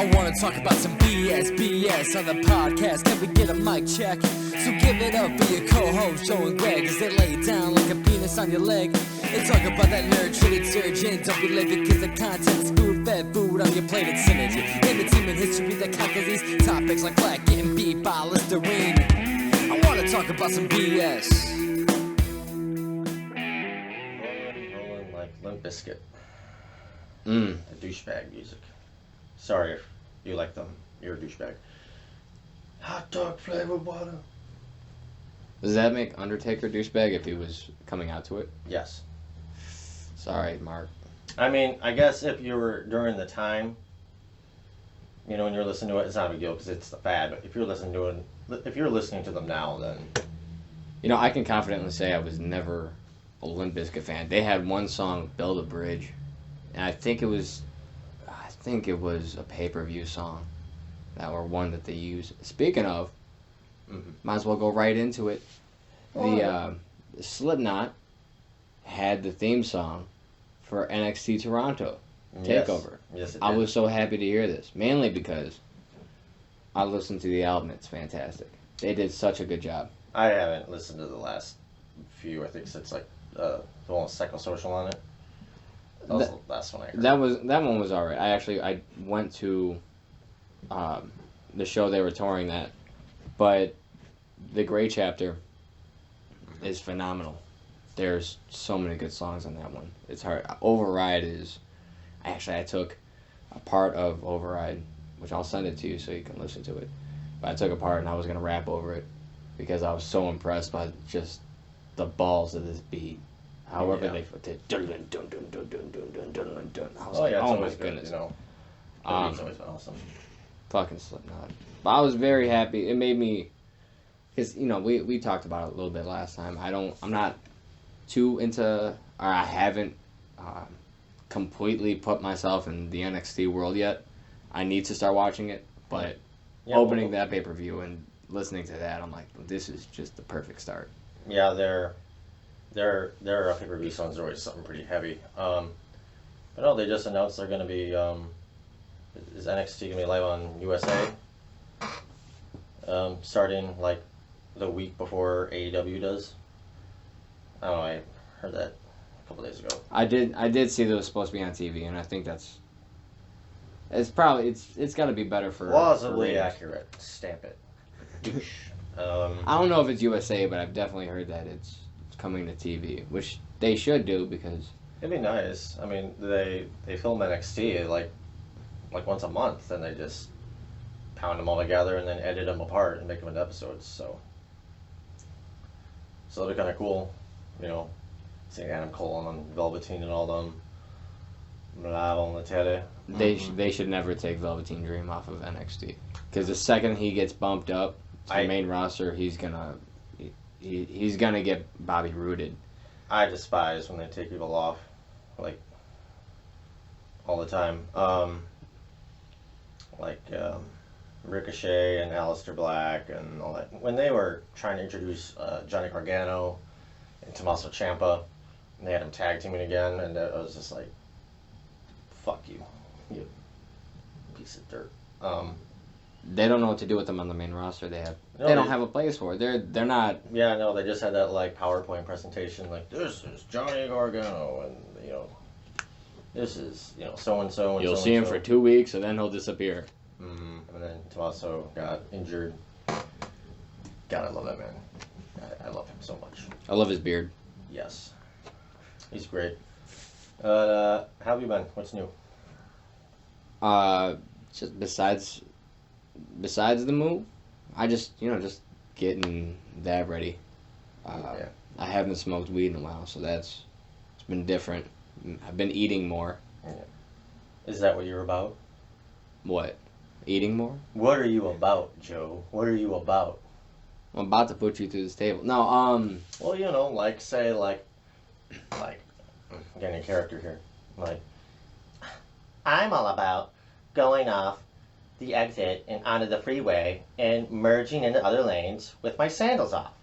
I wanna talk about some BS on the podcast. Can we get a mic check? So give it up for your co-host Joe and Greg as they lay it down like a penis on your leg. And talk about that nerd shit insurgent. Don't be late because the content is food-fed food on your plate. It's synergy, entertainment history that conquers these topics like black getting beat by Listerine. I wanna talk about some BS. Rolling like Limp Bizkit. The douchebag music. Sorry if you like them. You're a douchebag. Hot dog flavored water. Does that make Undertaker douchebag if he was coming out to it? Yes. Sorry, Mark. I mean, I guess if you were during the time, you know, when you're listening to it, it's not a big deal because it's the fad. But if you're listening to them now, then You know, I can confidently say I was never a Limp Bizkit fan. They had one song, "Build a Bridge," and I think it was a pay-per-view song, or one that they used. Speaking of, might as well go right into it. The Slipknot had the theme song for NXT Toronto Takeover. Yes, it I did. was so happy to hear this, mainly because I listened to the album. It's fantastic. They did such a good job. I haven't listened to the last few. I think it's like the one with Psychosocial on it. That was the last one I heard. That one was alright. I went to the show they were touring that, but the Grey Chapter is phenomenal. There's so many good songs on that one. It's hard. Override is actually I took a part of Override, which I'll send it to you so you can listen to it. But I took a part and I was gonna rap over it because I was so impressed by just the balls of this beat. However they dun dun dun dun dun dun dun dun dun. I was like, oh my goodness. You know, the beat's always been awesome. Fucking Slipknot. But I was very happy. It made me, because you know we talked about it a little bit last time. I'm not too into, or I haven't completely put myself in the NXT world yet. I need to start watching it, but opening that pay-per-view and listening to that, I'm like, this is just the perfect start. Yeah, their pay-per-view songs are always something pretty heavy. But no, they just announced they're going to be, is NXT going to be live on USA? Starting like the week before AEW does. I don't know, I heard that a couple days ago. I did see that it was supposed to be on TV, and I think it's got to be better for Plausibly ratings. accurate. Stamp it. Douche. I don't know if it's USA, but I've definitely heard that it's coming to TV, which they should do because It'd be nice. I mean, they film NXT like once a month, and they just pound them all together and then edit them apart and make them into episodes. So that'd be kind of cool, you know. Seeing Adam Cole on Velveteen and all them live on the telly. they should never take Velveteen Dream off of NXT because the second he gets bumped up to the main roster, he's gonna get Bobby rooted. I despise when they take people off, like, all the time. Ricochet and Aleister Black and all that. When they were trying to introduce Johnny Gargano and Tommaso Ciampa, and they had them tag teaming again, and I was just like, fuck you, you piece of dirt. They don't know what to do with them on the main roster. They don't have a place for it. They're not. Yeah, no, they just had that like PowerPoint presentation, like, this is Johnny Gargano, and you know, this is, you know, so and so. You'll see him for 2 weeks, and then he'll disappear. And then Tommaso got injured. God, I love that man. I love him so much. I love his beard. Yes, he's great. How have you been? What's new? Just besides the move, I just getting that ready. I haven't smoked weed in a while, so it's been different. I've been eating more. Yeah. Is that what you're about? What? Eating more? What are you about, Joe? What are you about? I'm about to put you through this table. No, Well, you know, like, say, like, I'm getting a character here. Like, I'm all about going off the exit and onto the freeway and merging into other lanes with my sandals off.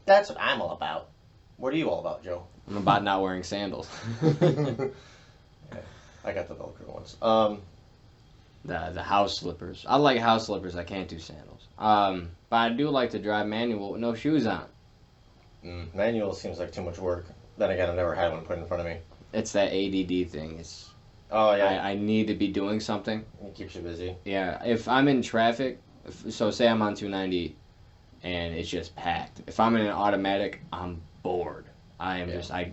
That's what I'm all about. What are you all about, Joe? I'm about not wearing sandals. Yeah, I got the Velcro ones. the house slippers. I like house slippers. I can't do sandals. But I do like to drive manual with no shoes on. Manual seems like too much work. Then again, I've never had one put in front of me. It's that ADD thing. It's Oh yeah, I need to be doing something. it keeps you busy. Yeah, if I'm in traffic, so say I'm on 290 and it's just packed. If I'm in an automatic, I'm bored. I am just I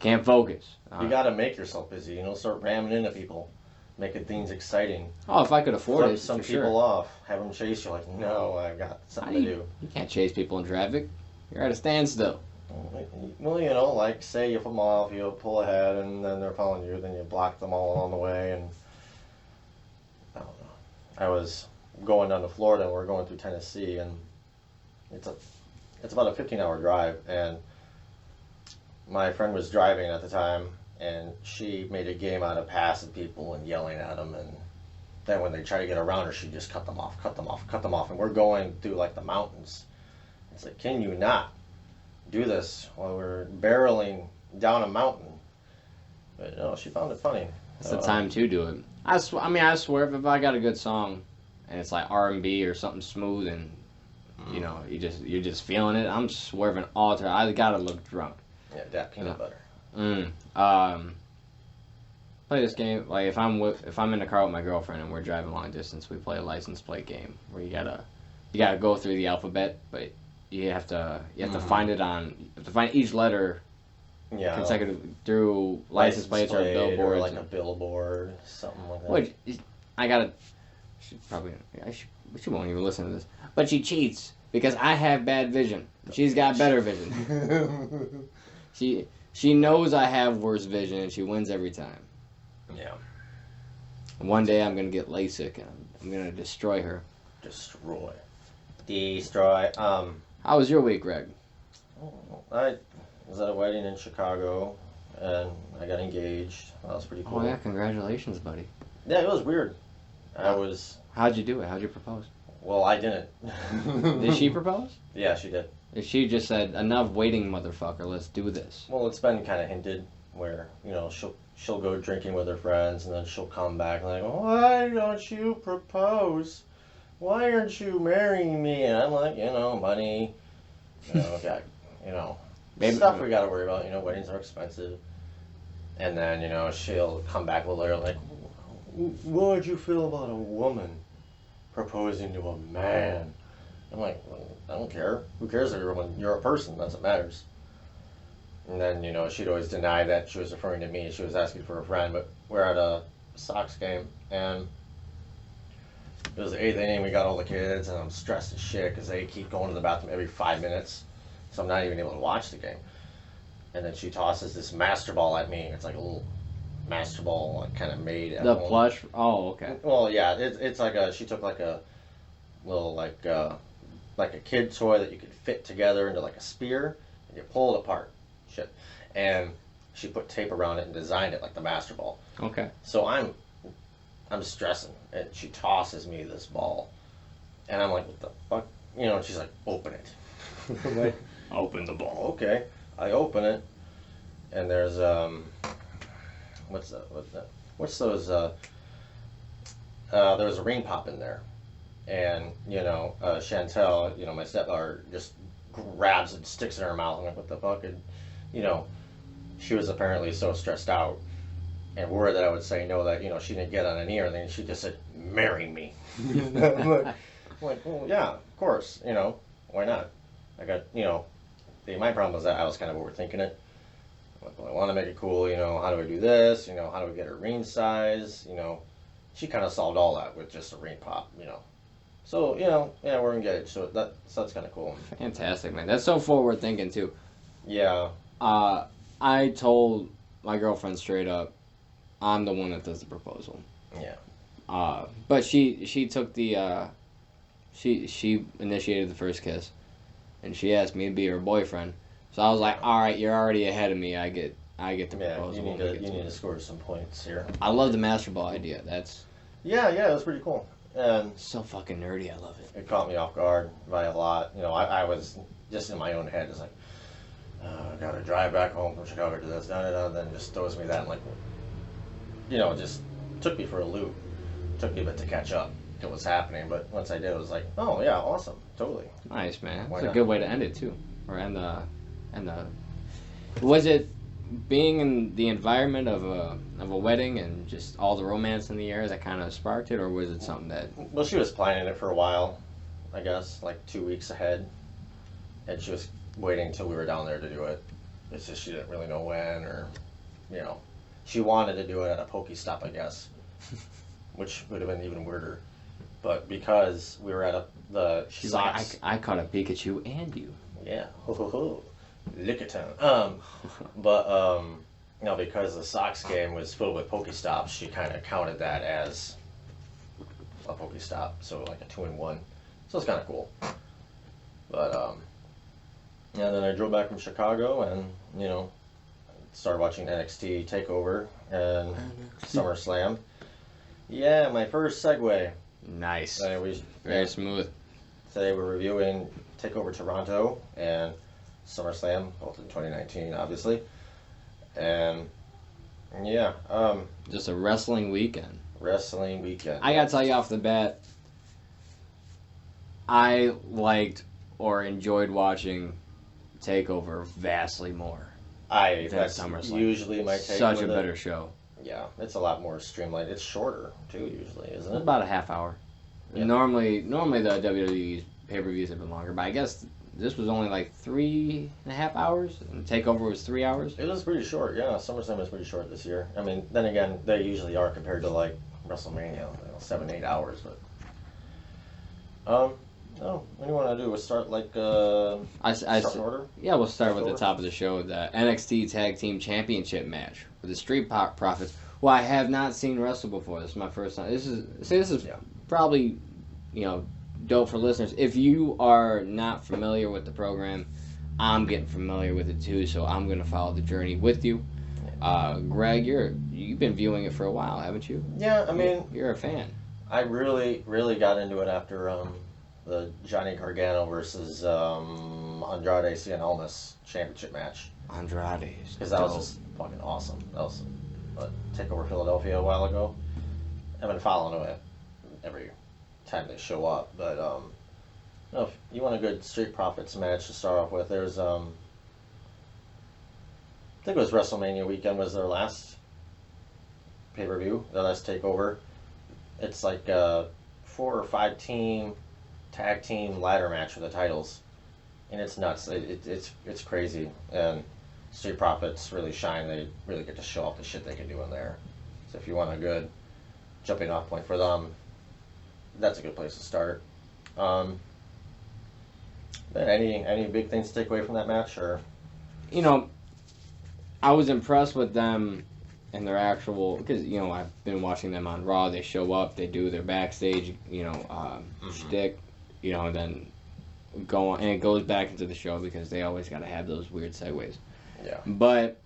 can't focus. You gotta make yourself busy. Start ramming into people, making things exciting. Oh, if I could afford Flip it, some for people sure. off, have them chase you. Like, no, I got something to do. You can't chase people in traffic. You're at a standstill. Well, like say you put them off, you pull ahead, and then they're following you. Then you block them all along the way, and I don't know. I was going down to Florida, and we're going through Tennessee, and it's about a 15-hour drive, and my friend was driving at the time, and she made a game out of passing people and yelling at them, and then when they try to get around her, she just cut them off, and we're going through like the mountains. It's like, can you not do this while we're barreling down a mountain? But no, she found it funny. It's the time to do it. I swear, if I got a good song and it's like R&B or something smooth, and you're just feeling it, I'm swerving all the time. I gotta look drunk. Yeah, that peanut butter. Play this game like if I'm in the car with my girlfriend and we're driving long distance, we play a license plate game where you gotta go through the alphabet, but you have to find each letter consecutive through license plates or billboards, or like a billboard, something like that. Which she won't even listen to this, but she cheats because I have bad vision. She's got better vision. She knows I have worse vision, and she wins every time. Yeah. One day I'm gonna get LASIK, and I'm gonna destroy her. Destroy. How was your week, Greg? I was at a wedding in Chicago, and I got engaged. That was pretty cool. Oh yeah, congratulations, buddy. Yeah, it was weird. How'd you do it? How'd you propose? Well, I didn't. Did she propose? Yeah, she did. She just said, "Enough waiting, motherfucker. Let's do this." Well, it's been kind of hinted where she'll go drinking with her friends, and then she'll come back and like, why don't you propose? Why aren't you marrying me? And I'm like, money, stuff we got to worry about. Weddings are expensive. And then she'll come back a little later like, what would you feel about a woman proposing to a man? I'm like, well, I don't care. Who cares if you're a person? That's what matters. And then, she'd always deny that she was referring to me. She was asking for a friend, but we're at a Sox game, and it was the 8th inning. We got all the kids, and I'm stressed as shit because they keep going to the bathroom every 5 minutes, so I'm not even able to watch the game. And then she tosses this master ball at me. It's like a little master ball, like, kind of made at the home. plush. Oh, okay. Well, yeah, it's like she took like a little like a kid toy that you could fit together into like a spear, and you pull it apart. Shit. And she put tape around it and designed it like the master ball. Okay. So I'm stressing, and she tosses me this ball, and I'm like, what the fuck? And she's like, open it. I'm like, Open the ball. okay. I open it, and there's what's those there's a ring pop in there, and Chantel, my stepdaughter, just grabs and sticks it in her mouth. I'm like, what the fuck? And she was apparently so stressed out and worried that I would say no, that she didn't get on an ear, and then she just said, marry me. I'm like, well, yeah, of course, why not? I got, my problem was that I was kind of overthinking it. I'm like, well, I want to make it cool, how do I do this? How do I get her ring size? She kind of solved all that with just a ring pop, So, yeah, we're engaged, so that's kind of cool. Fantastic, man. That's so forward thinking too. Yeah. I told my girlfriend straight up, I'm the one that does the proposal. Yeah. But she took the she initiated the first kiss, and she asked me to be her boyfriend. So I was like, all right, you're already ahead of me. I get the proposal. You need to score some points here. I love the master ball idea. That's yeah, it was pretty cool. And so fucking nerdy. I love it. It caught me off guard by a lot. I was just in my own head, just like, I gotta drive back home from Chicago to this, then just throws me that, and like, just took me for a loop. took me a bit to catch up to what's happening, but once I did, it was like, oh yeah, awesome, totally. Nice, man. Why It's a not? good way to end it too, or end the. Was it being in the environment of a wedding and just all the romance in the air that kind of sparked it, or was it something that? Well, she was planning it for a while, I guess, like 2 weeks ahead, and she was waiting until we were down there to do it. It's just she didn't really know when, or, you know, she wanted to do it at a Pokestop, I guess, which would have been even weirder. But because we were at the She's Sox, like, I caught a Pikachu and you. yeah, ho ho ho, Lickitung. You know, because the Sox game was filled with Pokestops, she kind of counted that as a Pokestop, so like a 2-in-1. So it's kind of cool. But yeah, then I drove back from Chicago and, you know, started watching NXT Takeover and SummerSlam. Yeah, my first segue. Nice. Very smooth. Today we're reviewing Takeover Toronto and SummerSlam, both in 2019, obviously. And yeah, Just a wrestling weekend. wrestling weekend. I gotta tell you off the bat, I liked or enjoyed watching Takeover vastly more. That's SummerSlam. usually my take. Such a with it. better show. Yeah, it's a lot more streamlined. It's shorter too, usually, isn't it? About a half hour. Yeah. Normally the WWE pay-per-views have been longer, but I guess this was only like 3.5 hours, and Takeover was 3 hours. It was pretty short. Yeah, SummerSlam was pretty short this year. I mean, then again, they usually are compared to like WrestleMania, you know, 7-8 hours. But what do you want to do? We'll start like start in order. Yeah, we'll start with the Sure. top of the show, the NXT Tag Team Championship match with the Street Profits. Well, I have not seen wrestle before. This is my first time. This is Yeah. probably, dope for listeners. If you are not familiar with the program, I'm getting familiar with it too, so I'm going to follow the journey with you. Greg, you've been viewing it for a while, haven't you? Yeah, I mean, You're a fan. I really, really got into it after the Johnny Gargano versus Andrade Cien Almas championship match. Andrade's. Because that was just fucking awesome. That was Takeover Philadelphia a while ago. I've been following it every time they show up. But if you want a good Street Profits match to start off with, there's I think it was WrestleMania weekend was their last pay-per-view, their last Takeover. It's like a 4 or 5 team tag team ladder match for the titles, and it's nuts. It's crazy, and Street Profits really shine. They really get to show off the shit they can do in there. So if you want a good jumping off point for them, that's a good place to start. Then any big things to take away from that match, or I was impressed with them and their actual, because I've been watching them on Raw. They show up, they do their backstage, shtick, and then go on, and it goes back into the show because they always got to have those weird segues. Yeah. But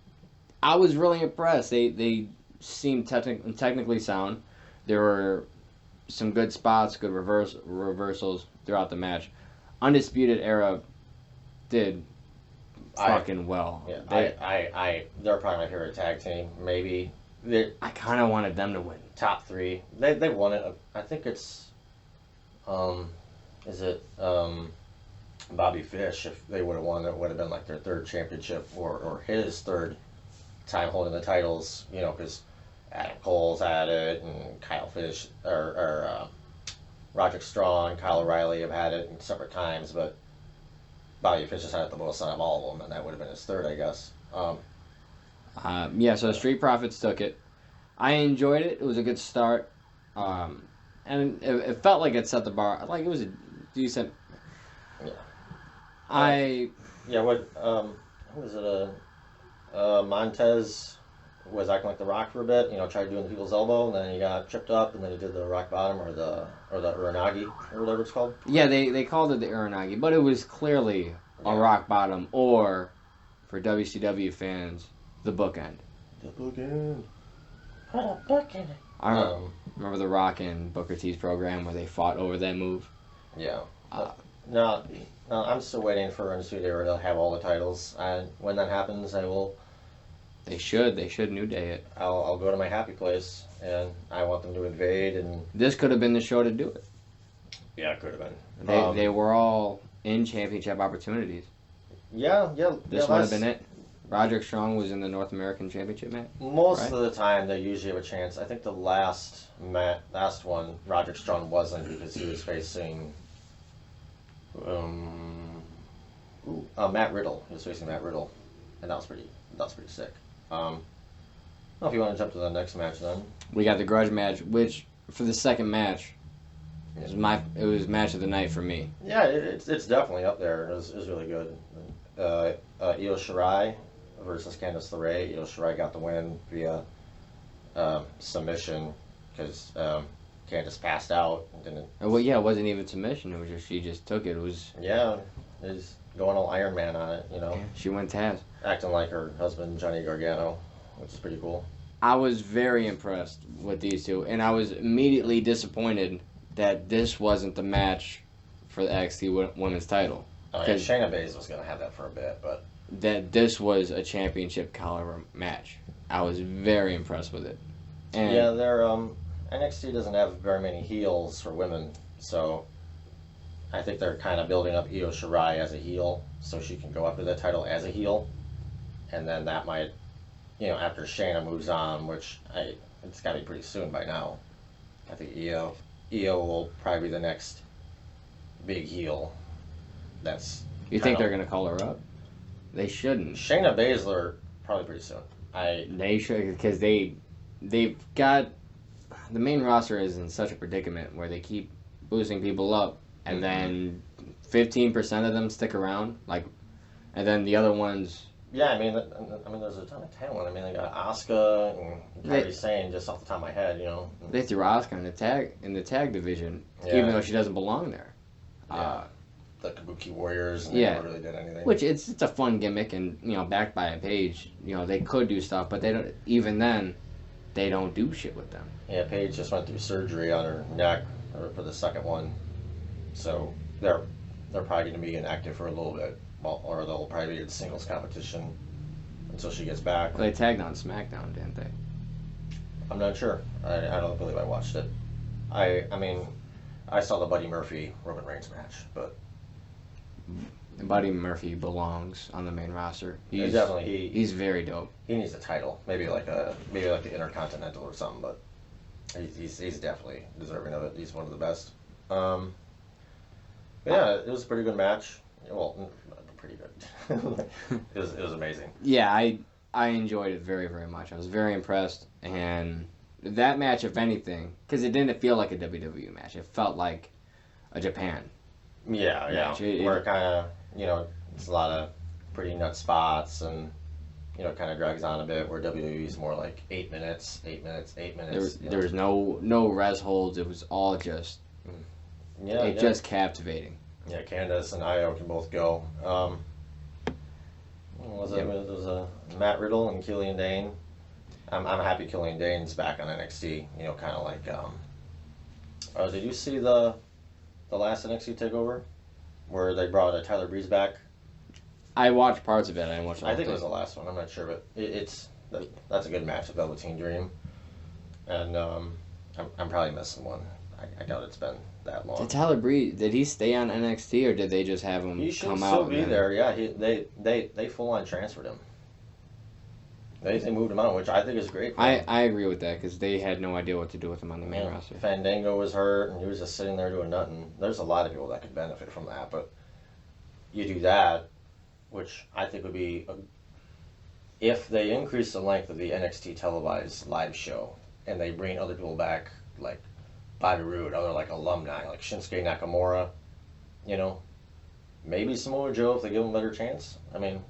I was really impressed. They seemed technically sound. There were some good spots, good reversals throughout the match. Undisputed Era did fucking well. Yeah, they're probably my favorite tag team. Maybe I kind of wanted them to win. top 3. They won it. I think it's is it Bobby Fish? If they would have won, it would have been like their 3rd championship or his 3rd time holding the titles. Because Adam Cole's had it, and Kyle Fish or Roderick Strong, Kyle O'Reilly have had it in separate times, but Bobby Fish has had it the most out of all of them, and that would have been his 3rd, I guess. So Street Profits took it. I enjoyed it. It was a good start. And it felt like it set the bar. Like, it was a decent... Yeah. What was it? Montez was acting like the Rock for a bit. Tried doing the people's elbow, and then he got tripped up, and then he did the rock bottom or the Uranagi or whatever it's called. Yeah, they called it the Uranagi, but it was clearly a rock bottom, or for WCW fans, the bookend. The bookend. What a bookend. I remember the Rock and Booker T's program where they fought over that move. Yeah. No, I'm still waiting for Undisputed Era to have all the titles. And when that happens, I will They should New Day it. I'll go to my happy place, and I want them to invade. And this could have been the show to do it. Yeah, it could have been. They were all in championship opportunities. Yeah. This would have been it. Roderick Strong was in the North American Championship match. Most of the time, they usually have a chance. I think the last one, Roderick Strong wasn't because he was facing Matt Riddle. He was facing Matt Riddle, and that was pretty sick. I don't know if you want to jump to the next match then. We got the grudge match, which for the second match, it was match of the night for me. Yeah, it's definitely up there. It was really good. Io Shirai versus Candice LeRae. Io Shirai got the win via submission because Candice passed out and didn't. Well, yeah, it wasn't even submission. It was just she just took it. It was is going all Iron Man on it. Yeah, she went Taz, acting like her husband Johnny Gargano, which is pretty cool. I was very impressed with these two, and I was immediately disappointed that this wasn't the match for the NXT Women's title. Shayna Baszler was going to have that for a bit, but that this was a championship caliber match. I was very impressed with it. And yeah, their NXT doesn't have very many heels for women, so I think they're kind of building up Io Shirai as a heel, so she can go after that title as a heel, and then that might, after Shayna moves on, which it's got to be pretty soon by now. I think Io will probably be the next big heel. You think they're going to call her up? They shouldn't. Shayna Baszler probably pretty soon. They should, because they've got the main roster is in such a predicament where they keep boosting people up, and then 15% of them stick around, and then the other ones. Yeah, I mean, there's a ton of talent. I mean, they got Asuka and Kairi Sane just off the top of my head, They threw Asuka in the tag division, even though she doesn't belong there. Yeah. The Kabuki Warriors, and they never really did anything. Which it's a fun gimmick, and backed by a Paige, they could do stuff, but they don't. Even then, they don't do shit with them. Yeah, Paige just went through surgery on her neck for the second one, so they're probably going to be inactive for a little bit, or they'll probably be in singles competition until she gets back. Well, they tagged on SmackDown, didn't they? I'm not sure. I don't believe I watched it. I mean, I saw the Buddy Murphy Roman Reigns match, but. Buddy Murphy belongs on the main roster. He's very dope. He needs a title, maybe like the Intercontinental or something, but he's definitely deserving of it. He's one of the best. Yeah, it was a pretty good match. Well, pretty good. it was amazing. Yeah, I enjoyed it very, very much. I was very impressed, and that match, if anything, because it didn't feel like a WWE match. It felt like a Japan. Yeah. Where it kind of, it's a lot of pretty nut spots and, kind of drags on a bit, where WWE is more like 8 minutes. There was no res holds. It was all just, just captivating. Yeah, Candice and Io can both go. What was it? It was Matt Riddle and Killian Dane. I'm happy Killian Dane's back on NXT, kind of like, did you see the last NXT Takeover, where they brought Tyler Breeze back? I watched parts of it. I didn't watch the whole thing. I think it was the last one. I'm not sure, but that's a good match with Velveteen Dream, and I'm probably missing one. I doubt it's been that long. Did Tyler Breeze, did he stay on NXT, or did they just have him come out? He should still be there. Yeah, they full on transferred him. They moved him on, which I think is great. I agree with that, because they had no idea what to do with him on the main roster. Fandango was hurt, and he was just sitting there doing nothing. There's a lot of people that could benefit from that, but you do that, which I think would be, if they increase the length of the NXT televised live show, and they bring other people back, like Bobby Roode, other like alumni, like Shinsuke Nakamura, maybe Samoa Joe if they give him a better chance. I mean,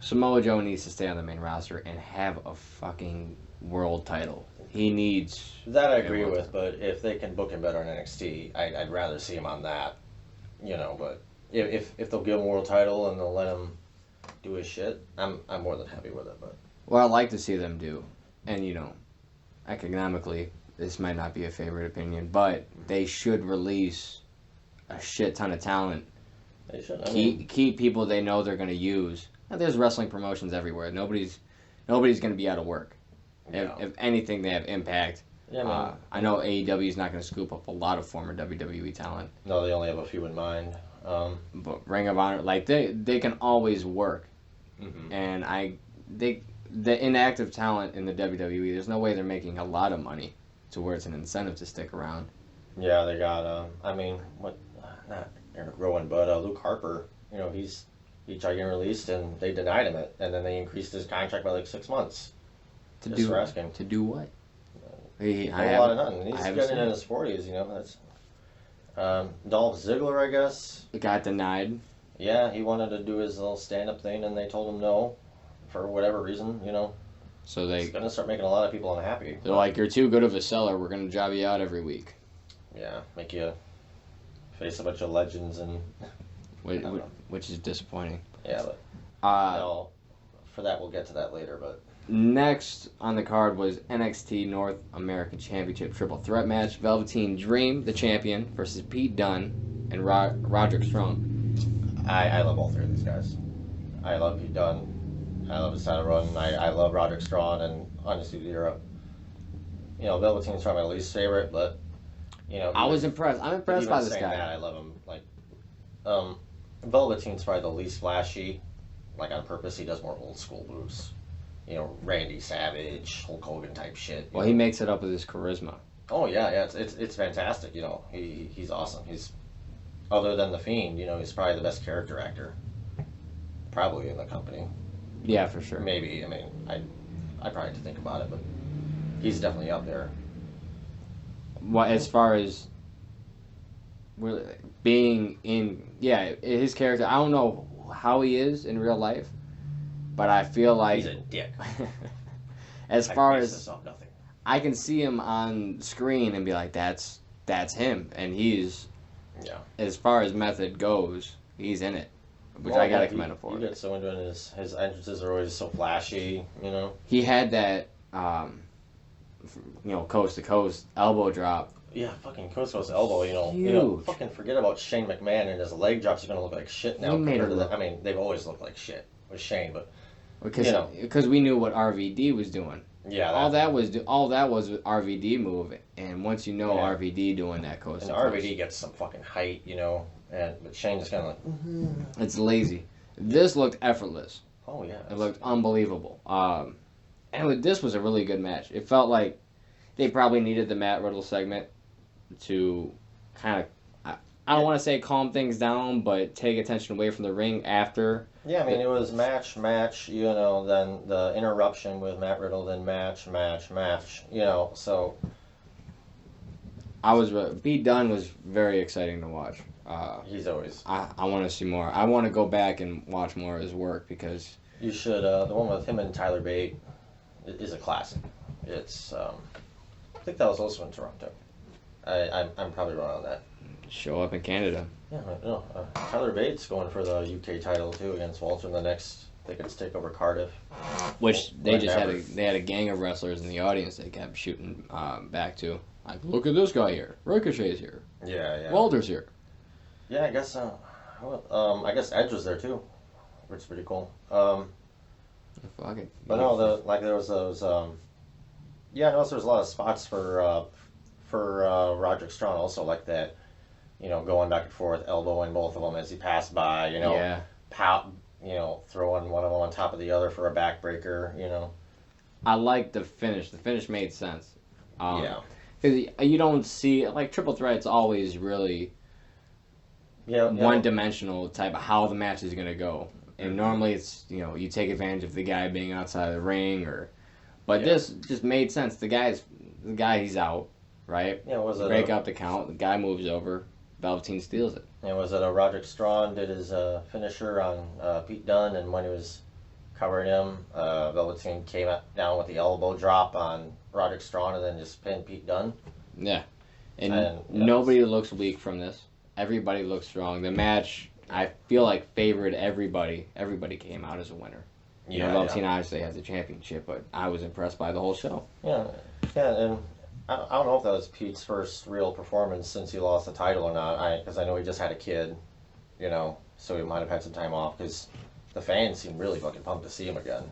Samoa Joe needs to stay on the main roster and have a fucking world title. He needs... That I agree with, but if they can book him better in NXT, I'd rather see him on that. But if they'll give him a world title and they'll let him do his shit, I'm more than happy with it. But what I'd like to see them do, and economically, this might not be a favorite opinion, but they should release a shit ton of talent. They should. Keep people they know they're going to use. There's wrestling promotions everywhere. Nobody's nobody's going to be out of work. Yeah. If anything, they have Impact. Yeah, I know AEW is not going to scoop up a lot of former WWE talent. No, they only have a few in mind. But Ring of Honor, like they can always work. Mm-hmm. And the inactive talent in the WWE, there's no way they're making a lot of money to where it's an incentive to stick around. Yeah, they got, not Eric Rowan, but Luke Harper. You know, he tried getting released, and they denied him it, and then they increased his contract by like 6 months. To Just do for asking. To do what? A lot of nothing. He's getting in his 40s, you know. That's Dolph Ziggler, I guess. It got denied. Yeah, he wanted to do his little stand-up thing, and they told him no, for whatever reason, you know. So It's going to start making a lot of people unhappy. They're like, you're too good of a seller. We're going to job you out every week. Yeah, make you face a bunch of legends and... Which is disappointing. Yeah, but... no, for that, we'll get to that later, but... Next on the card was NXT North American Championship Triple Threat match. Velveteen Dream, the champion, versus Pete Dunne and Roderick Strong. I love all three of these guys. I love Pete Dunne. I love his title run. I love Roderick Strong and Undisputed Era. You know, Velveteen's probably my least favorite, but, you know... I was impressed. I'm impressed by this guy. That, I love him. Like, Velveteen's probably the least flashy. Like, on purpose, he does more old school moves. You know, Randy Savage, Hulk Hogan type shit. Well, he makes it up with his charisma. Oh yeah, it's fantastic. You know, he's awesome. He's, other than the Fiend, you know, he's probably the best character actor, probably in the company. Yeah, for sure. Maybe. I mean, I probably have to think about it, but he's definitely up there. Well, as far as really being in, his character, I don't know how he is in real life. But I feel like he's a dick. As far as nothing. I can see him on screen and be like, that's him, and he's as far as method goes, he's in it, which I gotta commend him for. You get so into it. His entrances are always so flashy, you know. He had that, coast to coast elbow drop. Yeah, fucking coast to coast elbow. Huge. You know, fucking forget about Shane McMahon and his leg drops are gonna look like shit now. I mean, they've always looked like shit with Shane, but. Because we knew what RVD was doing. Yeah. All that was RVD move, and once you know RVD doing that coast. And RVD gets some fucking height, you know, but Shane just kind of like. It's lazy. This looked effortless. Oh yeah. It looked unbelievable. This was a really good match. It felt like they probably needed the Matt Riddle segment to kind of. I don't want to say calm things down, but take attention away from the ring after. Yeah, I mean, it was match, you know, then the interruption with Matt Riddle, then match, you know, so. Pete Dunne was very exciting to watch. He's always. I want to see more. I want to go back and watch more of his work because. You should, the one with him and Tyler Bate is a classic. It's, I think that was also in Toronto. I'm probably wrong on that. Show up in Canada. Yeah, no. Tyler Bates going for the UK title too against Walter in the next. I think it's Takeover Cardiff. Which they just had a gang of wrestlers in the audience they kept shooting back to. Like, look at this guy here. Ricochet's here. Yeah. Walter's here. Yeah, I guess. I guess Edge was there too, which is pretty cool. Fuck it. But no, there was those. Yeah, I noticed there was a lot of spots for Roderick Strong also like that. You know, going back and forth, elbowing both of them as he passed by, you know. Yeah. Throwing one of them on top of the other for a backbreaker, you know. I like the finish. The finish made sense. Yeah. Because you don't see, like, Triple Threat's always really one-dimensional type of how the match is going to go. And normally it's, you know, you take advantage of the guy being outside of the ring But this just made sense. The guy, he's out, right? Yeah, break up the count. The guy moves over. Velveteen steals it. And was it Roderick Strong did his finisher on Pete Dunne, and when he was covering him, Velveteen came down with the elbow drop on Roderick Strong and then just pinned Pete Dunne. Yeah. And nobody looks weak from this. Everybody looks strong. The match, I feel like, favored everybody. Everybody came out as a winner. You know, Velveteen obviously has the championship, but I was impressed by the whole show. Yeah, and I don't know if that was Pete's first real performance since he lost the title or not. Because I know he just had a kid, you know, so he might have had some time off. Because the fans seem really fucking pumped to see him again.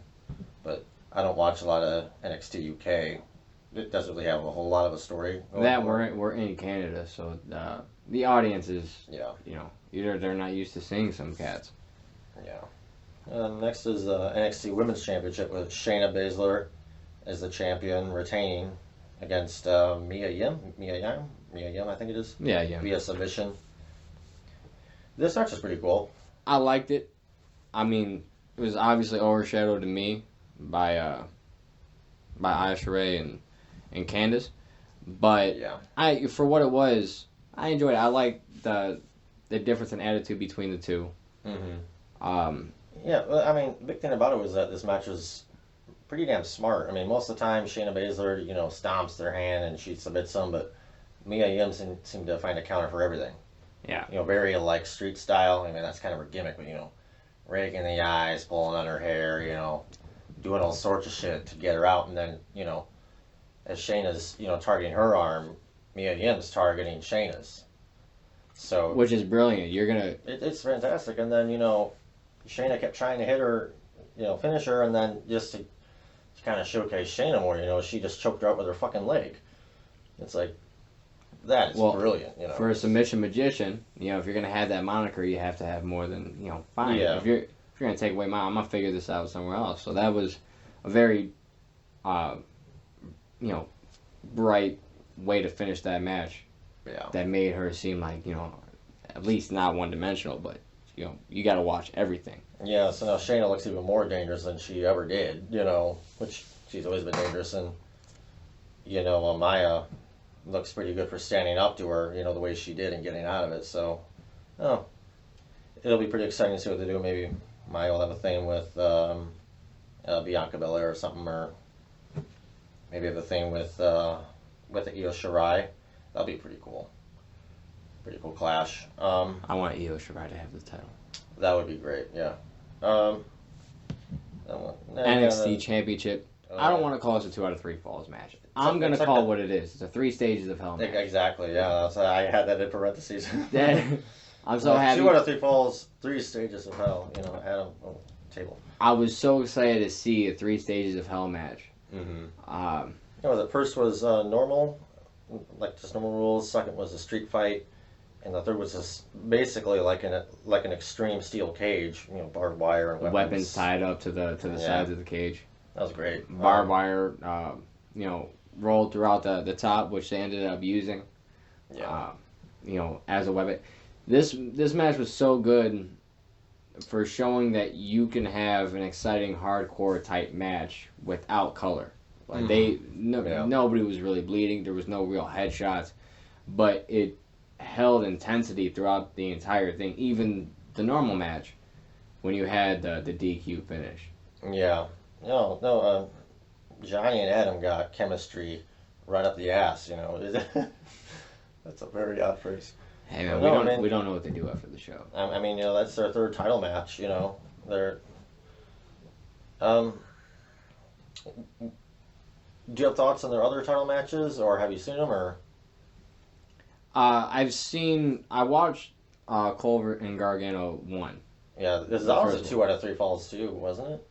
But I don't watch a lot of NXT UK. It doesn't really have a whole lot of a story. That we're in Canada, so the audience is, Yeah. Either they're not used to seeing some cats. Yeah. Next is the NXT Women's Championship with Shayna Baszler as the champion, retaining against Mia Yim, I think it is. Yeah. Via submission. This match is pretty cool. I liked it. I mean, it was obviously overshadowed to me by Io Shirai and Candice, but yeah, for what it was, I enjoyed it. I liked the difference in attitude between the two. Mm-hmm. Yeah, well, I mean, the big thing about it was that this match was pretty damn smart. I mean, most of the time, Shayna Baszler, stomps their hand and she submits them, but Mia Yim seemed to find a counter for everything. Yeah. Very like street style. I mean, that's kind of her gimmick, but raking the eyes, pulling on her hair, doing all sorts of shit to get her out, and then, as Shayna's, targeting her arm, Mia Yim's targeting Shayna's. So, which is brilliant. You're gonna. It's fantastic, and then Shayna kept trying to hit her, finish her, and then just to kind of showcase Shayna more, she just choked her out with her fucking leg. It's like, that is brilliant, For a submission magician, if you're gonna have that moniker, you have to have more than fine. Yeah. If you're gonna take away mine, I'm gonna figure this out somewhere else. So that was a very, bright way to finish that match. Yeah. That made her seem like at least not one dimensional, but you got to watch everything. Yeah. So now Shayna looks even more dangerous than she ever did. Which she's always been dangerous, and Maya looks pretty good for standing up to her, the way she did and getting out of it. So, it'll be pretty exciting to see what they do. Maybe Maya will have a thing with Bianca Belair or something, or maybe have a thing with Io Shirai. That'll be pretty cool. Pretty cool clash. I want Io Shirai to have the title. That would be great. Yeah. NXT Championship. I don't want to call this a 2 out of 3 falls match. I'm going to call it what it is. It's a 3 stages of hell match. Exactly, yeah. I had that in parentheses. I'm so happy. 2 out of 3 falls, 3 stages of hell. Adam, table. I was so excited to see a 3 stages of hell match. Mm-hmm. The first was normal, like just normal rules. Second was a street fight. And the third was just basically like an extreme steel cage, barbed wire and weapons tied up to the sides of the cage. That was great. Barbed wire, rolled throughout the top, which they ended up using. Yeah. As a weapon. This match was so good for showing that you can have an exciting hardcore type match without color. Like nobody was really bleeding. There was no real headshots, but it held intensity throughout the entire thing. Even the normal match, when you had the DQ finish. Yeah. No. Johnny and Adam got chemistry right up the ass. That's a very odd phrase. Hey man, we don't know what they do after the show. I mean, that's their third title match. They're. Do you have thoughts on their other title matches, or have you seen them, or? I watched Culver and Gargano 1. Yeah, that was a 2 out of 3 falls too, wasn't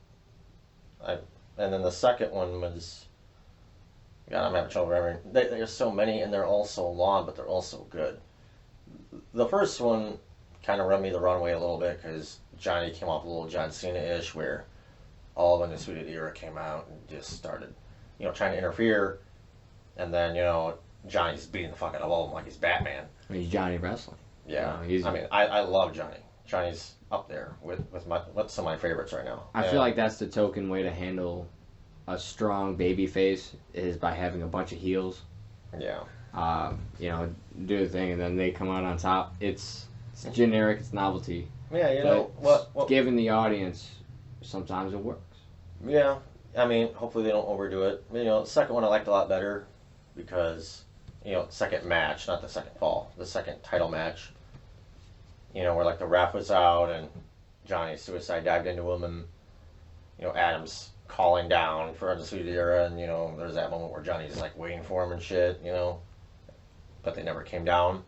it? And then the second one was. God, I'm having trouble remembering. There's so many, and they're all so long, but they're all so good. The first one kind of rubbed me the wrong way a little bit because Johnny came off a little John Cena-ish, where all of the Undisputed Era came out and just started, trying to interfere, and then Johnny's beating the fuck out of all of them like he's Batman. He's Johnny Wrestling. Yeah, I love Johnny. Johnny's up there with some of my favorites right now. I feel like that's the token way to handle a strong baby face is by having a bunch of heels. Yeah. Do the thing and then they come out on top. It's generic, it's novelty. Yeah, what given the audience, sometimes it works. Yeah, I mean, hopefully they don't overdo it. The second one I liked a lot better because, second match, not the second fall, the second title match. Where like the ref was out and Johnny's suicide dived into him, and Adam's calling down for Undisputed Era, and there's that moment where Johnny's like waiting for him and shit, but they never came down.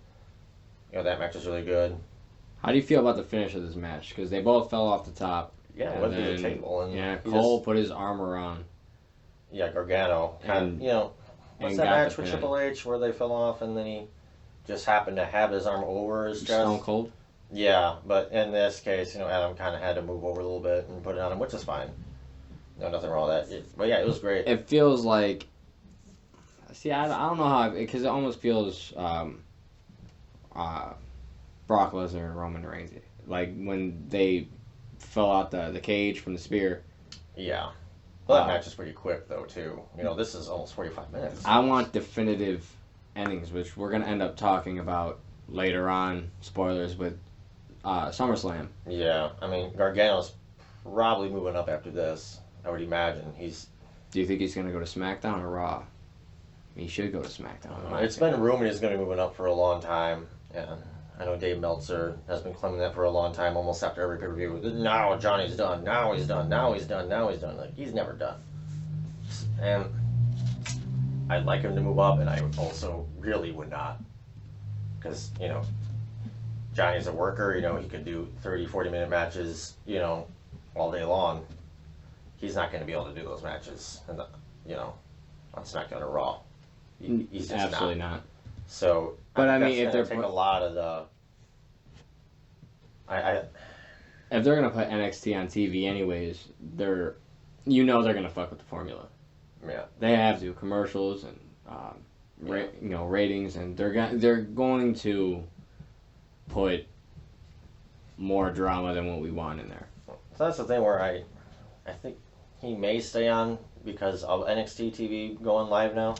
That match was really good. How do you feel about the finish of this match? Because they both fell off the top. Yeah, went through the table, and Cole put his arm around Yeah, Gargano. And- What's and that got match the with pin. Triple H where they fell off and then he just happened to have his arm over his chest? Stone Cold. Yeah, but in this case, Adam kind of had to move over a little bit and put it on him, which is fine. No, nothing wrong with that. But yeah, it was great. It feels like. See, I don't know how, because it almost feels Brock Lesnar and Roman Reigns, like when they fell out the cage from the spear. Yeah. Well, that match is pretty quick, though, too. This is almost 45 minutes. I want definitive endings, which we're going to end up talking about later on, spoilers, with SummerSlam. Yeah, I mean, Gargano's probably moving up after this, I would imagine. Do you think he's going to go to SmackDown or Raw? He should go to SmackDown. It's been rumored he's going to be moving up for a long time, and I know Dave Meltzer has been claiming that for a long time, almost after every pay-per-view. Now Johnny's done, now he's done, now he's done, now he's done. Like, he's never done. And I'd like him to move up, and I also really would not. Because, Johnny's a worker, he could do 30, 40-minute matches, all day long. He's not going to be able to do those matches, on SmackDown or Raw. He's just absolutely not. So, but I think mean, if that's they're gonna take a lot of the, if they're gonna put NXT on TV anyways, they're gonna fuck with the formula. Yeah, they have to commercials and ratings, and they're going to put more drama than what we want in there. So that's the thing where I think he may stay on because of NXT TV going live now,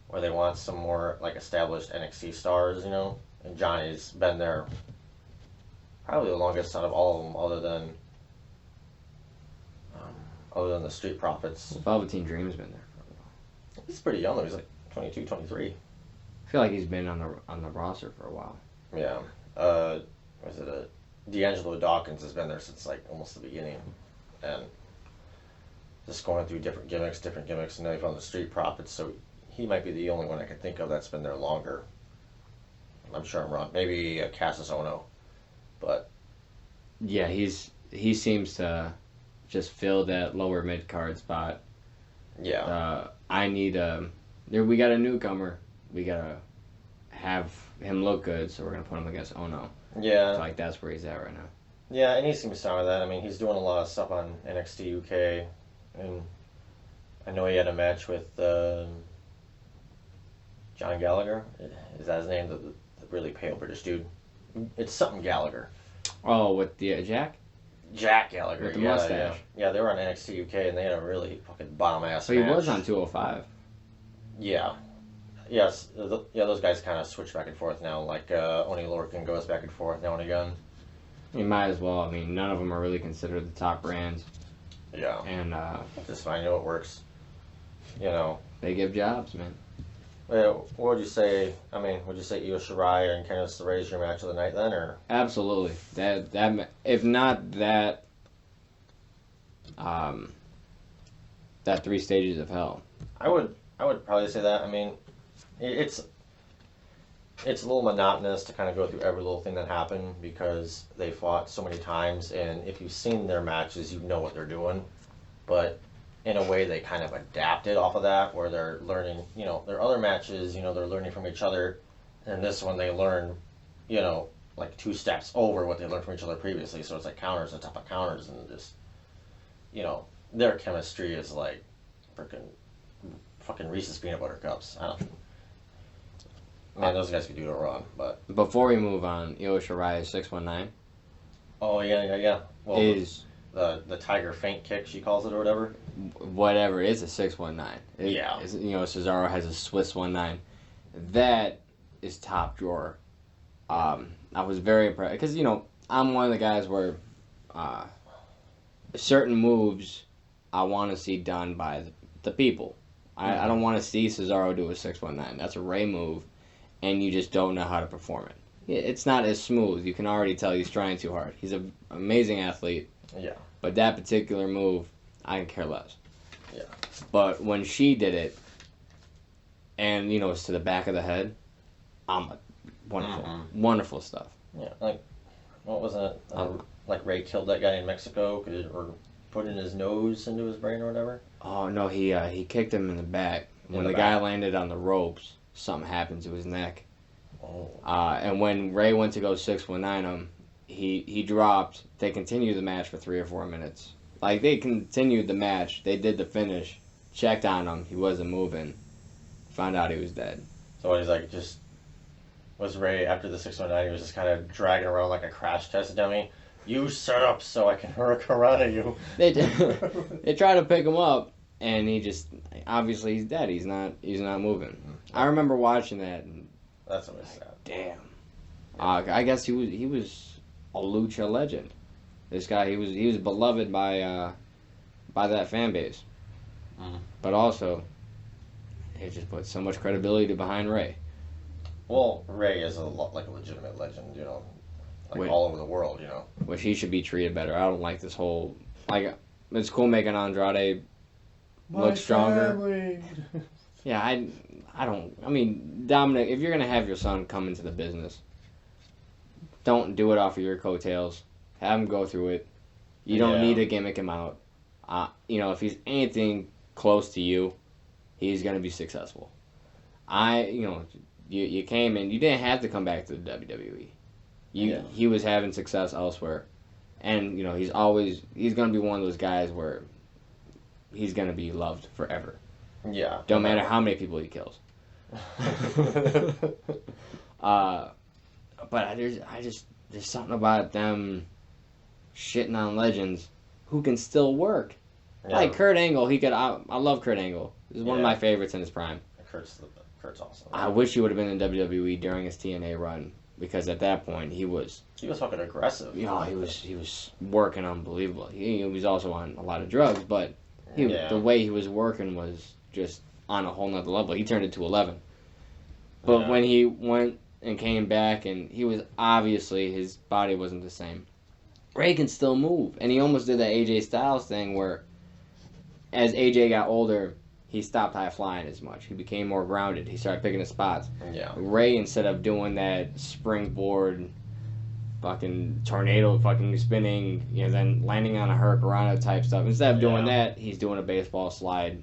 where they want some more like established NXT stars, and Johnny's been there probably the longest out of all of them, other than the Street Profits. Velveteen Dream's been there for a while. He's pretty young though. He's like 22, 23. I feel like he's been on the roster for a while. Yeah. D'Angelo Dawkins has been there since like almost the beginning, and just going through different gimmicks, and now he found the Street Profits, so he might be the only one I can think of that's been there longer. I'm sure I'm wrong. Maybe Cassius Ohno, but yeah, he seems to just fill that lower mid card spot. Yeah. I need we got a newcomer. We gotta have him look good, so we're gonna put him against Ohno. Yeah. So, like, that's where he's at right now. Yeah, and he seems fine with that. I mean, he's doing a lot of stuff on NXT UK, and I know he had a match with John Gallagher. Is that his name? The really pale British dude. It's something Gallagher. Oh, with the Jack? Jack Gallagher. With the mustache. Yeah, they were on NXT UK, and they had a really fucking bomb-ass So match. he was on 205. Yeah. Yes, those guys kind of switch back and forth now. Like, Oney Lorcan goes back and forth now and again. You might as well. I mean, none of them are really considered the top brands. Yeah. And just fine. It works. They give jobs, man. Well, what would you say? I mean, would you say Io Shirai and Candice LeRae is your match of the night then, or? Absolutely. That if not that, that 3 stages of hell. I would probably say that. I mean, it's a little monotonous to kind of go through every little thing that happened because they fought so many times, and if you've seen their matches, you know what they're doing. But in a way, they kind of adapted off of that, where they're learning, their other matches, they're learning from each other, and this one they learn, like 2 steps over what they learned from each other previously. So it's like counters on top of counters, and just, their chemistry is like fucking Reese's peanut butter cups. I don't. Man, those guys could do it wrong, but Before we move on, Io Shirai is 619. Oh yeah. Well, Is the tiger feint kick she calls it or whatever. Whatever it is, a 619. Yeah. Cesaro has a Swiss 19. That is top drawer. I was very impressed because I'm one of the guys where certain moves I want to see done by the people. I don't want to see Cesaro do a 619. That's a Ray move, and you just don't know how to perform it. It's not as smooth. You can already tell he's trying too hard. He's an amazing athlete. Yeah. But that particular move, I can care less. Yeah. But when she did it, and it's to the back of the head, wonderful stuff. Yeah. Like, what was it? Like Ray killed that guy in Mexico, or putting his nose into his brain or whatever? Oh no, he kicked him in the back. When the guy landed on the ropes, something happened to his neck. Oh. And when Ray went to go 619 him, he dropped. They continued the match for 3 or 4 minutes. Like, they continued the match. They did the finish. Checked on him. He wasn't moving. Found out he was dead. So he's like, just... Was Ray, after the 619, he was just kind of dragging around like a crash test dummy? You set up so I can hurricane you. They tried to pick him up, and he just... Obviously, he's dead. He's not moving. I remember watching that. And, that's always sad. Damn. I guess he was a lucha legend. This guy, he was beloved by that fan base. But also, he just put so much credibility behind Ray. Well, Ray is like a legitimate legend, you know, like all over the world, you know. Which he should be treated better. I don't like this whole, like, it's cool making Andrade look stronger. Yeah, I mean, Dominic, if you're going to have your son come into the business, don't do it off of your coattails. Have him go through it. You don't need to gimmick him out. You know, if he's anything close to you, he's going to be successful. You came in, you didn't have to come back to the WWE. He was having success elsewhere. And, you know, he's going to be one of those guys where he's going to be loved forever. Yeah. Don't matter how many people he kills. But there's something about them shitting on legends who can still work. Yeah. Like Kurt Angle, I love Kurt Angle. He's one of my favorites in his prime. Kurt's awesome. I wish he would have been in WWE during his TNA run, because at that point he was fucking aggressive. You know, he was working unbelievable. He was also on a lot of drugs, but the way he was working was just on a whole nother level. He turned it to 11. But when he went and came back, and he was obviously, his body wasn't the same. Ray can still move, and he almost did that AJ Styles thing where, as AJ got older, he stopped high flying as much. He became more grounded. He started picking his spots. Yeah. Ray, instead of doing that springboard, fucking tornado, fucking spinning, you know, then landing on a hurricanrana type stuff, instead of doing that, he's doing a baseball slide.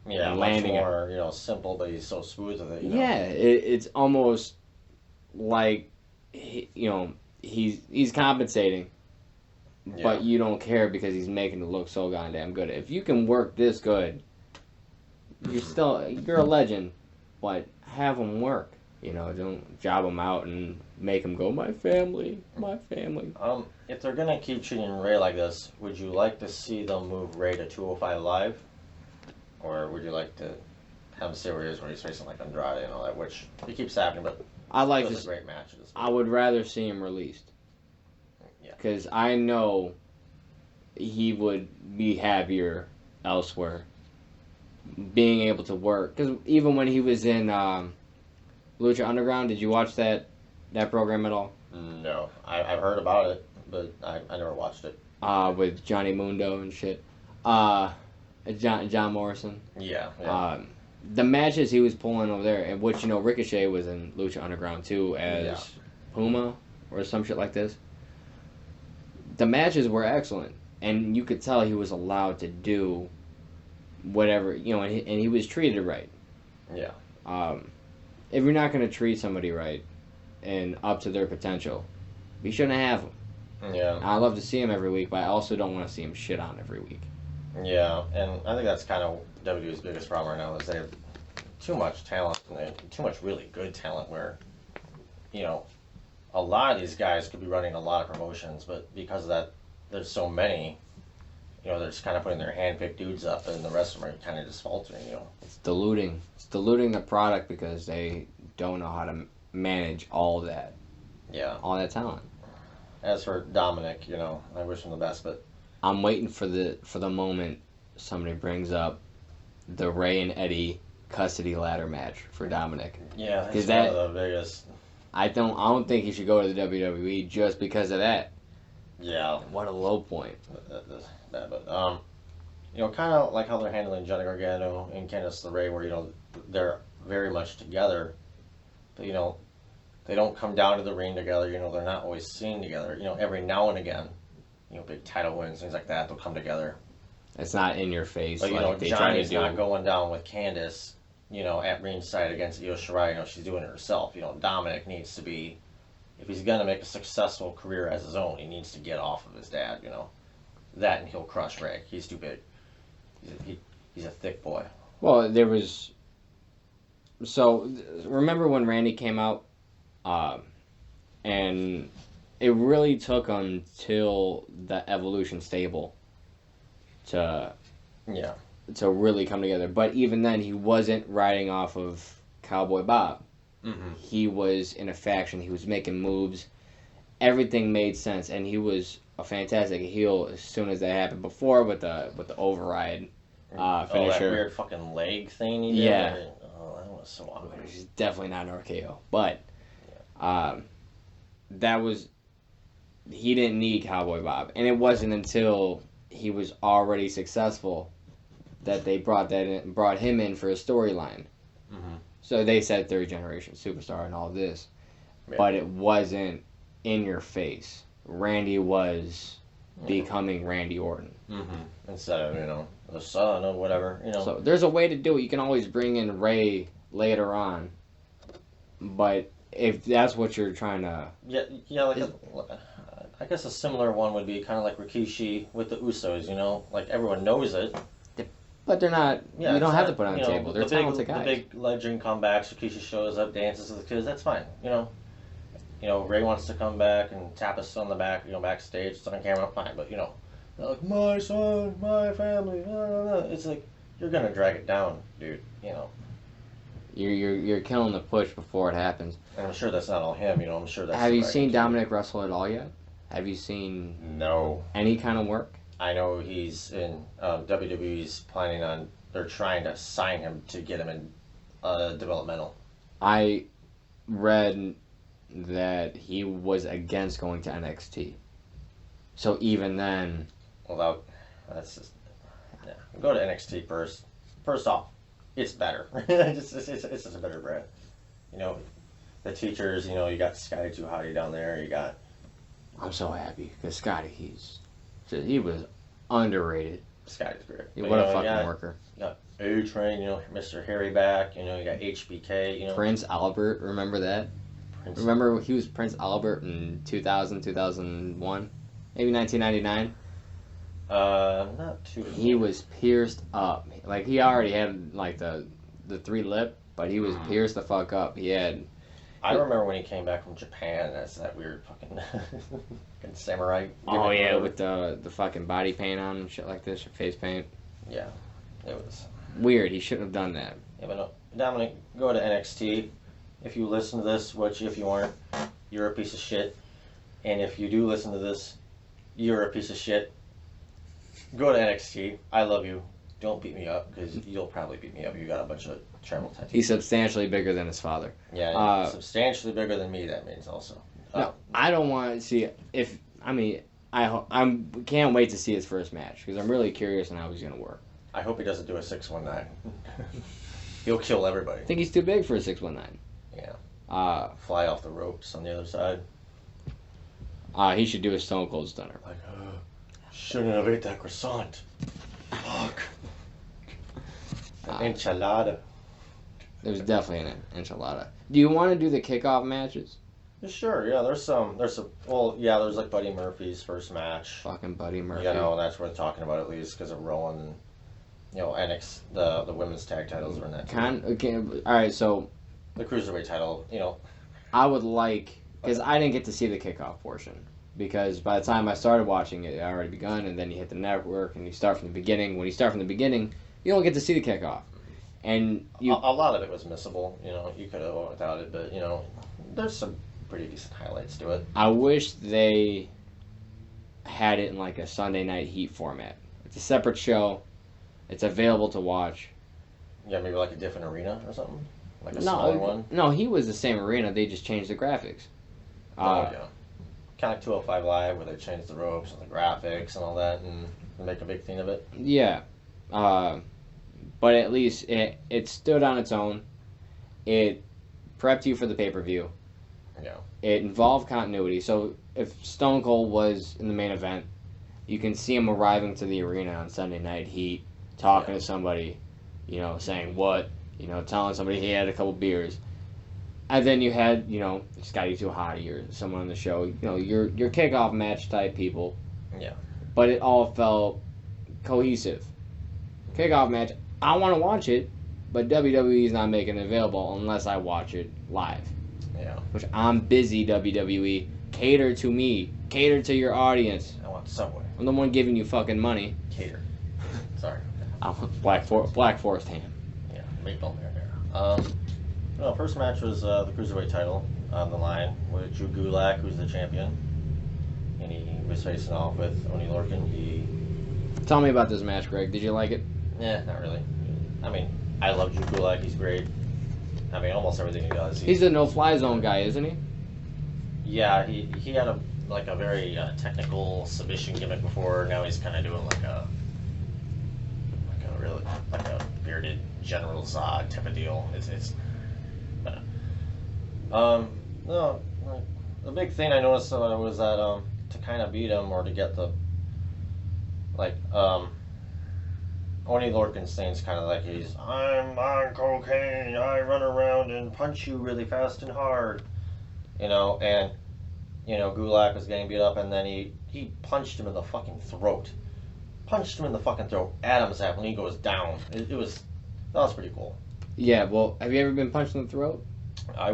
Yeah, and much landing more, you know, simple, but he's so smooth with it. You know? Yeah, it's almost like, he's compensating, but you don't care because he's making it look so goddamn good. If you can work this good, you're a legend, but have him work. You know, don't job him out and make him go, my family. If they're gonna keep treating Ray like this, would you like to see them move Ray to 205 Live? Or would you like to have him stay where he is, where he's facing like Andrade and all that, which it keeps happening, but those are great matches. I would rather see him released. Yeah. Because I know he would be happier elsewhere, being able to work. Because even when he was in Lucha Underground, did you watch that program at all? No. I've heard about it, but I never watched it. With Johnny Mundo and shit. John Morrison. Yeah. The matches he was pulling over there, and which, you know, Ricochet was in Lucha Underground too as Puma or some shit like this. The matches were excellent, and you could tell he was allowed to do whatever, you know, and he was treated right. Yeah. If you're not going to treat somebody right and up to their potential, you shouldn't have them. Yeah. I love to see him every week, but I also don't want to see him shit on every week. Yeah, and I think that's kind of WWE's biggest problem right now is they have too much talent, and too much really good talent where, you know, a lot of these guys could be running a lot of promotions, but because of that, there's so many, you know, they're just kind of putting their hand-picked dudes up, and the rest of them are kind of just faltering, you know. It's diluting. It's diluting the product because they don't know how to manage all that. Yeah. All that talent. As for Dominic, you know, I wish him the best, but I'm waiting for the moment somebody brings up the Ray and Eddie custody ladder match for Dominic. Yeah, that's one of the biggest. I don't think he should go to the WWE just because of that. Yeah. What a low point. That's bad, but you know, kind of like how they're handling Johnny Gargano and Candice LeRae, where, you know, they're very much together, but, you know, they don't come down to the ring together. You know, they're not always seen together. You know, every now and again, you know, big title wins, things like that, they'll come together. It's not in your face. But, like they try to Johnny's do. not going down with Candice, at ringside against Io Shirai. She's doing it herself. Dominic needs to be, if he's going to make a successful career as his own, he needs to get off of his dad, That and he'll crush Ray. He's too big. He's a thick boy. Well, there was... So, remember when Randy came out? And it really took until the Evolution stable to really come together. But even then, he wasn't riding off of Cowboy Bob. Mm-hmm. He was in a faction. He was making moves. Everything made sense, and he was a fantastic heel as soon as that happened. Before with the override finisher. Oh, that weird fucking leg thing he did. Yeah. Oh, that was so awkward. Which is definitely not an RKO, but that was, he didn't need Cowboy Bob, and it wasn't until he was already successful that they brought him in for a storyline. Mm-hmm. So they said third generation superstar and all this, but it wasn't in your face. Randy was becoming Randy Orton. Mm-hmm. Instead of the son or whatever. So there's a way to do it. You can always bring in Ray later on, but if that's what you're trying to... I guess a similar one would be kind of like Rikishi with the Usos, Like, everyone knows it. But they're not... you don't have to put it on the table. They're talented guys. The big legend comebacks, Rikishi shows up, dances with the kids, that's fine, Ray wants to come back and tap his son on the back, backstage, it's on camera, fine, but, they're like, my son, my family, it's like, you're gonna drag it down, dude, You're killing the push before it happens. And I'm sure that's not all him, I'm sure that's... Have you seen Dominic wrestle at all yet? Have you seen... No. Any kind of work? I know he's in... WWE's planning on... They're trying to sign him to get him in developmental. I read that he was against going to NXT. So even then... Well, that's just... Yeah. Go to NXT first. First off, it's better. it's just a better brand. The teachers, you got Scotty 2 Hottie down there, you got... I'm so happy, because Scotty, he was underrated. Scotty's great. What a fucking worker. You got A-Train, Mr. Harry back, you got HBK, Prince Albert, remember that? Remember he was Prince Albert in 2000, 2001? Maybe 1999? Not too... He was pierced up. Like, he already had, like, the 3-lip, but he was pierced the fuck up. He had... I remember when he came back from Japan as that weird fucking samurai. Oh, yeah, with the fucking body paint on and shit like this, face paint. Yeah, it was... Weird, he shouldn't have done that. Yeah, but no, Dominic, go to NXT. If you listen to this, which if you aren't, you're a piece of shit. And if you do listen to this, you're a piece of shit. Go to NXT. I love you. Don't beat me up, because you'll probably beat me up. You got a bunch of travel tattoos. He's substantially bigger than his father. Yeah, substantially bigger than me, that means also. No, I don't want to see... I can't wait to see his first match, because I'm really curious on how he's going to work. I hope he doesn't do a 619. He'll kill everybody. I think he's too big for a 619. Yeah. Fly off the ropes on the other side. He should do a Stone Cold Stunner. Like, shouldn't have ate that croissant. Fuck. An enchilada. It was definitely an enchilada. Do you want to do the kickoff matches? Sure, yeah, there's like Buddy Murphy's first match. Fucking Buddy Murphy. That's worth talking about at least because of Rowan and, NXT, the women's tag titles are in that. Okay, alright, so... The Cruiserweight title, I would like... Because I didn't get to see the kickoff portion. Because by the time I started watching it, it had already begun, and then you hit the network, and you start from the beginning. When you start from the beginning, you don't get to see the kickoff. And a lot of it was missable, you could have went without it, but, there's some pretty decent highlights to it. I wish they had it in like a Sunday Night Heat format. It's a separate show. It's available to watch. Yeah, maybe like a different arena or something? Like a smaller one? No, he was the same arena. They just changed the graphics. Yeah. Kind of like 205 Live, where they changed the ropes and the graphics and all that and make a big thing of it. Yeah. But at least it stood on its own. It prepped you for the pay-per-view. Yeah. It involved continuity. So if Stone Cold was in the main event, You can see him arriving to the arena on Sunday Night Heat, talking to somebody, saying what, telling somebody he had a couple beers. And then you had, Scotty 2 Hottie or someone on the show, your kickoff match type people. Yeah. But it all felt cohesive. Kickoff match, I want to watch it, but WWE's not making it available unless I watch it live. Yeah. Which I'm busy, WWE. Cater to me. Cater to your audience. I want Subway. I'm the one giving you fucking money. Cater. Sorry. I want Black Forest ham. Yeah, meatball marinara. No, first match was the Cruiserweight title on the line with Drew Gulak, who's the champion. And he was facing off with Oney Lorcan. Tell me about this match, Greg. Did you like it? Yeah, not really. I mean, I love Drew Gulak. He's great. I mean, almost everything he does. He's a no-fly zone guy, isn't he? Yeah, he had a very technical submission gimmick before. Now he's kind of doing like a bearded General Zod type of deal. No, the big thing I noticed was that to kind of beat him or to get the Oney Lorcan's thing's kind of like I'm on cocaine, I run around and punch you really fast and hard, and Gulak was getting beat up, and then he punched him in the fucking throat. Adam's apple, and he goes down. That was pretty cool. Yeah, well, have you ever been punched in the throat? I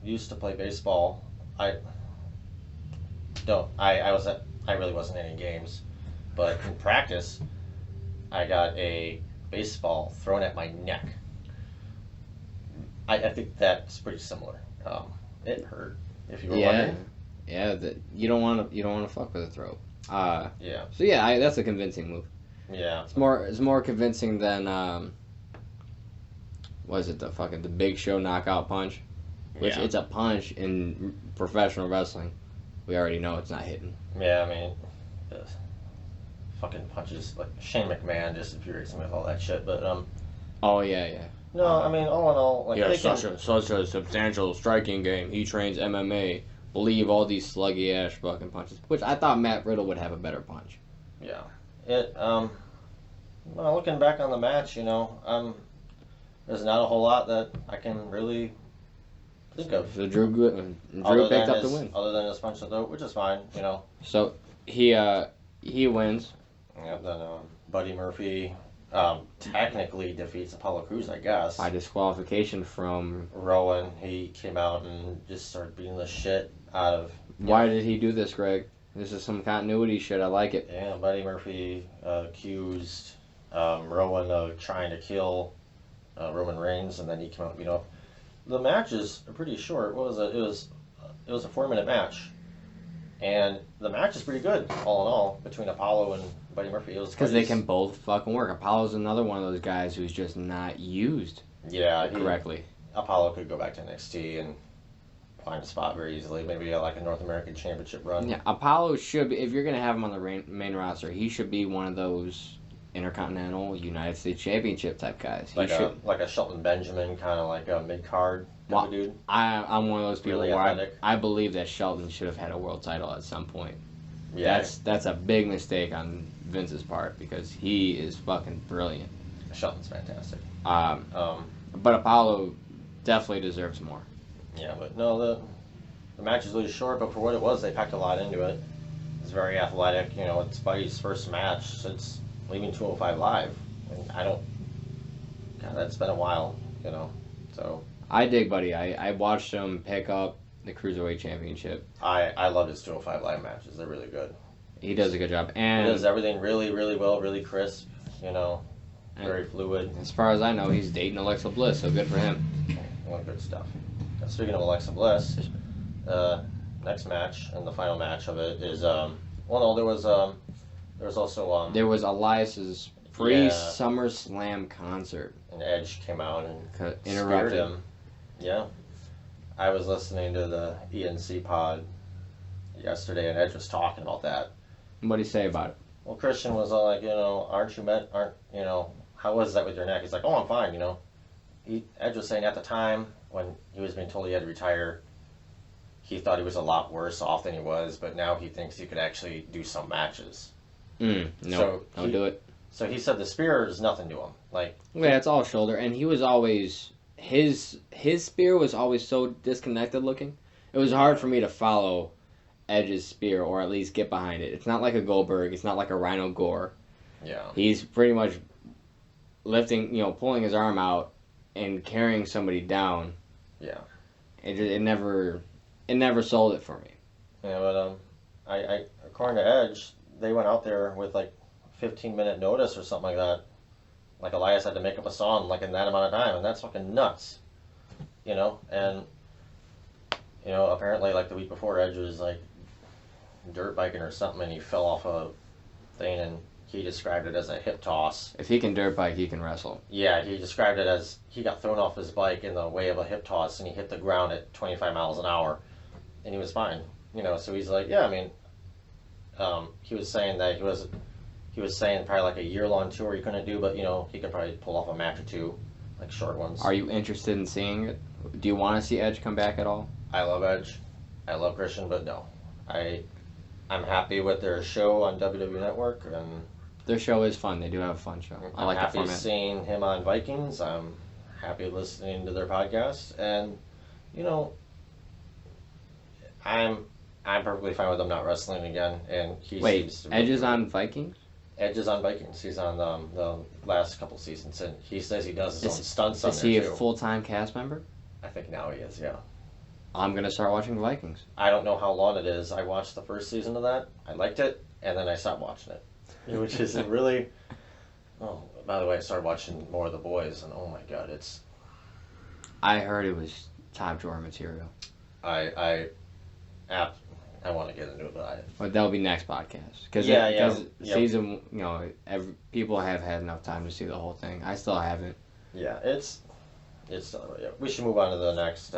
used to play baseball. I really wasn't in any games, but in practice, I got a baseball thrown at my neck. I think that's pretty similar. It hurt. If you were wondering. Yeah. You don't want to fuck with the throat. Yeah. So yeah, that's a convincing move. Yeah. It's more convincing than was it the Big Show knockout punch? Which it's a punch in professional wrestling. We already know it's not hitting. Yeah, I mean, the fucking punches, like Shane McMahon just infuriates me with all that shit. But Oh yeah. No, I mean, all in all, like such a substantial striking game. He trains MMA. Believe all these sluggy ass fucking punches. Which I thought Matt Riddle would have a better punch. Yeah. Well, looking back on the match, there's not a whole lot that I can really think of. So Drew picked up the win. Other than his punch to the throat, which is fine, So he wins. Yeah, then Buddy Murphy technically defeats Apollo Crews, I guess. By disqualification from Rowan. He came out and just started beating the shit out of... Why did he do this, Greg? This is some continuity shit. I like it. Yeah, Buddy Murphy accused Rowan of trying to kill Roman Reigns, and then he came out and beat up. The match is pretty short. What was it? It was a 4-minute match. And the match is pretty good, all in all, between Apollo and Buddy Murphy. Because they can both fucking work. Apollo's another one of those guys who's just not used correctly. Apollo could go back to NXT and find a spot very easily. Maybe like a North American Championship run. Yeah, Apollo should be, if you're going to have him on the main roster, he should be one of those Intercontinental United States Championship type guys. Like a Shelton Benjamin, kind of like a mid-card type of dude. I'm one of those people really where I believe that Shelton should have had a world title at some point. Yeah. That's a big mistake on Vince's part because he is fucking brilliant. Shelton's fantastic. But Apollo definitely deserves more. Yeah, but no, the match is really short, but for what it was, they packed a lot into it. It's very athletic. It's Buddy's first match since leaving 205 Live. God, that's been a while, so. I dig Buddy. I watched him pick up the Cruiserweight Championship. I love his 205 Live matches. They're really good. He does a good job. And he does everything really, really well, really crisp, very fluid. As far as I know, he's dating Alexa Bliss, so good for him. Well, good stuff. Now, speaking of Alexa Bliss, next match and the final match of it is, there was also... there was Elias's pre-SummerSlam concert. And Edge came out and interrupted him. Yeah. I was listening to the ENC pod yesterday, and Edge was talking about that. What did he say about it? Well, Christian was all like, how was that with your neck? He's like, oh, I'm fine, Edge was saying at the time, when he was being told he had to retire, he thought he was a lot worse off than he was, but now he thinks he could actually do some matches. No, So don't do it. So he said the spear is nothing to him. Like, Yeah, it's all shoulder, and he was always his spear was always so disconnected looking. It was hard for me to follow Edge's spear, or at least get behind it. It's not like a Goldberg. It's not like a Rhino Gore. yeah, He's pretty much lifting, pulling his arm out and carrying somebody down. yeah. It never sold it for me. Yeah, but I according to Edge, they went out there with like 15-minute notice or something like that. Like Elias had to make up a song like in that amount of time, and that's fucking nuts. And apparently like the week before, Edge was like dirt biking or something, and he fell off a thing, and he described it as a hip toss. If he can dirt bike, he can wrestle. Yeah, he described it as he got thrown off his bike in the way of a hip toss, and he hit the ground at 25 miles an hour, and he was fine. So he's like, yeah, I mean, he was saying that he was saying probably like a year-long tour he couldn't do, but he could probably pull off a match or two, like short ones. Are you interested in seeing it? Do you want to see Edge come back at all? I love Edge. I love Christian, but no. I'm happy with their show on WWE Network, and their show is fun. They do have a fun show. I like the happy format. seeing him on Vikings. I'm happy listening to their podcast, and I'm perfectly fine with them not wrestling again. And he seems to Edge is on Vikings? Edge is on Vikings. He's on the last couple seasons, and he says he does his own stunts on there, Is he a too. full-time cast member? I think now he is, yeah. I'm going to start watching the Vikings. I don't know how long it is. I watched the first season of that. I liked it, and then I stopped watching it. Which is really... Oh, by the way, I started watching more of The Boys, and oh my god, it's... I heard it was top drawer material. I want to get into it, but But that'll be next podcast. Because season, people have had enough time to see the whole thing. I still haven't. Yeah, it's we should move on to the next...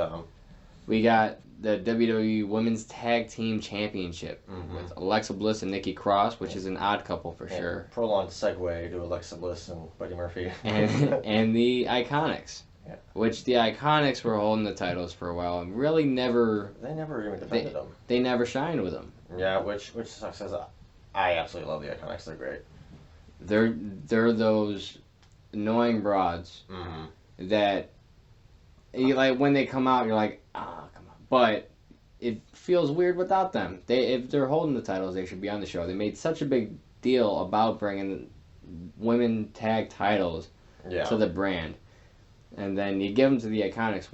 We got the WWE Women's Tag Team Championship with Alexa Bliss and Nikki Cross, which is an odd couple for sure. Prolonged segue to Alexa Bliss and Buddy Murphy. and the Iconics, which the Iconics were holding the titles for a while and really never... They never even defended them. They never shined with them. Yeah, which sucks, because I absolutely love the Iconics. They're great. They're those annoying broads that... like when they come out, you're like, come on. But it feels weird without them. If they're holding the titles, they should be on the show. They made such a big deal about bringing women tag titles to the brand, and then you give them to the Iconics,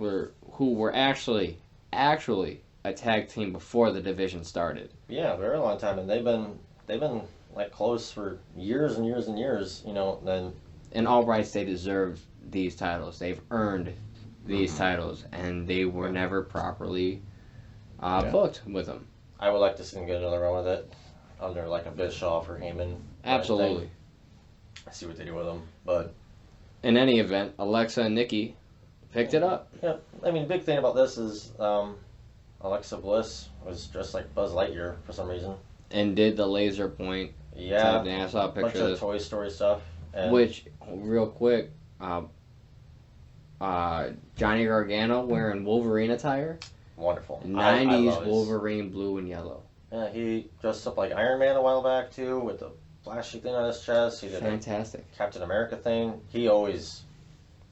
who were actually a tag team before the division started. Yeah, a very long time, and they've been like close for years and years and years. Then in all rights, they deserve these titles. They've earned these titles, and they were never properly booked with them. I would like to see them get another run with it under like a Bischoff or Heyman. Absolutely. I see what they do with them, but in any event, Alexa and Nikki picked it up. Yeah, I mean, big thing about this is Alexa Bliss was dressed like Buzz Lightyear for some reason, and did the laser point. Yeah, I saw a picture of Toy Story stuff. Which, real quick, Johnny Gargano wearing Wolverine attire. Wonderful. 90s Wolverine blue and yellow. Yeah, he dressed up like Iron Man a while back too, with the flashy thing on his chest. He did fantastic Captain America thing. He always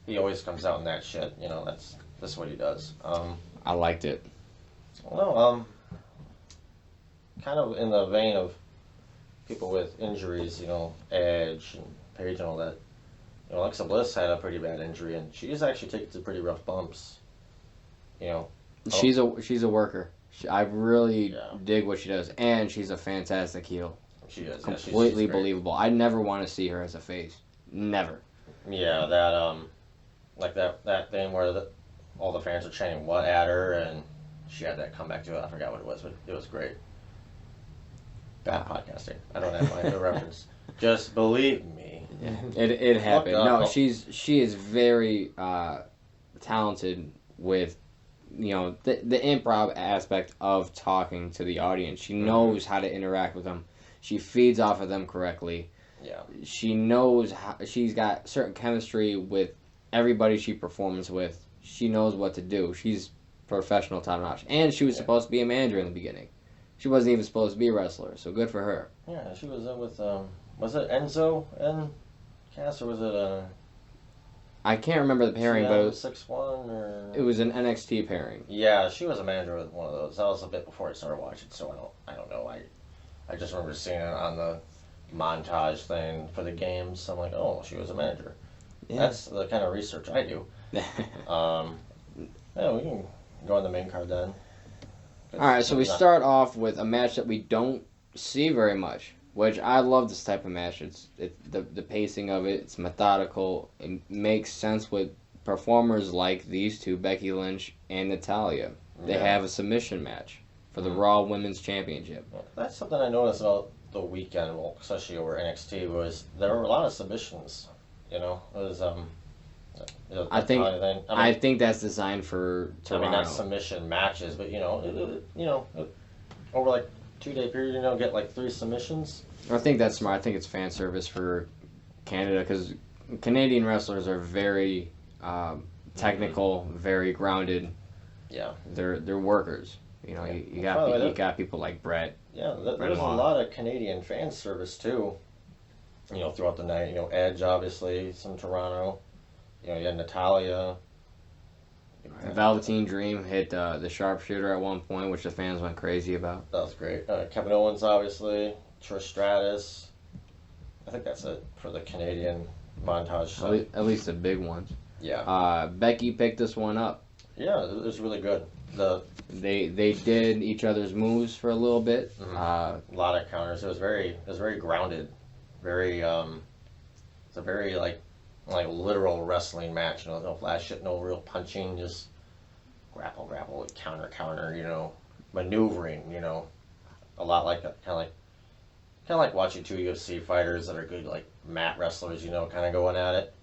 comes out in that shit. That's what he does. I liked it. Well, kind of in the vein of people with injuries, Edge and Paige and all that. Alexa Bliss had a pretty bad injury, and she's actually taken some pretty rough bumps. She's a worker. I really dig what she does, and she's a fantastic heel. She is completely she's believable. I never want to see her as a face. Never. Yeah, that like that thing where all the fans are chanting "what" at her, and she had that comeback to it. I forgot what it was, but it was great. Bad podcasting. I don't have my reference. Just believe me. Yeah, it happened. No, she is very talented with the improv aspect of talking to the audience. She knows how to interact with them. She feeds off of them correctly. Yeah. She knows she's got certain chemistry with everybody she performs with. She knows what to do. She's professional top notch. And she was supposed to be a manager in the beginning. She wasn't even supposed to be a wrestler, so good for her. Yeah, she was in with, was it Enzo and Cass, or was it, I can't remember the pairing, but 6-1, or... it was an NXT pairing. Yeah, she was a manager with one of those. That was a bit before I started watching, so I don't know. I just remember seeing it on the montage thing for the games. So I'm like, oh, she was a manager. Yeah. That's the kind of research I do. Yeah, we can go on the main card then. Alright, so we start off with a match that we don't see very much, which I love this type of match. It's the pacing of it, it's methodical, it makes sense with performers like these two, Becky Lynch and Natalya. They have a submission match for the Raw Women's Championship. That's something I noticed about the weekend, well, especially over NXT, was there were a lot of submissions. You know, it was I think that's designed for Toronto. I mean, not submission matches, but over like 2-day period, get like 3 submissions. I think that's smart. I think it's fan service for Canada, because Canadian wrestlers are very technical, very grounded. Yeah, they're workers. You got people like Brett. Yeah, there's a lot of Canadian fan service too. Throughout the night. Edge, obviously, some Toronto. You had Natalya. Velveteen Dream hit the sharpshooter at one point, which the fans went crazy about. That was great. Kevin Owens, obviously. Trish Stratus. I think that's it for the Canadian montage. At least the big ones. Yeah. Becky picked this one up. Yeah, it was really good. They did each other's moves for a little bit. Mm-hmm. A lot of counters. It was very grounded. Very it's a very like literal wrestling match. No flash shit, no real punching, just grapple, counter, maneuvering. A lot like kind of like watching 2 UFC fighters that are good like mat wrestlers. Kind of going at it.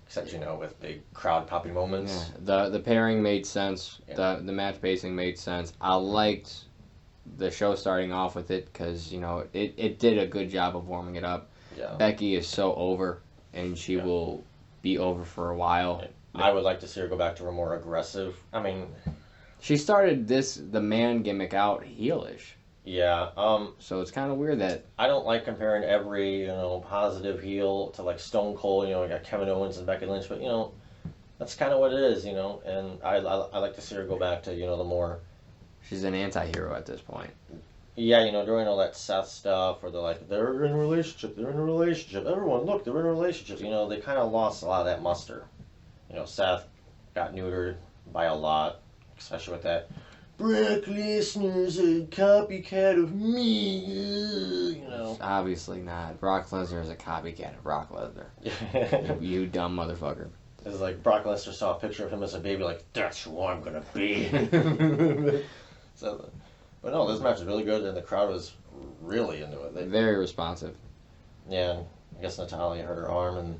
Except, with big crowd popping moments. Yeah, the pairing made sense. Yeah. The match pacing made sense. I liked the show starting off with it because, it did a good job of warming it up. Yeah. Becky is so over, and she will be over for a while. I would like to see her go back to her more aggressive. I mean... She started the man gimmick out heelish. Yeah. So it's kind of weird that... I don't like comparing every, positive heel to, like, Stone Cold. You got Kevin Owens and Becky Lynch. But, that's kind of what it is, And I like to see her go back to, the more... She's an anti-hero at this point. Yeah, during all that Seth stuff, where they're in a relationship, everyone, look, they're in a relationship. They kind of lost a lot of that muster. Seth got neutered by a lot, especially with that, Brock Lesnar's a copycat of me, Obviously not. Brock Lesnar is a copycat of Brock Lesnar. you dumb motherfucker. It's like Brock Lesnar saw a picture of him as a baby, like, that's who I'm gonna be. But no, this match was really good, and the crowd was really into it. Very responsive. Yeah, I guess Natalya hurt her arm, and...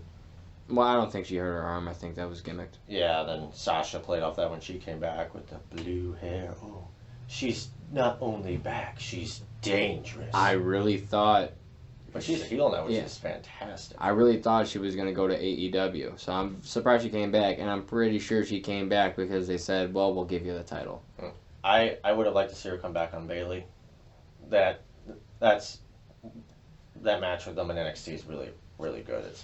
Well, I don't think she hurt her arm. I think that was gimmicked. Yeah, then Sasha played off that when she came back with the blue hair. Oh, she's not only back, she's dangerous. I really thought... But she's a heel now, which is fantastic. I really thought she was going to go to AEW, so I'm surprised she came back, and I'm pretty sure she came back because they said, well, we'll give you the title. I would have liked to see her come back on Bayley. That match with them in NXT is really, really good. It's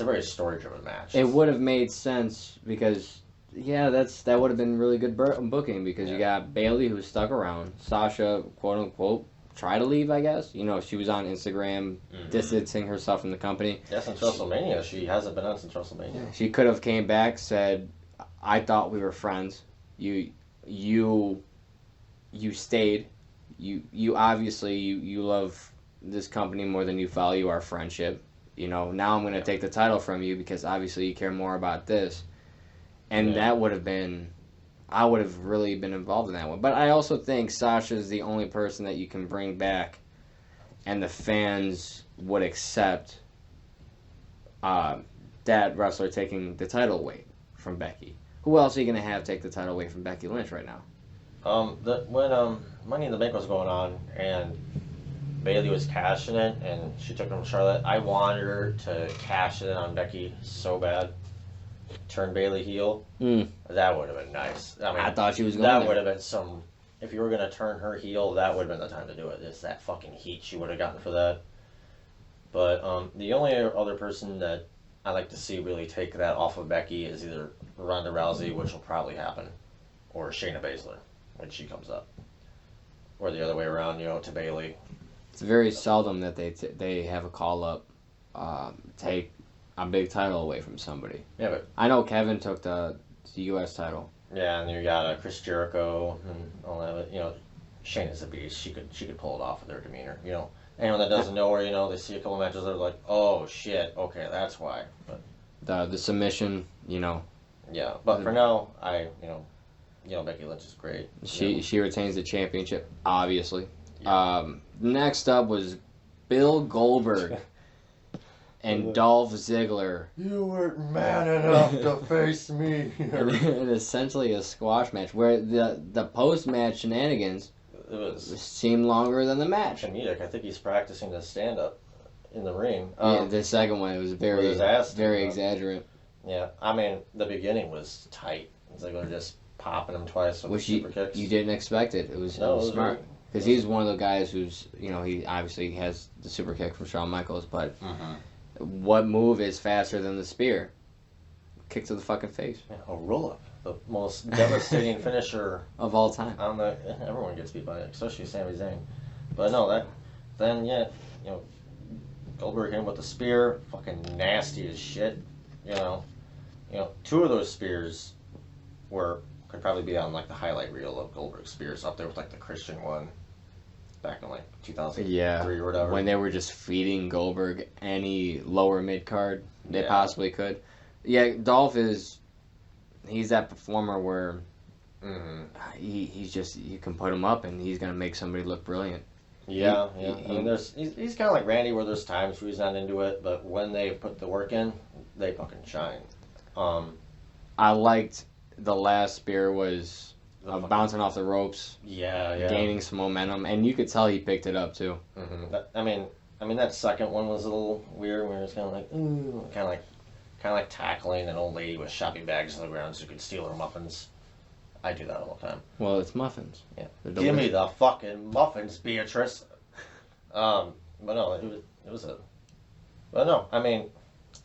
a very story-driven match. It would have made sense because, that would have been really good booking because you got Bayley who stuck around, Sasha, quote-unquote, try to leave, I guess. She was on Instagram distancing herself from the company. Yeah, since WrestleMania. She hasn't been on since WrestleMania. She could have came back, said, I thought we were friends. You stayed. You obviously you love this company more than you value our friendship. Now I'm going to take the title from you because obviously you care more about this. And that would have been... I would have really been involved in that one. But I also think Sasha's the only person that you can bring back and the fans would accept that wrestler taking the title away from Becky. Who else are you going to have take the title away from Becky Lynch right now? When Money in the Bank was going on and Bayley was cashing it and she took it from Charlotte, I wanted her to cash it in on Becky so bad. turn Bailey heel. That would have been nice. I mean, I thought she was going That there. would have been some. If you were gonna turn her heel, that would have been the time to do it. It's that fucking heat she would have gotten for that. But the only other person that I like to see really take that off of Becky is either Ronda Rousey, which will probably happen, or Shayna Baszler when she comes up, or the other way around, to Bailey. It's very seldom that they have a call up, take a big title away from somebody. Yeah, but I know Kevin took the U.S. title. yeah, and you got Chris Jericho and all that. But, Shayna's a beast. She could pull it off with her demeanor. Anyone that doesn't know her, they see a couple matches, they're like, oh shit, okay, that's why. But The submission, yeah, but for now, Becky Lynch is great. She retains the championship, obviously. Yeah. Next up was Bill Goldberg and Dolph Ziggler. You weren't man enough to face me. And essentially a squash match where the post-match shenanigans seemed longer than the match. Comedic. I think he's practicing to stand up in the ring. The second one, it was very exaggerant. Yeah, I mean, the beginning was tight. Ziggler just popping him twice with super kicks. You didn't expect it. It was smart. Because he's one of the guys who's, he obviously has the super kick from Shawn Michaels, but what move is faster than the spear? Kick to the fucking face. Yeah, a roll-up. The most devastating finisher of all time. Everyone gets beat by it, especially Sami Zayn. But no, Goldberg hit him with the spear, fucking nasty as shit. Two of those spears could probably be on the highlight reel of Goldberg's spears, up there with the Christian one back in 2003 or whatever. When they were just feeding Goldberg any lower mid card they possibly could. Yeah, Dolph he's that performer where he's just, you can put him up and he's gonna make somebody look brilliant. Yeah. I mean, he's kind of like Randy, where there's times where he's not into it, but when they put the work in, they fucking shine. I liked the last spear was bouncing off the ropes, gaining some momentum, and you could tell he picked it up too. I mean that second one was a little weird, where it's kind of like, ooh, kind of like tackling an old lady with shopping bags on the ground so you could steal her muffins. I do that all the time. Well, it's muffins. Yeah. Give me the fucking muffins, Beatrice. But no, it was a. But no, I mean,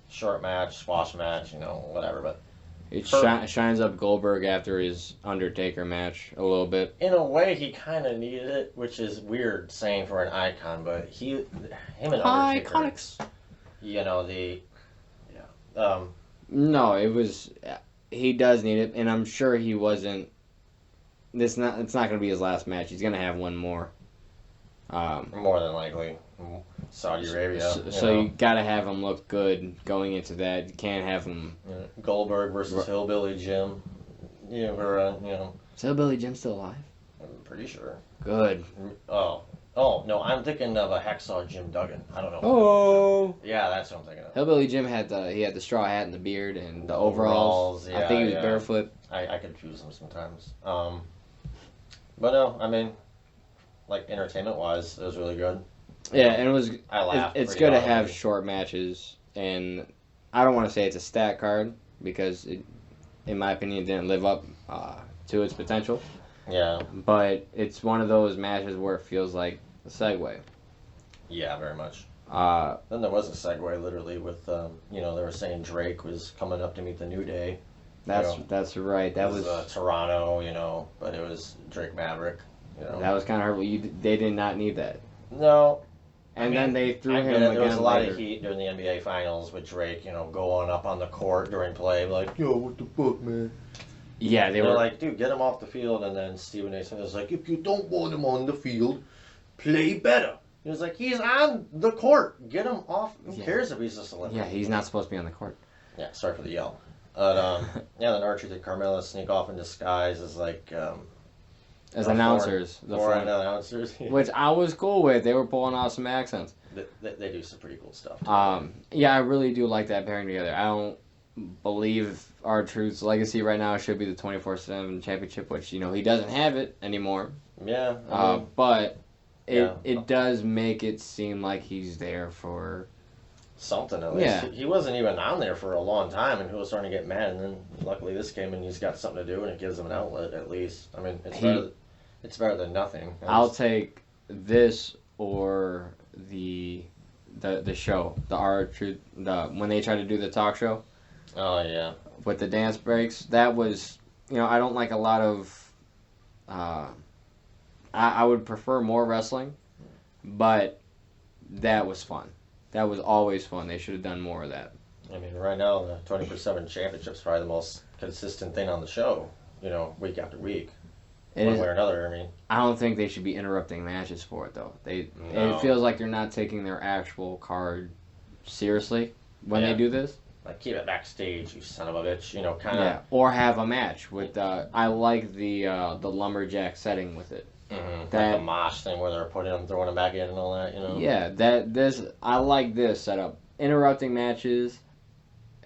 short match, squash match, whatever. But it shines up Goldberg after his Undertaker match a little bit. In a way, he kind of needed it, which is weird saying for an icon. But him and Undertaker. Iconics. No, it was. He does need it, and I'm sure he wasn't. It's not going to be his last match. He's going to have one more. More than likely, Saudi Arabia. So you got to have him look good going into that. You can't have him. Goldberg versus Hillbilly Jim. Is Hillbilly Jim still alive? I'm pretty sure. Good. Oh no, I'm thinking of a Hacksaw Jim Duggan. I don't know. Oh. Yeah, that's what I'm thinking of. Hillbilly Jim had the straw hat and the beard and the overalls. Yeah, I think he was barefoot. I confuse them sometimes. But no, I mean, entertainment wise, it was really good. Yeah, and it was. I laughed. It's good to have short matches, and I don't want to say it's a stat card because it, in my opinion, didn't live up to its potential. Yeah. But it's one of those matches where it feels like a segue. Yeah, very much. Then there was a segue, literally, with they were saying Drake was coming up to meet the New Day. That's right. That was Toronto, but it was Drake Maverick. That was kind of hurtful. They did not need that. No. And then they threw him again. There was a lot of heat during the NBA Finals with Drake, going up on the court during play, like, yo, what the fuck, man? Yeah, they were like, dude, get him off the field. And then Stephen A. Smith was like, if you don't want him on the field, play better. He was like, he's on the court. Get him off. Who cares if he's a celebrity? Yeah, he's not supposed to be on the court. Yeah, sorry for the yell. But, then Archer did Carmella sneak off in disguise as, as announcers. Foreign announcers. Which I was cool with. They were pulling off some accents. They do some pretty cool stuff. Yeah, I really do like that pairing together. I don't believe R-Truth's legacy right now should be the 24/7 championship, which, he doesn't have it anymore. Yeah. But it does make it seem like he's there for something at least. Yeah. He wasn't even on there for a long time, and he was starting to get mad. And then luckily this came, and he's got something to do, and it gives him an outlet at least. I mean, it's better than nothing. I'll take this or the show, when they try to do the talk show. Oh yeah. With the dance breaks, that was, I don't like a lot of. I would prefer more wrestling, but that was fun. That was always fun. They should have done more of that. I mean, right now the 24/7 Championship's probably the most consistent thing on the show. Week after week, one way or another. I mean, I don't think they should be interrupting matches for it though. No. It feels like they're not taking their actual card seriously when they do this. Like, keep it backstage, you son of a bitch. Kind of. Yeah, or have a match with. I like the lumberjack setting with it. Mm-hmm. Like the mosh thing where they're throwing them back in and all that. Yeah, I like this setup. Interrupting matches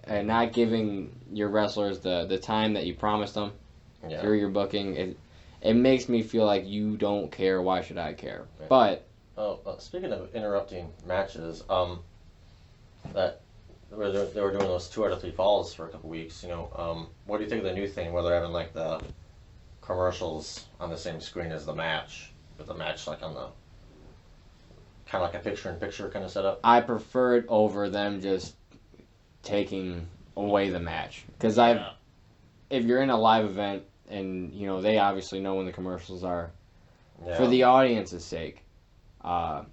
and not giving your wrestlers the time that you promised them through your booking. It makes me feel like you don't care. Why should I care? Right. But speaking of interrupting matches, that they were doing those 2 out of 3 falls for a couple weeks. What do you think of the new thing where they're having like the commercials on the same screen as the match, with the match like on the kind of like a picture-in-picture kind of setup? I prefer it over them just taking away the match, because if you're in a live event and they obviously know when the commercials are, for the audience's sake, it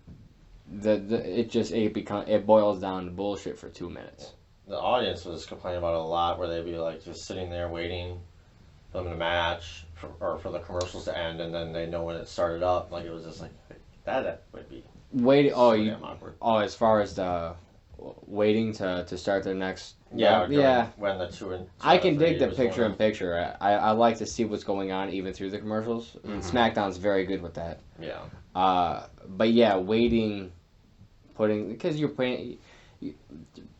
boils down to bullshit for 2 minutes. The audience was complaining about it a lot, where they'd be like just sitting there waiting for them to match or for the commercials to end, and then they know when it started up. Like, it was just like that would be damn awkward. As far as the waiting to start their next. When the two I can dig the picture-in-picture. I like to see what's going on even through the commercials. And SmackDown's very good with that. Yeah. But yeah, waiting, because you're paying.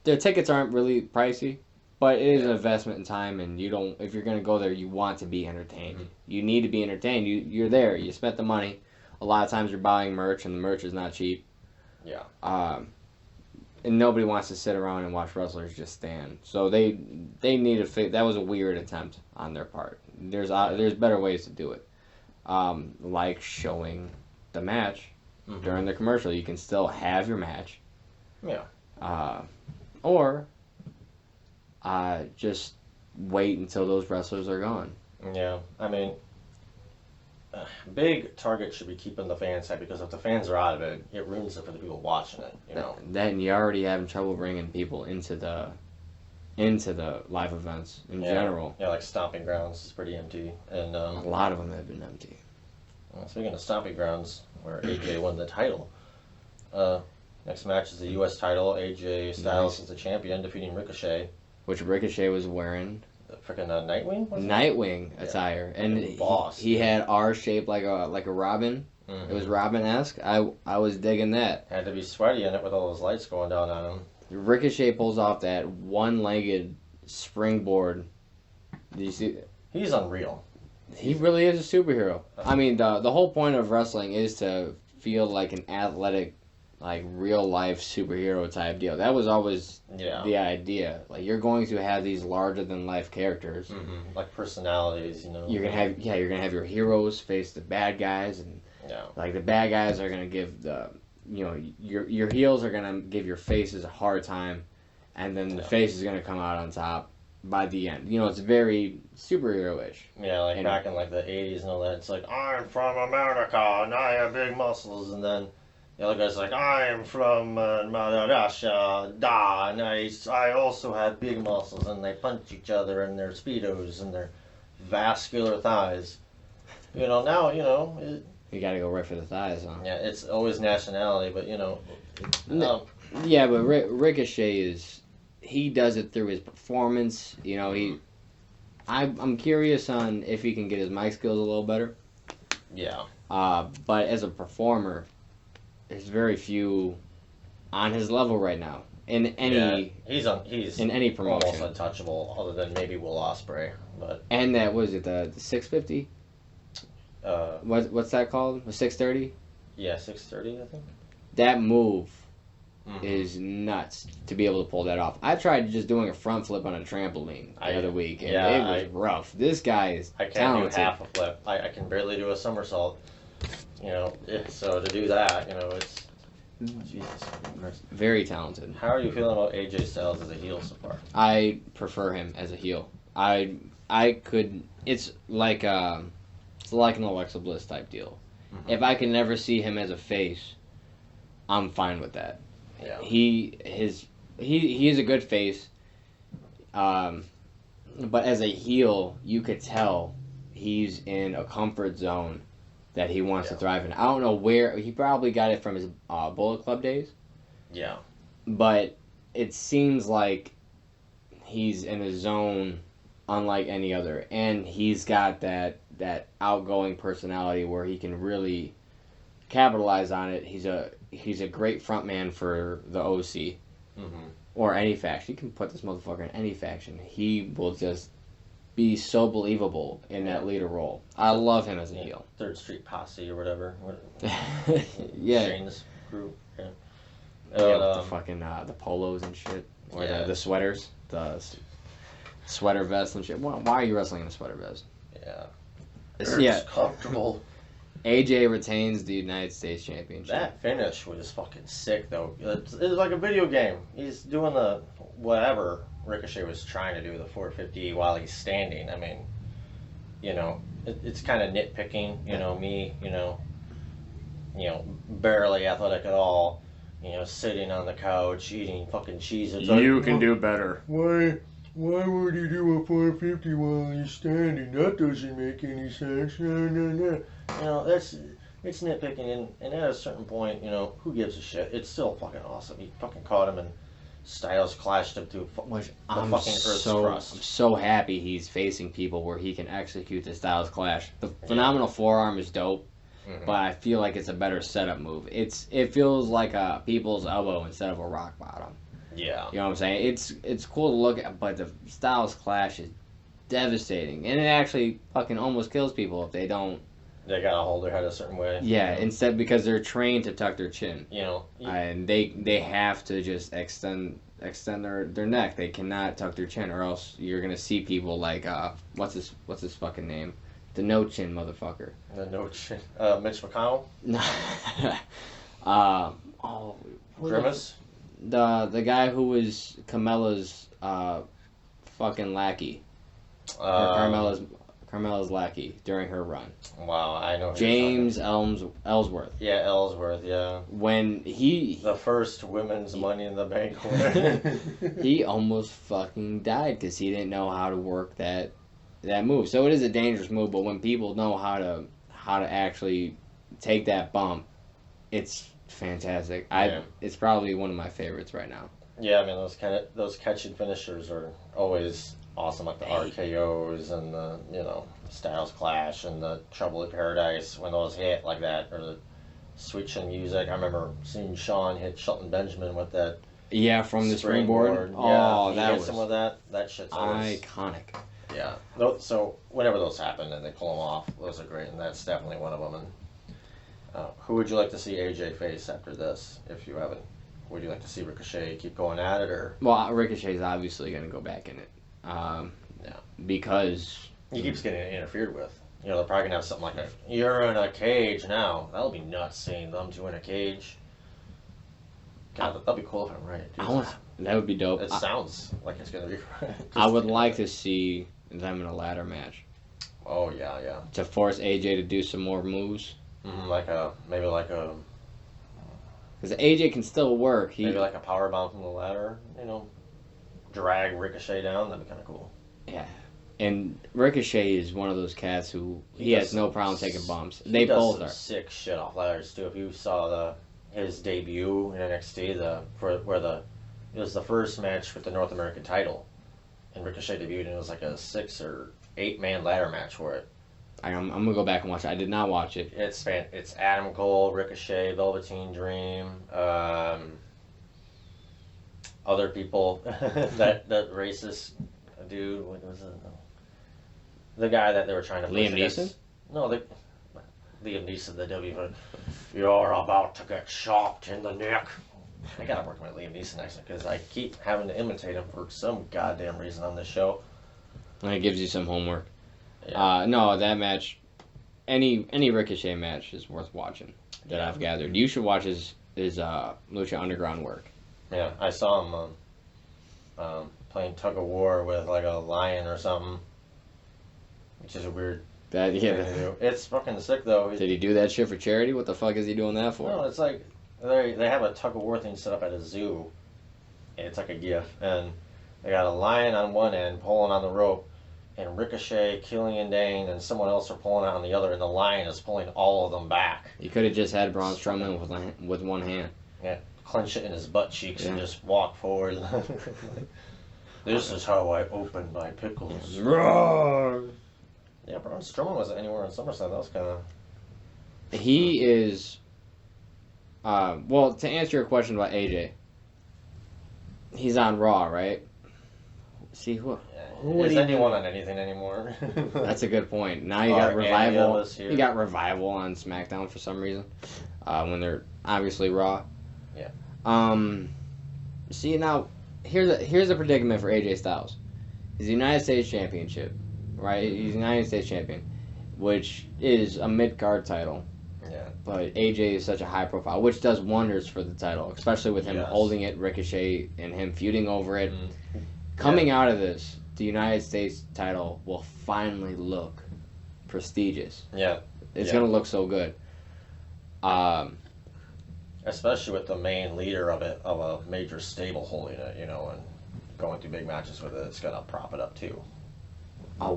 The tickets aren't really pricey, but it is an investment in time, and if you're going to go there, you want to be entertained. Mm-hmm. You need to be entertained. You're there. You spent the money. A lot of times you're buying merch, and the merch is not cheap. Yeah. And nobody wants to sit around and watch wrestlers just stand. So they need to fix. That was a weird attempt on their part. There's better ways to do it, like showing the match during the commercial. You can still have your match. Yeah. Or just wait until those wrestlers are gone. Yeah, I mean, big target should be keeping the fans happy, because if the fans are out of it, it ruins it for the people watching it. Then you're already having trouble bringing people into the live events in general. Yeah, like Stomping Grounds is pretty empty, and a lot of them have been empty. Speaking of Stomping Grounds, where AJ won the title, next match is the U.S. title. AJ Styles is the champion, defeating Ricochet. Which Ricochet was wearing the freaking Nightwing? Nightwing attire, and he had R shaped like a Robin. Mm-hmm. It was Robin-esque. I was digging that. Had to be sweaty in it with all those lights going down on him. Ricochet pulls off that one-legged springboard. Did you see? He's unreal. He really is a superhero. I mean, the whole point of wrestling is to feel like an athletic, like real life superhero type deal. That was always the idea. Like, you're going to have these larger than life characters, like personalities. You're gonna have your heroes face the bad guys, and like the bad guys are gonna give your heels are gonna give your faces a hard time, and then the face is gonna come out on top by the end. It's very superhero-ish. Yeah, like back in like the 80s and all that. It's like, I'm from America and I have big muscles, and then the other guy's like, I am from Russia, and I also have big muscles, and they punch each other in their Speedos and their vascular thighs. Now, you gotta go right for the thighs, huh? Yeah, it's always nationality, but, Yeah, but Ricochet he does it through his performance. I'm curious on if he can get his mic skills a little better. Yeah. But as a performer, there's very few on his level right now in any. He's in any promotion almost untouchable, other than maybe Will Ospreay. But that was it the 650. What's that called? The 630. Yeah, 630, I think. That move is nuts to be able to pull that off. I tried just doing a front flip on a trampoline the other week, and it was rough. This guy is talented. I can't do half a flip. I can barely do a somersault. So to do that, it's Jesus Christ. Very talented. How are you feeling about AJ Styles as a heel so far? I prefer him as a heel. I could. It's like an Alexa Bliss type deal. Mm-hmm. If I can never see him as a face, I'm fine with that. Yeah. He is a good face. But as a heel, you could tell he's in a comfort zone that he wants to thrive in. I don't know where he probably got it from his Bullet Club days. Yeah. But it seems like he's in a zone unlike any other, and he's got that outgoing personality where he can really capitalize on it. He's a great front man for the OC or any faction. You can put this motherfucker in any faction. He will just be so believable in that leader role. I love him as a heel. Third Street Posse or whatever. Yeah. Shane's group. Yeah. The fucking the polos and shit, or the sweaters, the sweater vest and shit. Why are you wrestling in a sweater vest? Yeah. It's comfortable. AJ retains the United States Championship. That finish was fucking sick, though. It was like a video game. He's doing the whatever Ricochet was trying to do, the 450 while he's standing. I mean, it's kind of nitpicking. Me, barely athletic at all. Sitting on the couch eating fucking cheese. It's you can do better. Why would you do a 450 while he's standing? That doesn't make any sense. No. It's nitpicking, and at a certain point, who gives a shit? It's still fucking awesome. He fucking caught him, and Styles clashed him through the fucking Earth's crust. I'm so happy he's facing people where he can execute the Styles clash. The phenomenal forearm is dope, but I feel like it's a better setup move. It feels like a people's elbow instead of a rock bottom. Yeah. You know what I'm saying? It's cool to look at, but the Styles clash is devastating, and it actually fucking almost kills people if they don't. They gotta hold their head a certain way. Yeah, instead because they're trained to tuck their chin. And they have to just extend their neck. They cannot tuck their chin, or else you're gonna see people like what's his fucking name? The no chin motherfucker. The no chin. Mitch McConnell. Grimace. The guy who was Carmella's fucking lackey. Carmella's lackey during her run. Wow, I know. James Ellsworth. Yeah, Ellsworth. Yeah. When the first women's Money in the Bank winner. He almost fucking died because he didn't know how to work that move. So it is a dangerous move, but when people know how to actually take that bump, it's fantastic. It's probably one of my favorites right now. Yeah, I mean those catching finishers are always awesome, like the RKO's and the Styles Clash and the Trouble in Paradise when those hit like that, or the Sweet Chin Music. I remember seeing Shawn hit Shelton Benjamin with that. Yeah, from the springboard. Oh, yeah, that was some of that. That shit's always iconic. Yeah. So whenever those happen and they pull them off, those are great, and that's definitely one of them. And who would you like to see AJ face after this, if you haven't? Would you like to see Ricochet keep going at it, or? Well, Ricochet's obviously going to go back in it. Because he keeps getting interfered with. They're probably going to have something like you're in a cage now. That'll be nuts seeing them two in a cage. God, that'd be cool if I'm right. That would be dope. It sounds like it's going to be. I would like to see them in a ladder match. Oh, yeah. To force AJ to do some more moves. Maybe like a... Because AJ can still work. Maybe like a power bomb from the ladder, drag Ricochet down. That'd be kind of cool. Yeah. And Ricochet is one of those cats who he has no problem taking bumps. They both are sick shit off ladders too. If you saw his debut in NXT, it was the first match with the North American title, and Ricochet debuted, and it was like a 6 or 8 man ladder match for it. I'm gonna go back and watch it. I did not watch it. It's Adam Cole, Ricochet, Velveteen Dream, other people. that racist dude. What was it? The guy that they were trying to push Liam Neeson? No, Liam Neeson, the W. You're about to get chopped in the neck. I gotta work my Liam Neeson accent because I keep having to imitate him for some goddamn reason on this show. And it gives you some homework. Yeah. No, that match, any Ricochet match is worth watching. That I've gathered. You should watch his Lucha Underground work. Yeah, I saw him playing tug of war with like a lion or something, which is a weird thing to do. It's fucking sick though. Did he do that shit for charity? What the fuck is he doing that for? No, it's like they have a tug of war thing set up at a zoo. And it's like a GIF, and they got a lion on one end pulling on the rope, and Ricochet, Killian Dane, and someone else are pulling out on the other, and the lion is pulling all of them back. You could have just had Braun Strowman with one hand. Yeah, clench it in his butt cheeks and just walk forward. This is how I open my pickles. Roar! Yeah, Braun Strowman wasn't anywhere in SummerSlam. That was kind of... He is... well, to answer your question about AJ, he's on Raw, right? See, who would is anyone on anything anymore? That's a good point. Now you got Revival. You got Revival on SmackDown for some reason, when they're obviously Raw. Yeah. See, now here's a predicament for AJ Styles. He's the United States Championship, right? He's the United States Champion, which is a mid-card title. Yeah. But AJ is such a high profile, which does wonders for the title, especially with him holding it, Ricochet, and him feuding over it. Mm-hmm. Coming out of this, the United States title will finally look prestigious. Yeah. It's going to look so good. Especially with the main leader of it, of a major stable holding it, and going through big matches with it, it's going to prop it up too. Oh,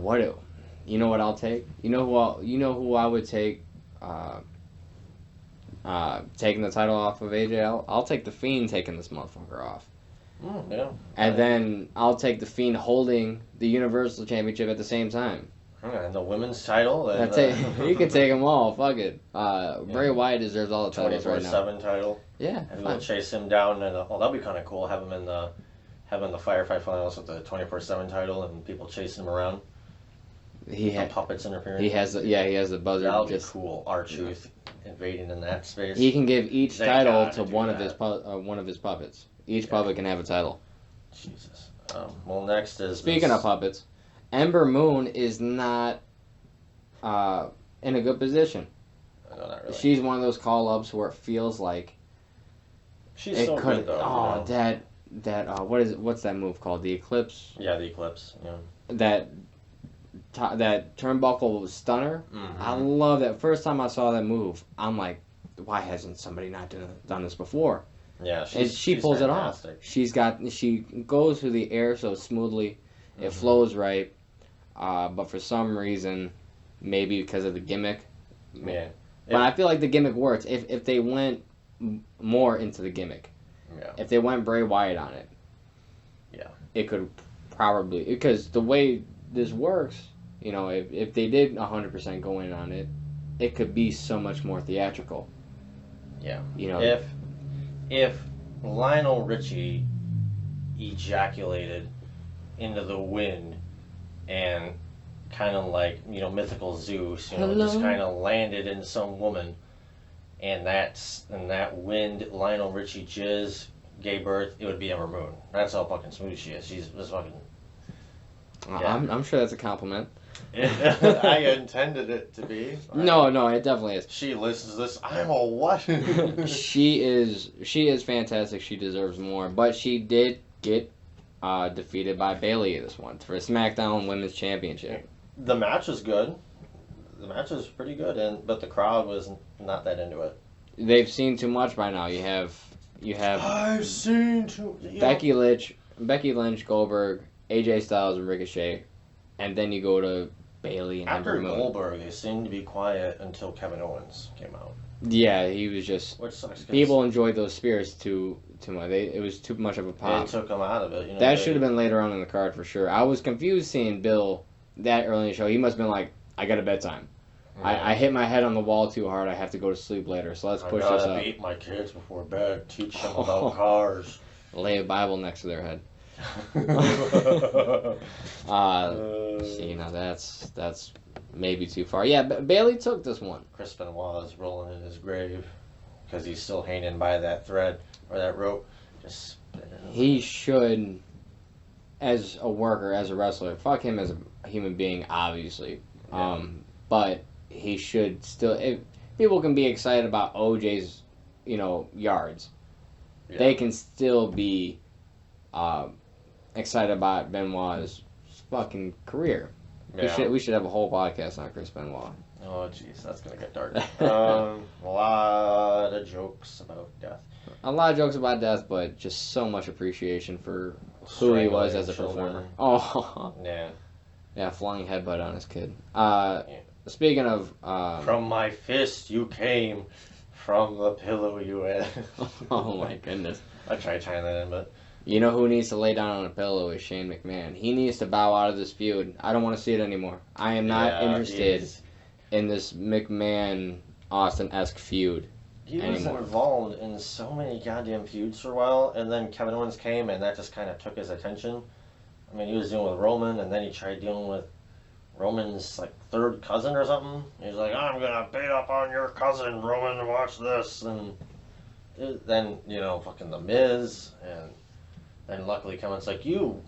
you know what I'll take? You know who I would take taking the title off of AJ? I'll take The Fiend taking this motherfucker off. Yeah. And then I'll take The Fiend holding the Universal Championship at the same time. And the women's title. And, you can take them all. Fuck it. Bray Wyatt deserves all the titles right now. 24/7 title. Yeah. And we'll chase him down, and that'd be kind of cool. Have him in the Firefight Finals with the 24/7 title, and people chasing him around. He had puppets interfering. He has the buzzer. That'll be cool. R-Truth invading in that space. He can give each title to one of his puppets. Each puppet can have a title. Jesus. Well, next is... Speaking of puppets, Ember Moon is not in a good position. No, not really. She's one of those call-ups where it feels like... She's so good, though. Oh, what's that move called? The Eclipse? Yeah, the Eclipse. Yeah. That turnbuckle stunner. Mm-hmm. I love that. First time I saw that move, I'm like, why hasn't somebody not done this before? Yeah, she pulls fantastic. It off. She goes through the air so smoothly, it flows right. But for some reason, maybe because of the gimmick. Yeah. But I feel like the gimmick works if they went more into the gimmick. Yeah. If they went Bray Wyatt on it. Yeah. It could probably, because the way this works, if they did 100% go in on it, it could be so much more theatrical. Yeah. If Lionel Richie ejaculated into the wind and kind of like, mythical Zeus, just kind of landed in some woman, and that wind Lionel Richie jizz gave birth, it would be Ember Moon. That's how fucking smooth she is. She's just fucking... Yeah. I'm sure that's a compliment. I intended it to be. No, it definitely is. She listens to this. I'm a what? She is fantastic. She deserves more. But she did get defeated by Bayley this one for a SmackDown Women's Championship. The match was good. The match was pretty good, but the crowd was not that into it. They've seen too much by now. You have. I've seen too. Becky Lynch, Goldberg, AJ Styles, and Ricochet. And then you go to Bayley and After Ember Moon. Goldberg, they seemed to be quiet until Kevin Owens came out. Yeah, he was just... Which sucks. People enjoyed those spears too much. It was too much of a pop. They took him out of it. That should have been later on in the card for sure. I was confused seeing Bill that early in the show. He must have been like, I got a bedtime. Yeah. I hit my head on the wall too hard. I have to go to sleep later. So let's push this up. I gotta beat my kids before bed. Teach them about cars. Lay a Bible next to their head. That's maybe too far. Yeah, Bayley took this one. Chris Benoit is rolling in his grave because he's still hanging by that thread. or that rope, just split it. He should, as a worker, as a wrestler, fuck him as a human being, obviously. Yeah. But he should still. If people can be excited about OJ's, yards, Yeah. they can still be excited about Benoit's fucking career. Yeah. We should have a whole podcast on Chris Benoit. Oh, jeez, that's gonna get dark. A lot of jokes about death. A lot of jokes about death, but just so much appreciation for who he was as a performer. Oh, Yeah. yeah, flying headbutt on his kid. Speaking of, From my fist you came, from the pillow you had. oh my goodness. I tried tying that in, but You know who needs to lay down on a pillow is Shane McMahon. He needs to bow out of this feud. I don't want to see it anymore. I am not interested in this McMahon-Austin-esque feud. He was anymore. involved in so many goddamn feuds for a while, and then Kevin Owens came, and that just kind of took his attention. I mean, he was dealing with Roman, and then he tried dealing with Roman's, like, third cousin or something. He's like, I'm gonna beat up on your cousin, Roman, watch this. And then, fucking The Miz, and then luckily Kevin's like, you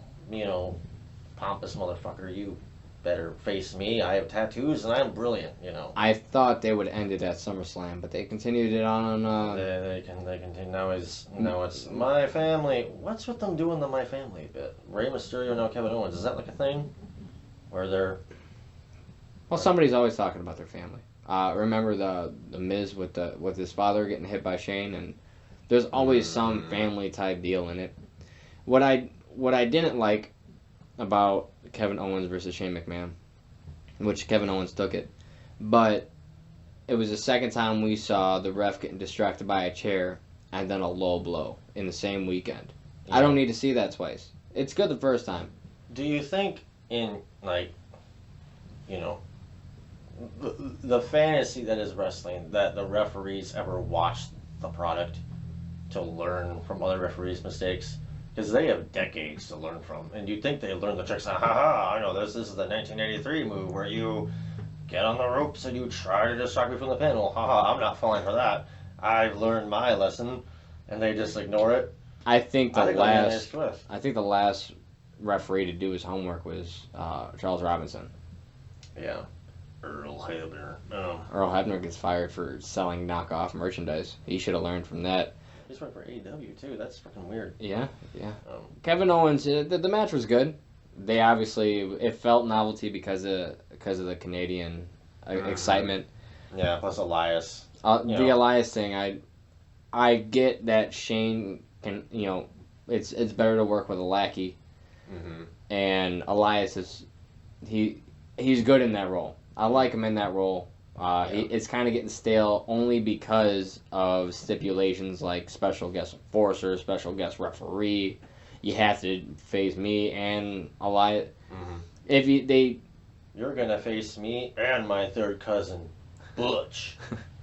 pompous motherfucker, you better face me. I have tattoos, and I'm brilliant, I thought they would end it at SummerSlam, but they continued it on. They continue. Now it's my family. What's with them doing the my family bit? Rey Mysterio, now Kevin Owens. Is that like a thing? Where they're... Well, somebody's always talking about their family. Remember the Miz with his father getting hit by Shane, and there's always some family type deal in it. What I didn't like about Kevin Owens versus Shane McMahon, which Kevin Owens took it, but it was the second time we saw the ref getting distracted by a chair and then a low blow in the same weekend. Yeah. I don't need to see that twice. It's good the first time. Do you think in, like, the fantasy that is wrestling, that the referees ever watch the product to learn from other referees' mistakes? Because they have decades to learn from, and you'd think they learn the tricks. I know this. This is the 1983 move where you get on the ropes and you try to distract me from the pin. Well, I'm not falling for that. I've learned my lesson, and they just ignore it. I think the I last referee to do his homework was Charles Robinson. Yeah, Earl Hebner. Earl Hebner gets fired for selling knockoff merchandise. He should have learned from that. He's working for AEW too. That's fucking weird. Yeah. Kevin Owens, the match was good. They obviously, it felt novelty because of the Canadian excitement. Yeah, plus Elias. The Elias thing, I get that Shane can, it's better to work with a lackey, and Elias he's good in that role. I like him in that role. It's kind of getting stale only because of stipulations like special guest enforcer, special guest referee. You have to face me and Elias. You're gonna face me and my third cousin, Butch.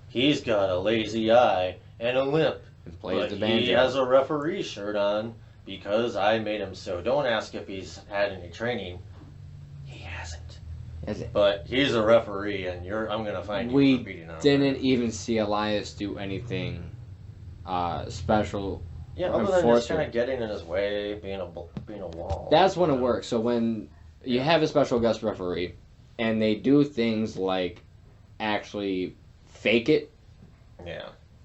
He's got a lazy eye and a limp, but he has a referee shirt on because I made him so. Don't ask if he's had any training. He hasn't. But he's a referee, and I'm gonna find you for beating on him. We didn't even see Elias do anything special. Yeah, other than just kind of getting in his way, being a wall. That's when it works. So when you have a special guest referee, and they do things like actually fake it,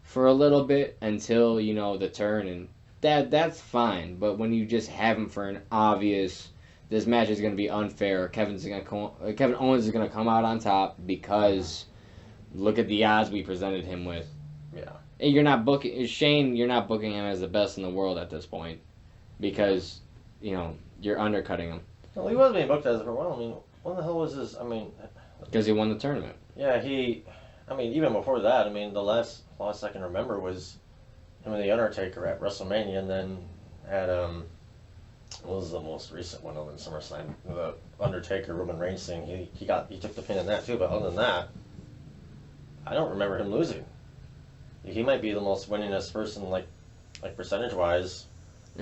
for a little bit until the turn, and that's fine. But when you just have him for an obvious, this match is going to be unfair. Kevin Owens is going to come out on top because look at the odds we presented him with. Yeah. And you're not booking Shane. You're not booking him as the best in the world at this point because you're undercutting him. Well, he was being booked as it for a while. I mean, when the hell was this? I mean, because he won the tournament. Yeah, even before that, the last I can remember was him and the Undertaker at WrestleMania, and then at what was the most recent one other than SummerSlam? The Undertaker Roman Reigns thing. He took the pin in that too, but other than that, I don't remember him losing. He might be the most winningest person, like percentage wise.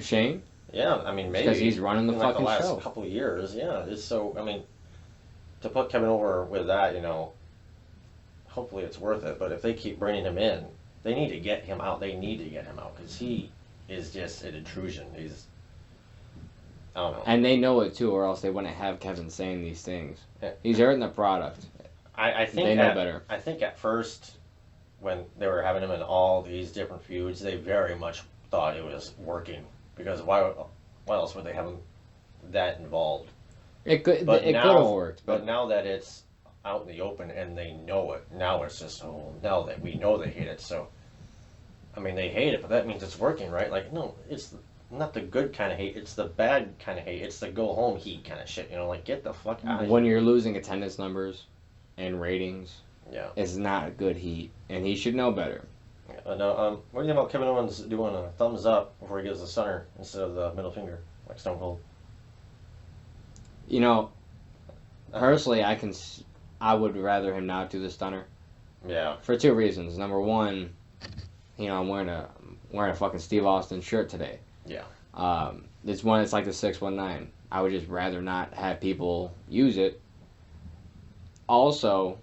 Shane? Yeah, maybe because he's running the fucking the last show. Couple of years. Yeah, it's so. To put Kevin over with that, hopefully it's worth it. But if they keep bringing him in, they need to get him out. They need to get him out because he is just an intrusion. I don't know. And they know it too, or else they wouldn't have Kevin saying these things. Yeah. He's hurting the product. I think they know better. I think at first, when they were having him in all these different feuds, they very much thought it was working, because why else would they have him that involved? It could But have now, worked, but now that it's out in the open and they know it, now it's just, oh, now that we know they hate it, so, I mean, they hate it, but that means it's working, right? Like, no, it's not the good kind of hate, it's the bad kind of hate, it's the go home heat kind of shit, you know, like, get the fuck out of when here. you're losing attendance numbers and ratings, Yeah. it's not good heat, and he should know better. Now, what do you think about Kevin Owens doing a thumbs up before he gives the center instead of the middle finger, like Stone Cold? You know, personally, I would rather him not do the stunner Yeah. for two reasons. Number one, you know, I'm wearing a fucking Steve Austin shirt today. Yeah. It's like the 619. I would just rather not have people use it. Also,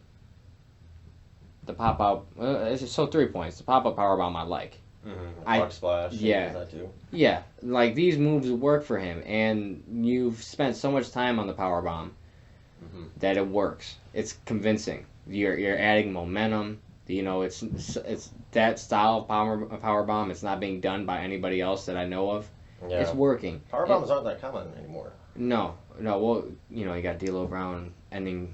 the pop out. So 3 points. The pop up powerbomb I like. Mm-hmm. Frog splash. Yeah. That too. Yeah, like these moves work for him, and you've spent so much time on the powerbomb that it works. It's convincing. You're adding momentum. You know, it's that style of powerbomb. It's not being done by anybody else that I know of. Yeah. It's working. Powerbombs aren't that common anymore. No. Well, you know, you got D'Lo Brown ending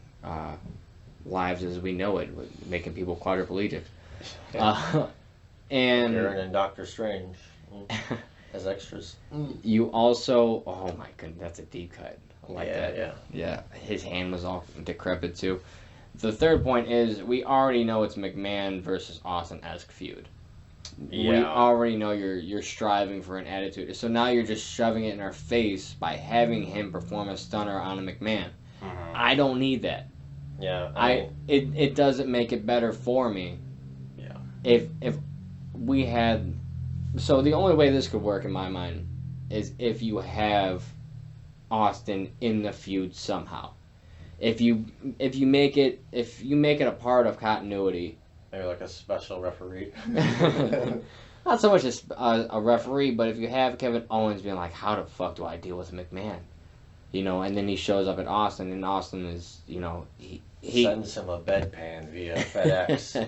lives as we know it, making people quadriplegic. Yeah. And Aaron and Doctor Strange as extras. you also, oh my goodness, that's a deep cut. I like that. Yeah. Yeah, his hand was all decrepit too. The third point is we already know it's McMahon versus Austin-esque feud. Yeah. We already know you're striving for an attitude. So now you're just shoving it in our face by having him perform a stunner on a McMahon. Mm-hmm. I don't need that. Yeah. It doesn't make it better for me. Yeah. If we had, so the only way this could work in my mind is if you have Austin in the feud somehow. If you make it a part of continuity. Maybe like a special referee. Not so much as a referee, but if you have Kevin Owens being like, how the fuck do I deal with McMahon? You know, and then he shows up at Austin, and Austin is, you know, he sends him a bedpan via FedEx.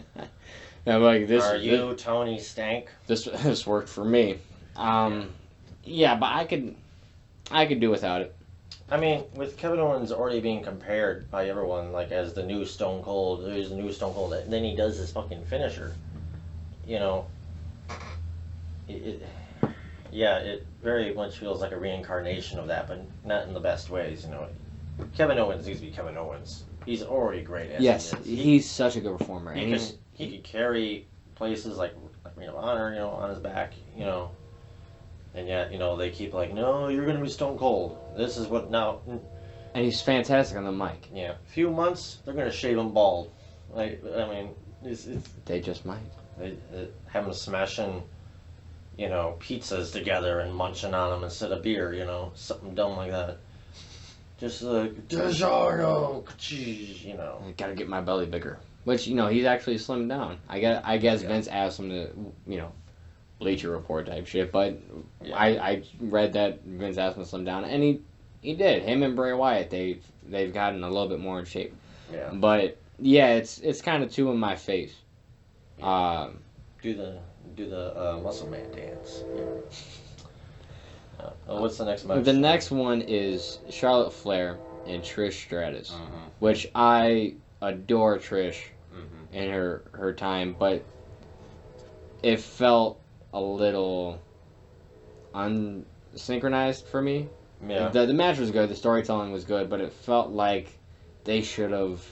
I'm like, Are you Tony Stank? This worked for me. Yeah, but I could do without it. I mean, with Kevin Owens already being compared by everyone, like, as the new Stone Cold, who's the new Stone Cold, and then he does his fucking finisher, you know, it very much feels like a reincarnation of that, but not in the best ways, you know. Kevin Owens needs to be Kevin Owens. He's already great as yes, he is. he's such a good performer. He could carry places like Ring of Honor, you know, on his back, you know. And yet, you know, they keep like, no, you're going to be Stone Cold. This is what now. And he's fantastic on the mic. Yeah. A few months, they're going to shave him bald. Like, I mean, They just might. They have him smashing, you know, pizzas together and munching on them instead of beer, you know. Something dumb like that. Just like, DiGiorno, you know. I gotta get my belly bigger. Which, you know, he's actually slimmed down. I guess Yeah. Vince asked him to, you know, Bleacher Report type shit, but Yeah. I read that Vince asked him to slim down, and he did. Him and Bray Wyatt, they've gotten a little bit more in shape. Yeah. But yeah, it's kind of too in my face. Do the Muscle Man dance. Yeah. What's the next match? The next one is Charlotte Flair and Trish Stratus, Mm-hmm. which I adore Trish Mm-hmm. in her time, but it felt a little unsynchronized for me. Yeah. The match was good, the storytelling was good, but it felt like they should have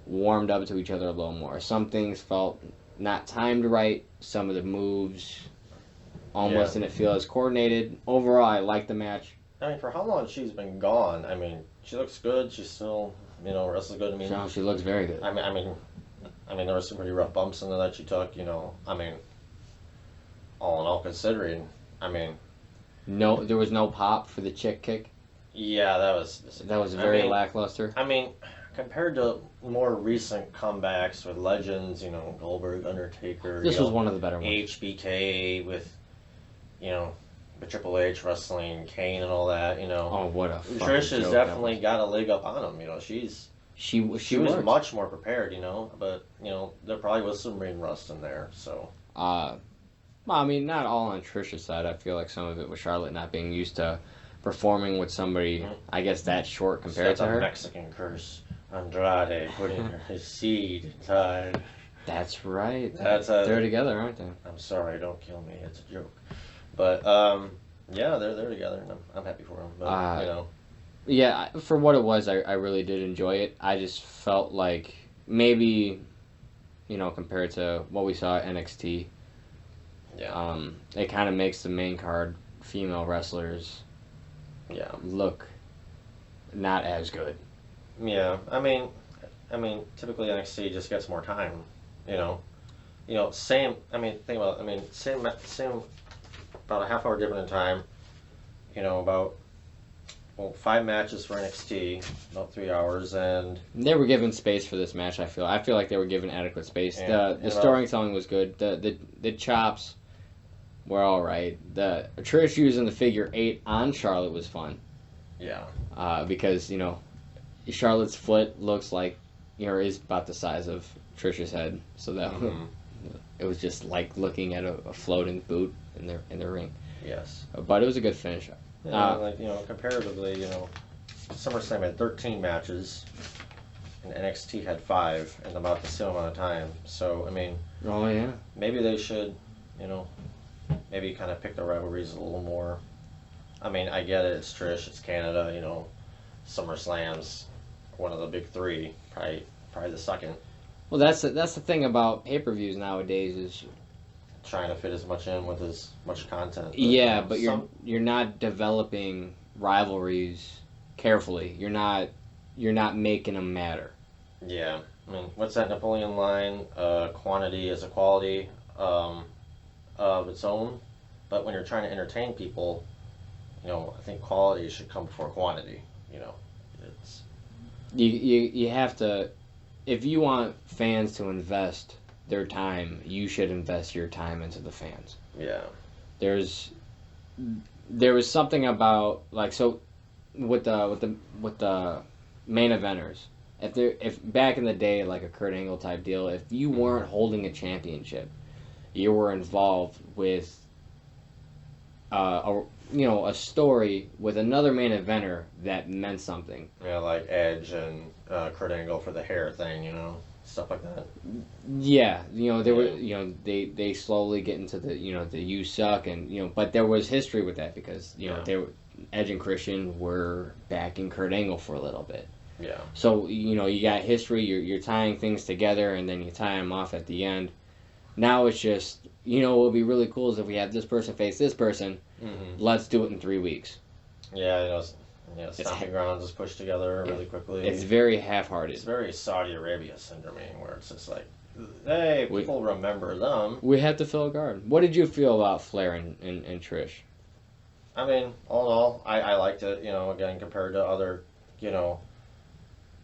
warmed up to each other a little more. Some things felt not timed right. Some of the moves almost didn't feel as coordinated. Overall, I liked the match. I mean, for how long she's been gone, I mean, she looks good. She's still, you know, wrestles good. I mean, So she looks very good. I mean, there were some pretty rough bumps in there that she took. You know, I mean, all in all, considering, I mean, No, there was no pop for the chick kick. yeah, that was Very lackluster. I mean, compared to more recent comebacks with legends, you know, Goldberg, Undertaker. This you was know, one of the better ones. HBK with, with Triple H wrestling Kane and all that, Oh, what a fucking Trish has joke definitely got a leg up on him. She was works. much more prepared, but there probably was some ring rust in there. So Well, I mean, not all on Trish's side. I feel like some of it was Charlotte not being used to performing with somebody, I guess, that short compared that's to a her. Mexican curse. Andrade putting his seed inside. That's right. They're together, aren't they? I'm sorry, don't kill me. It's a joke. But yeah, they're together, and I'm happy for them. But Yeah, for what it was, I really did enjoy it. I just felt like maybe, compared to what we saw at NXT, it kind of makes the main card female wrestlers look not as good. Yeah, I mean, typically NXT just gets more time, Same. I mean, think about it. I mean, same. About a half hour different in time. About 5 matches for NXT, about 3 hours, and they were given space for this match. I feel like they were given adequate space. The storytelling was good. The chops were all right. The Trish using the figure 8 on Charlotte was fun. Yeah. Because Charlotte's foot looks like is about the size of Trish's head, so that it was just like looking at a floating boot in the ring. Yes. But it was a good finish. Comparatively, SummerSlam had 13 matches, and NXT had 5 in about the same amount of time. So, I mean, oh yeah, maybe they should, maybe kind of pick the rivalries a little more. I mean, I get it. It's Trish. It's Canada. SummerSlam's one of the big 3, probably the second. Well, that's the thing about pay-per-views nowadays is trying to fit as much in with as much content. But you're not developing rivalries carefully. You're not making them matter. Yeah, I mean, what's that Napoleon line? Quantity is a quality of its own. But when you're trying to entertain people, I think quality should come before quantity. It's you have to, if you want fans to invest their time, you should invest your time into the fans. Yeah. There was something about with the main eventers. If back in the day, like a Kurt Angle type deal, if you weren't holding a championship, you were involved with a story with another main eventer that meant something. Yeah, like Edge and Kurt Angle for the hair thing, stuff like that. Yeah, they slowly get into the the you suck and but there was history with that because Edge and Christian were backing Kurt Angle for a little bit. Yeah. So you got history. You're tying things together and then you tie them off at the end. Now it's just what would be really cool is if we have this person face this person. Mm-hmm. Let's do it in 3 weeks. Yeah, stomping grounds is pushed together really quickly. It's very half-hearted. It's very Saudi Arabia syndrome, where it's just like, hey, people remember them. We have to fill a guard. What did you feel about Flair and Trish? I mean, all in all, I liked it. Again, compared to other,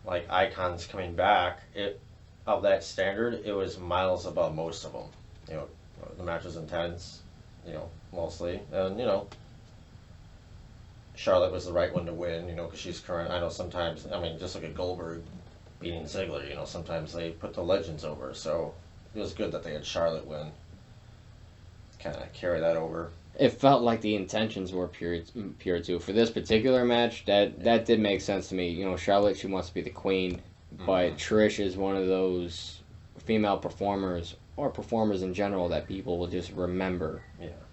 like icons coming back, of that standard, it was miles above most of them. The match was intense. Mostly. And, Charlotte was the right one to win, because she's current. I know sometimes, just look at Goldberg beating Ziggler, sometimes they put the legends over. So it was good that they had Charlotte win. Kind of carry that over. It felt like the intentions were pure too. For this particular match, that did make sense to me. Charlotte, she wants to be the queen, but Trish is one of those female performers or performers in general that people will just remember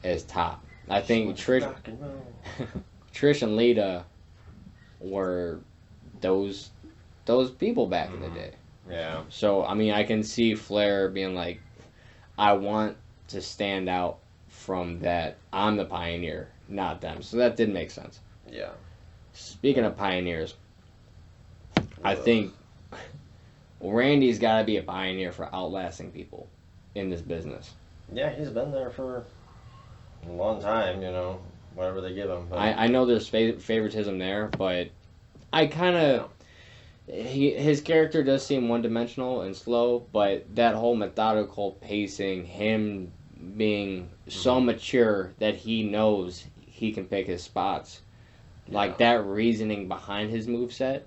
as top. I think Trish and Lita were those people back in the day. Yeah. So I can see Flair being like, I want to stand out from that. I'm the pioneer, not them. So that did make sense. Yeah. Speaking of pioneers, I think Randy's got to be a pioneer for outlasting people in this business. Yeah, he's been there for a long time, whatever they give him. But I know there's favoritism there, but I kind of... His character does seem one-dimensional and slow, but that whole methodical pacing, him being so mature that he knows he can pick his spots. Like, that reasoning behind his moveset,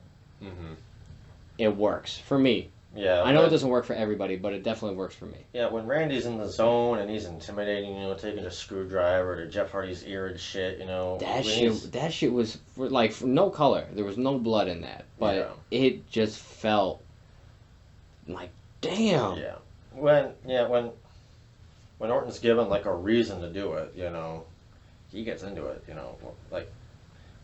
it works for me. Yeah, I know it doesn't work for everybody, but it definitely works for me. Yeah, when Randy's in the zone and he's intimidating, taking a screwdriver to Jeff Hardy's ear and shit, That shit was for no color. There was no blood in that, but it just felt like, damn. Yeah. When Orton's given like a reason to do it, he gets into it, like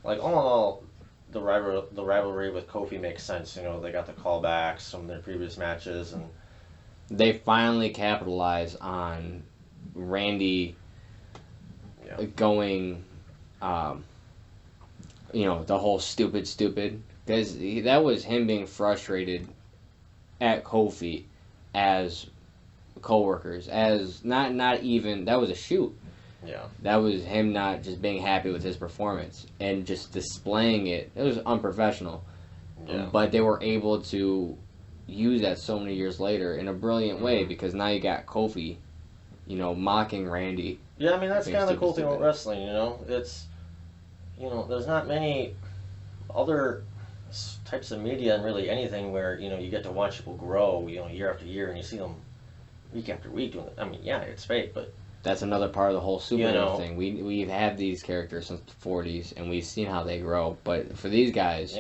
all in all, the rivalry with Kofi makes sense. They got the callbacks from their previous matches, and they finally capitalize on Randy going, the whole stupid, because that was him being frustrated at Kofi as co-workers, as not even, that was a shoot. Yeah. That was him not just being happy with his performance and just displaying it. It was unprofessional. Yeah. But they were able to use that so many years later in a brilliant way, because now you got Kofi, mocking Randy. Yeah, I mean, that's kind of the cool thing about wrestling, It's, there's not many other types of media and really anything where, you get to watch people grow, year after year, and you see them week after week doing it. I mean, yeah, it's fake, but that's another part of the whole superhero thing. We've had these characters since the 40s, and we've seen how they grow. But for these guys,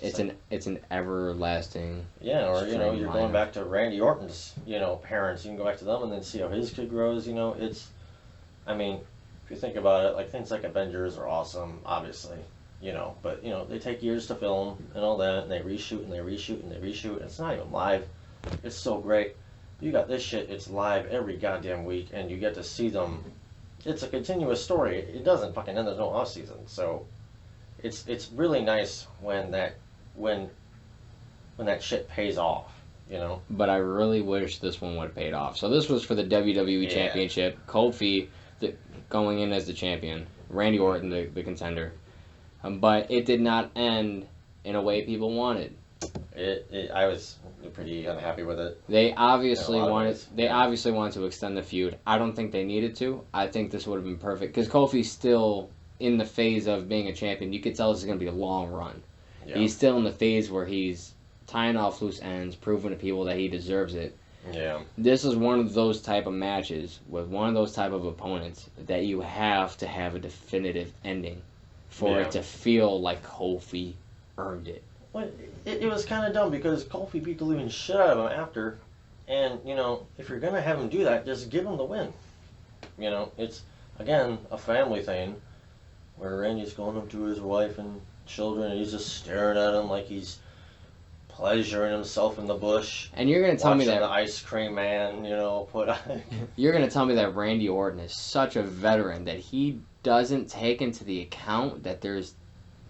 it's an everlasting. Yeah, or you're going back to Randy Orton's parents. You can go back to them and then see how his kid grows. It's, I mean, if you think about it, like things like Avengers are awesome, obviously. But they take years to film and all that, and they reshoot and they reshoot and they reshoot. It's not even live. It's so great. You got this shit, it's live every goddamn week, and you get to see them. It's a continuous story. It doesn't fucking end, there's no off season. So it's really nice when that shit pays off, But I really wish this one would have paid off. So this was for the WWE Championship. Kofi going in as the champion. Randy Orton the contender. But it did not end in a way people wanted. I was pretty unhappy with it. They obviously wanted to extend the feud. I don't think they needed to. I think this would have been perfect, because Kofi's still in the phase of being a champion. You could tell this is going to be a long run. Yeah. He's still in the phase where he's tying off loose ends, proving to people that he deserves it. Yeah. This is one of those type of matches with one of those type of opponents that you have to have a definitive ending for it to feel like Kofi earned it. Well, it was kind of dumb, because Kofi beat the living shit out of him after, and if you're gonna have him do that, just give him the win. It's again a family thing where Randy's going up to his wife and children, and he's just staring at him like he's pleasuring himself in the bush. And you're gonna tell me that the ice cream man, put on. You're gonna tell me that Randy Orton is such a veteran that he doesn't take into the account that there's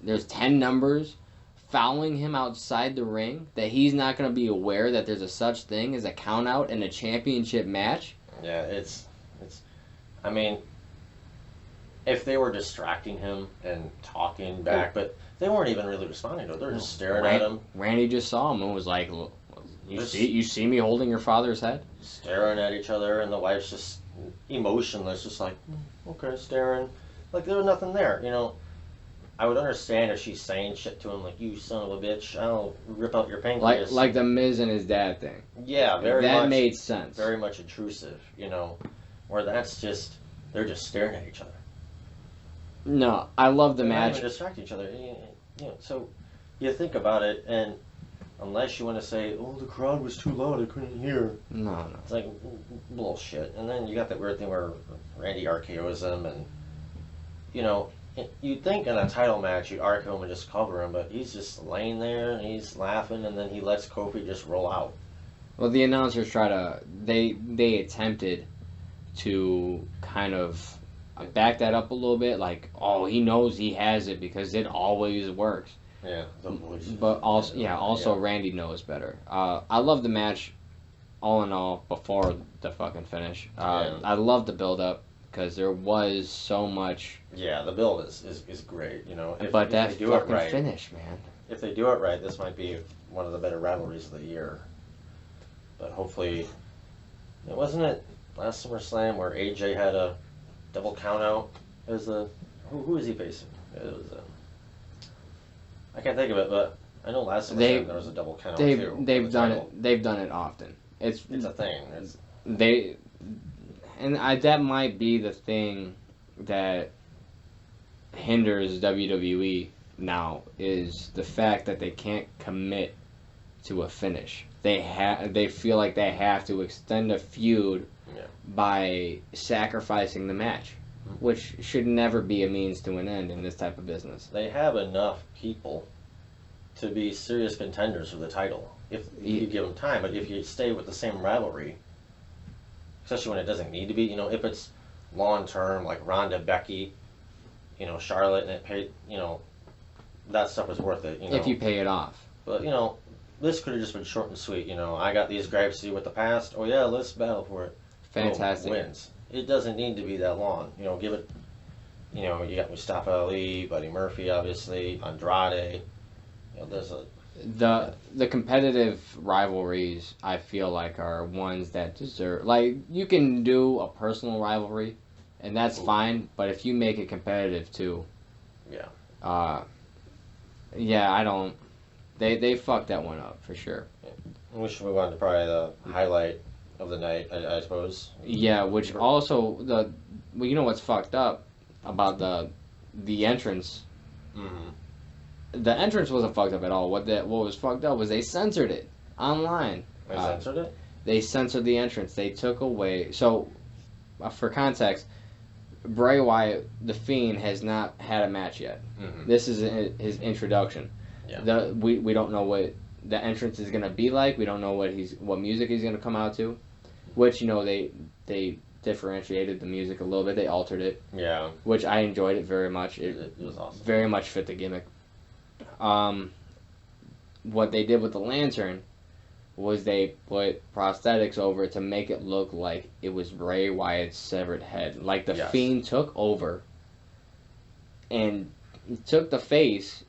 10 numbers fouling him outside the ring, that he's not going to be aware that there's a such thing as a count out in a championship match? Yeah, it's I mean, if they were distracting him and talking back, but they weren't even really responding to it. They're just staring at him. Randy just saw him and was like, you see me holding your father's head? Staring at each other, and the wife's just emotionless, just like, okay, staring. Like there was nothing there, I would understand if she's saying shit to him like, you son of a bitch, I'll rip out your pancreas. Like the Miz and his dad thing. Yeah, very much. That made sense. Very much intrusive, where that's just, they're just staring at each other. No, I love the match. They distract each other. So you think about it, and unless you want to say, oh, the crowd was too loud, I couldn't hear. No. It's like bullshit. And then you got that weird thing where Randy RKO's him, and, you'd think in a title match you'd RKO him and just cover him, but he's just laying there and he's laughing, and then he lets Kofi just roll out. Well, the announcers they attempted to kind of back that up a little bit, like, oh, he knows he has it because it always works. Yeah, the voice. But also Randy knows better. I love the match, all in all, before the fucking finish. I love the build up, because there was so much. Yeah, the build is great, But that fucking finish, man. If they do it right, this might be one of the better rivalries of the year. But hopefully, wasn't it last SummerSlam where AJ had a double count out as the who is he facing? It was I can't think of it, but I know last SummerSlam there was a double count out too. They've done it. They've done it often. It's a thing. That might be the thing that hinders WWE now is the fact that they can't commit to a finish. They feel like they have to extend a feud by sacrificing the match, which should never be a means to an end in this type of business. They have enough people to be serious contenders for the title if you give them time, but if you stay with the same rivalry, especially when it doesn't need to be, if it's long term like Ronda, Becky, Charlotte, and it paid, that stuff is worth it. If you pay it off. But this could have just been short and sweet. I got these gripes with the past. Oh yeah, let's battle for it. Fantastic. Wins. It doesn't need to be that long. Give it. You got Mustafa Ali, Buddy Murphy, obviously, Andrade. There's a. The competitive rivalries I feel like are ones that deserve, like, you can do a personal rivalry and that's fine, but if you make it competitive too, I don't, they fucked that one up for sure. We should move on to probably the highlight of the night, I suppose. Yeah, which also you know what's fucked up about the entrance. The entrance wasn't fucked up at all. What was fucked up was they censored it online. They censored it? They censored the entrance. They took away. So, for context, Bray Wyatt, the Fiend, has not had a match yet. This is his introduction. Yeah. We don't know what the entrance is gonna be like. We don't know what music he's gonna come out to. Which they differentiated the music a little bit. They altered it. Yeah. Which I enjoyed it very much. It was awesome. Very much fit the gimmick. What they did with the lantern was they put prosthetics over it to make it look like it was Bray Wyatt's severed head. Like the Fiend took over and took the face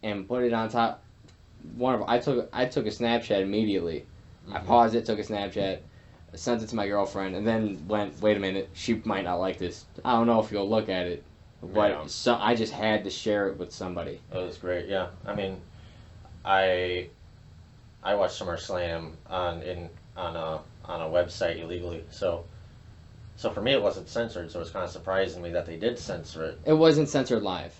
and put it on top. I took a Snapchat immediately. I paused it, took a Snapchat, sent it to my girlfriend, and then went, wait a minute, she might not like this. I don't know if you'll look at it. But I just had to share it with somebody. It was great, yeah. I mean, I watched SummerSlam on a website illegally, so for me it wasn't censored. So it was kind of surprising me that they did censor it. It wasn't censored live.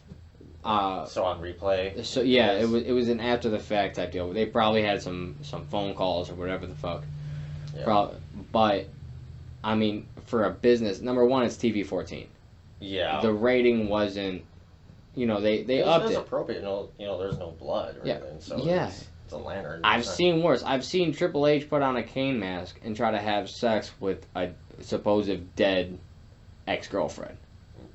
So on replay. So yeah, it was an after the fact type deal. They probably had some phone calls or whatever the fuck. Yeah. But I mean, for a business, number one, it's TV 14. Yeah. The rating wasn't, they upped it. It was appropriate. There's no blood or anything. So it's a lantern. I've seen worse. I've seen Triple H put on a Kane mask and try to have sex with a supposed dead ex-girlfriend.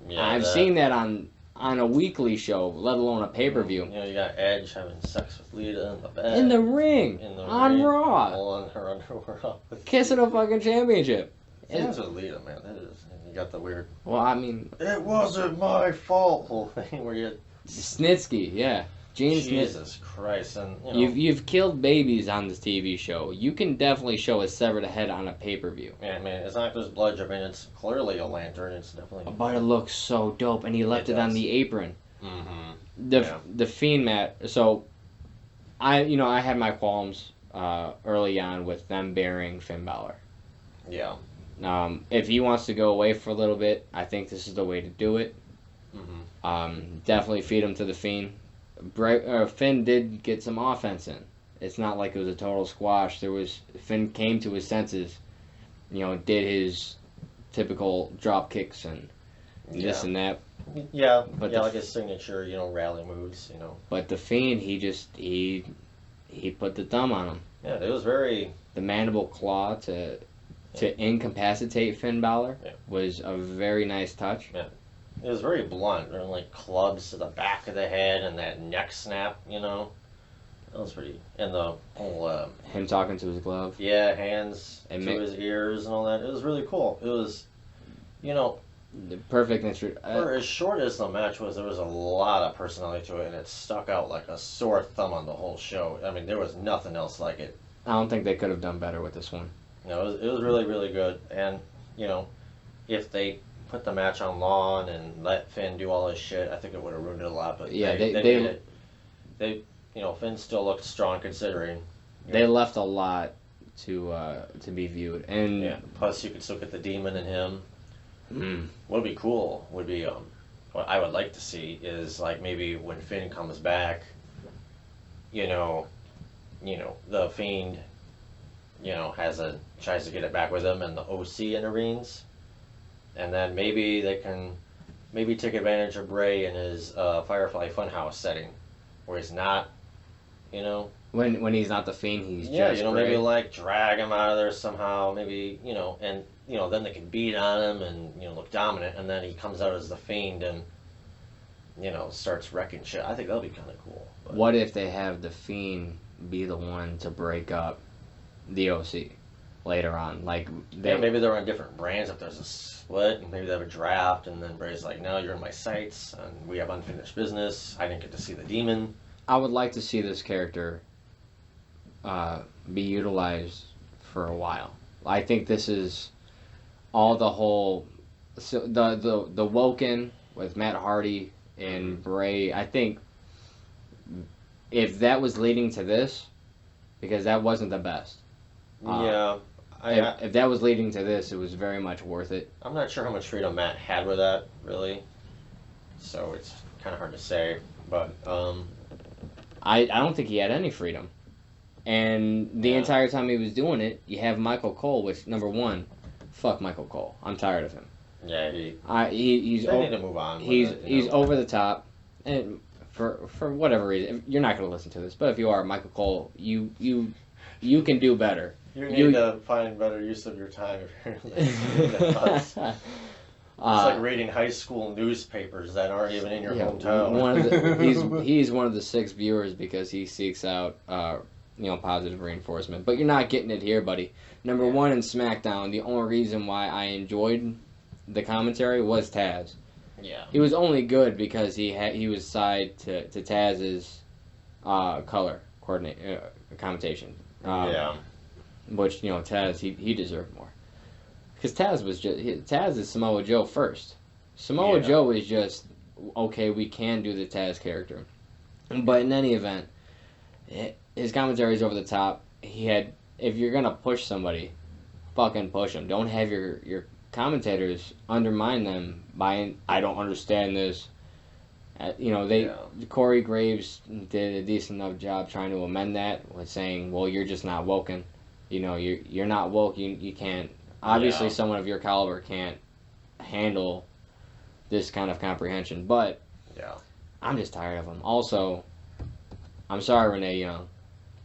Yeah, I've seen that on a weekly show, let alone a pay-per-view. You got Edge having sex with Lita in the bed. In the ring. On Raw. Pulling her underwear off. Kissing a fucking championship. Things with Lita, man. That is. You got the weird. Well, I mean, it wasn't my fault. Whole thing where you. Snitsky, yeah, Gene Jesus Christ, and you've killed babies on this TV show. You can definitely show a severed head on a pay-per-view. Yeah, man, it's not like there's blood dripping. It's clearly a lantern. It's definitely. But it looks so dope, and he left it on the apron. The Fiend mat. So, I had my qualms early on with them burying Finn Balor. Yeah. If he wants to go away for a little bit, I think this is the way to do it. Definitely feed him to the Fiend. Finn did get some offense in. It's not like it was a total squash. Finn came to his senses, did his typical drop kicks and this and that. Yeah, but like his signature, rally moves, But the Fiend, he put the thumb on him. Yeah, it was very. The mandible claw to incapacitate Finn Balor was a very nice touch. Yeah. It was very blunt. There were like clubs to the back of the head and that neck snap, That was pretty. And the whole. Him talking to his glove. Yeah, hands to his ears and all that. It was really cool. It was, The perfect for as short as the match was, there was a lot of personality to it, and it stuck out like a sore thumb on the whole show. I mean, there was nothing else like it. I don't think they could have done better with this one. No, it was really, really good. And, if they put the match on Lawn and let Finn do all his shit, I think it would have ruined it a lot. But Yeah, they Finn still looked strong considering. They left a lot to be viewed, and yeah. Plus, you could still get the Demon in him. What would be cool would be what I would like to see is like maybe when Finn comes back, the Fiend, tries to get it back with him, and the OC intervenes, and then maybe they can take advantage of Bray in his Firefly Funhouse setting, where he's not, when he's not the Fiend, he's just Bray. Maybe like drag him out of there somehow, maybe and then they can beat on him and look dominant, and then he comes out as the Fiend and starts wrecking shit. I think that'll be kind of cool. But. What if they have the Fiend be the one to break up the OC later on? Like maybe they're on different brands. If there's a split, and maybe they have a draft, and then Bray's like, "No, you're in my sights, and we have unfinished business. I didn't get to see the Demon." I would like to see this character be utilized for a while. I think this is all the Woken with Matt Hardy and Bray. I think if that was leading to this, because that wasn't the best. If that was leading to this, it was very much worth it. I'm not sure how much freedom Matt had with that, really. So it's kind of hard to say, but I don't think he had any freedom. And the entire time he was doing it, you have Michael Cole, which, number one, fuck Michael Cole. I'm tired of him. Yeah, he's they need to move on. He's over the top, and for whatever reason, you're not going to listen to this, but if you are, Michael Cole, you can do better. You need to find better use of your time. It's like reading high school newspapers that aren't even in your hometown. He's one of the 6 viewers because he seeks out positive reinforcement. But you're not getting it here, buddy. Number 1 in SmackDown, the only reason why I enjoyed the commentary was Taz. Yeah. He was only good because he was side to Taz's color commentation. Which Taz he deserved more. Because Taz is Samoa Joe first. Samoa Joe is just okay. We can do the Taz character, but in any event, his commentary is over the top. If you're gonna push somebody, fucking push them. Don't have your commentators undermine them by I don't understand this. Corey Graves did a decent enough job trying to amend that with saying, well, you're just not woken. You're not woke. You can't. Obviously, someone of your caliber can't handle this kind of comprehension. But I'm just tired of him. Also, I'm sorry, Renee Young,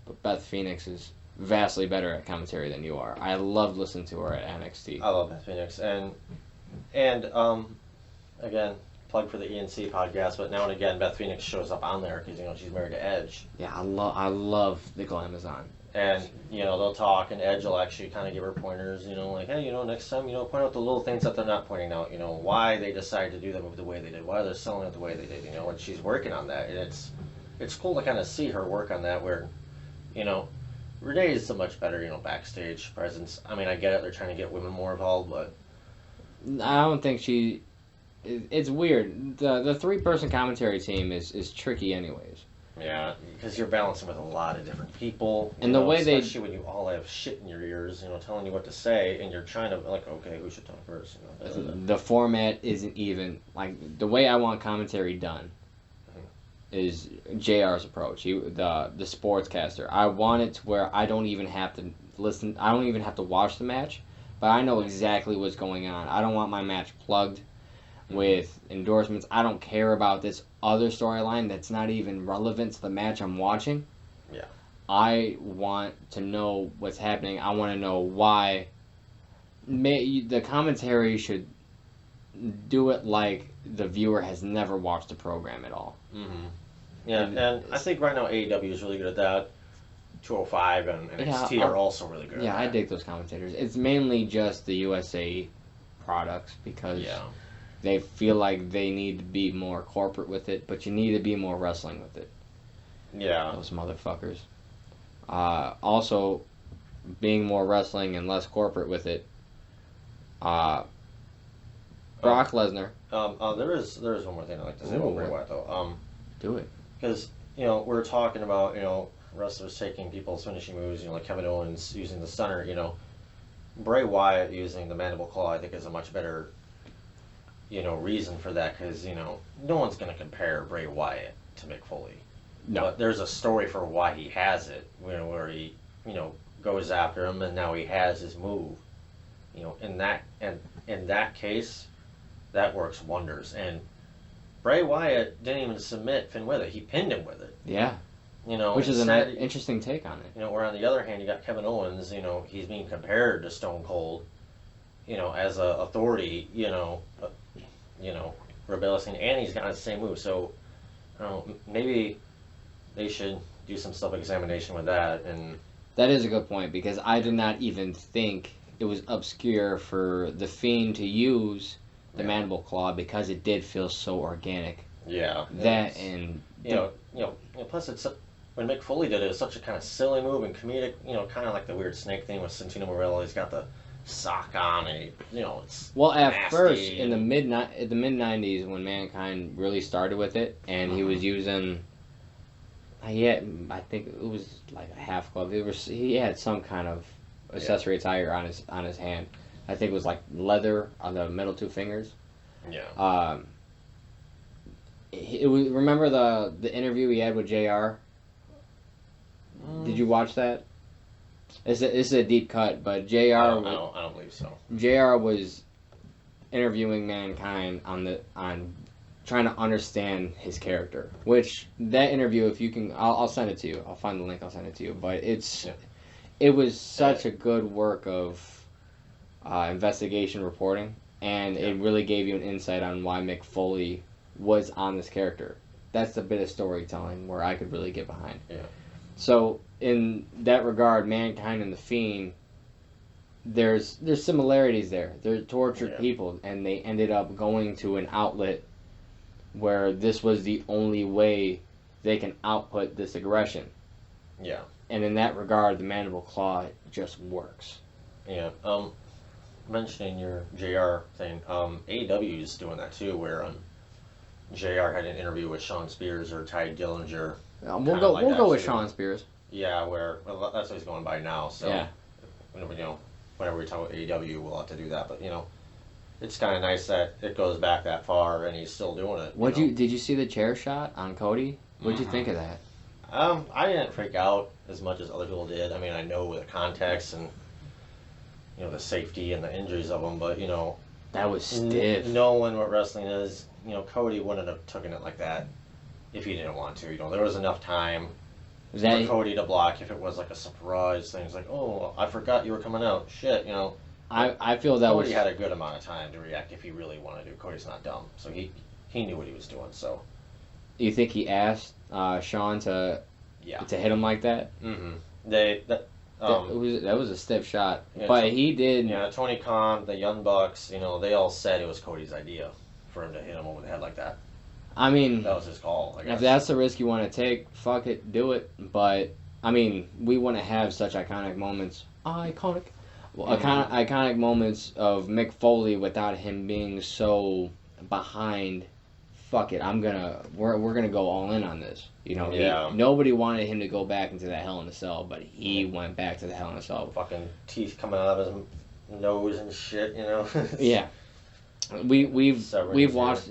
but Beth Phoenix is vastly better at commentary than you are. I loved listening to her at NXT. I love Beth Phoenix, and again, plug for the ENC podcast. But now and again, Beth Phoenix shows up on there because she's married to Edge. Yeah, I love the Glamazon. And, they'll talk, and Edge will actually kind of give her pointers, like, hey, next time, point out the little things that they're not pointing out, why they decided to do them the way they did, why they're selling it the way they did, and she's working on that. And it's cool to kind of see her work on that where, Renee is a much better, backstage presence. I mean, I get it, they're trying to get women more involved, but... I don't think it's weird. The 3-person commentary team is tricky anyways. Yeah, because you're balancing with a lot of different people. And the way especially when you all have shit in your ears, telling you what to say, and you're trying to, like, okay, who should talk first? The format isn't even, like, the way I want commentary done is JR's approach. The sportscaster. I want it to where I don't even have to listen, I don't even have to watch the match, but I know exactly what's going on. I don't want my match plugged with endorsements. I don't care about this other storyline that's not even relevant to the match I'm watching. Yeah. I want to know what's happening. I want to know why. The commentary should do it like the viewer has never watched the program at all. Mm-hmm. Yeah, and I think right now AEW is really good at that. 205 and NXT are also really good at that. Yeah, I dig those commentators. It's mainly just the USA products because they feel like they need to be more corporate with it, but you need to be more wrestling with it. Yeah. Those motherfuckers. Also, being more wrestling and less corporate with it, Brock Lesnar. There is one more thing I'd like to say about Bray Wyatt though. Do it. Because we're talking about wrestlers taking people's finishing moves. Like Kevin Owens using the stunner. Bray Wyatt using the mandible claw. I think is a much better reason for that, because no one's going to compare Bray Wyatt to Mick Foley. No. But there's a story for why he has it. Where he goes after him, and now he has his move. In that case, that works wonders. And Bray Wyatt didn't even submit Finn with it. He pinned him with it. Yeah. Which is an interesting take on it. Where on the other hand, you got Kevin Owens. He's being compared to Stone Cold. As a authority. Rebellious, and he's got the same move. So, maybe they should do some self-examination with that. And that is a good point, because I did not even think it was obscure for the Fiend to use the mandible claw, because it did feel so organic. Yeah. That and plus it's when Mick Foley did it, was such a kind of silly move and comedic. Kind of like the weird snake thing with Santino Marella. He's got the sock on, and it's at nasty. First in the mid 90s when Mankind really started with it, and he was using. I think it was like a half glove. He had some kind of accessory attire on his hand. I think it was like leather on the middle two fingers. Yeah. Remember the interview he had with JR? Did you watch that? It's a deep cut, but JR. I don't believe so. JR was interviewing Mankind on trying to understand his character. Which that interview, if you can, I'll send it to you. I'll find the link. I'll send it to you. But it was such a good work of investigation reporting, and it really gave you an insight on why Mick Foley was on this character. That's the bit of storytelling where I could really get behind. Yeah. So in that regard, Mankind and the Fiend, there's similarities there. They're tortured people, and they ended up going to an outlet where this was the only way they can output this aggression. Yeah. And in that regard, the mandible claw just works. Yeah. Mentioning your JR thing, AEW is doing that too, where JR had an interview with Sean Spears or Ty Dillinger. We'll go with Sean Spears. Yeah, that's what he's going by now. So yeah. Whenever we talk about AEW, we'll have to do that. But it's kind of nice that it goes back that far and he's still doing it. Did you see the chair shot on Cody? What'd you think of that? I didn't freak out as much as other people did. I mean, I know the context and the safety and the injuries of them, but that was stiff. Knowing what wrestling is, Cody wouldn't have taken it like that if he didn't want to. There was enough time for Cody to block if it was like a surprise thing. It's like, oh, I forgot you were coming out. Shit, I feel that Cody had a good amount of time to react if he really wanted to. Cody's not dumb, so he knew what he was doing. So, you think he asked Sean to hit him like that? Mm-hmm. That was a stiff shot, yeah, but he did. Yeah, Tony Khan, the Young Bucks, they all said it was Cody's idea for him to hit him over the head like that. I mean, that was his call. I guess. If that's the risk you want to take, fuck it, do it. But I mean, we wouldn't have such iconic moments. Iconic moments of Mick Foley without him being so behind. Fuck it, we're gonna go all in on this. Nobody wanted him to go back into that Hell in a Cell, but he went back to the Hell in a Cell. Fucking teeth coming out of his nose and shit, Yeah. We've watched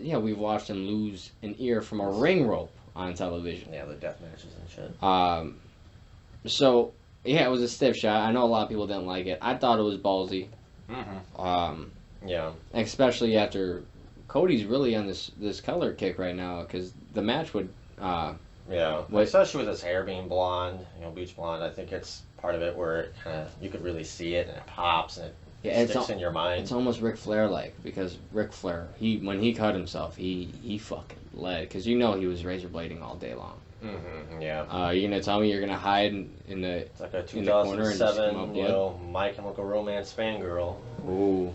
him lose an ear from a ring rope on television. Yeah, the death matches and shit. So yeah, it was a stiff shot. I know a lot of people didn't like it. I thought it was ballsy. Mm-hmm. Yeah. Especially after Cody's really on this color kick right now, because the match would. Especially with his hair being blonde, bleach blonde. I think it's part of it where it you could really see it and it pops and it sticks in your mind. It's almost Ric Flair like, because Ric Flair, when he cut himself, he fucking bled, because he was razor blading all day long. Mm-hmm, yeah. You're gonna tell me you're gonna hide in the it's like a 2007 My Chemical Romance fangirl. Ooh.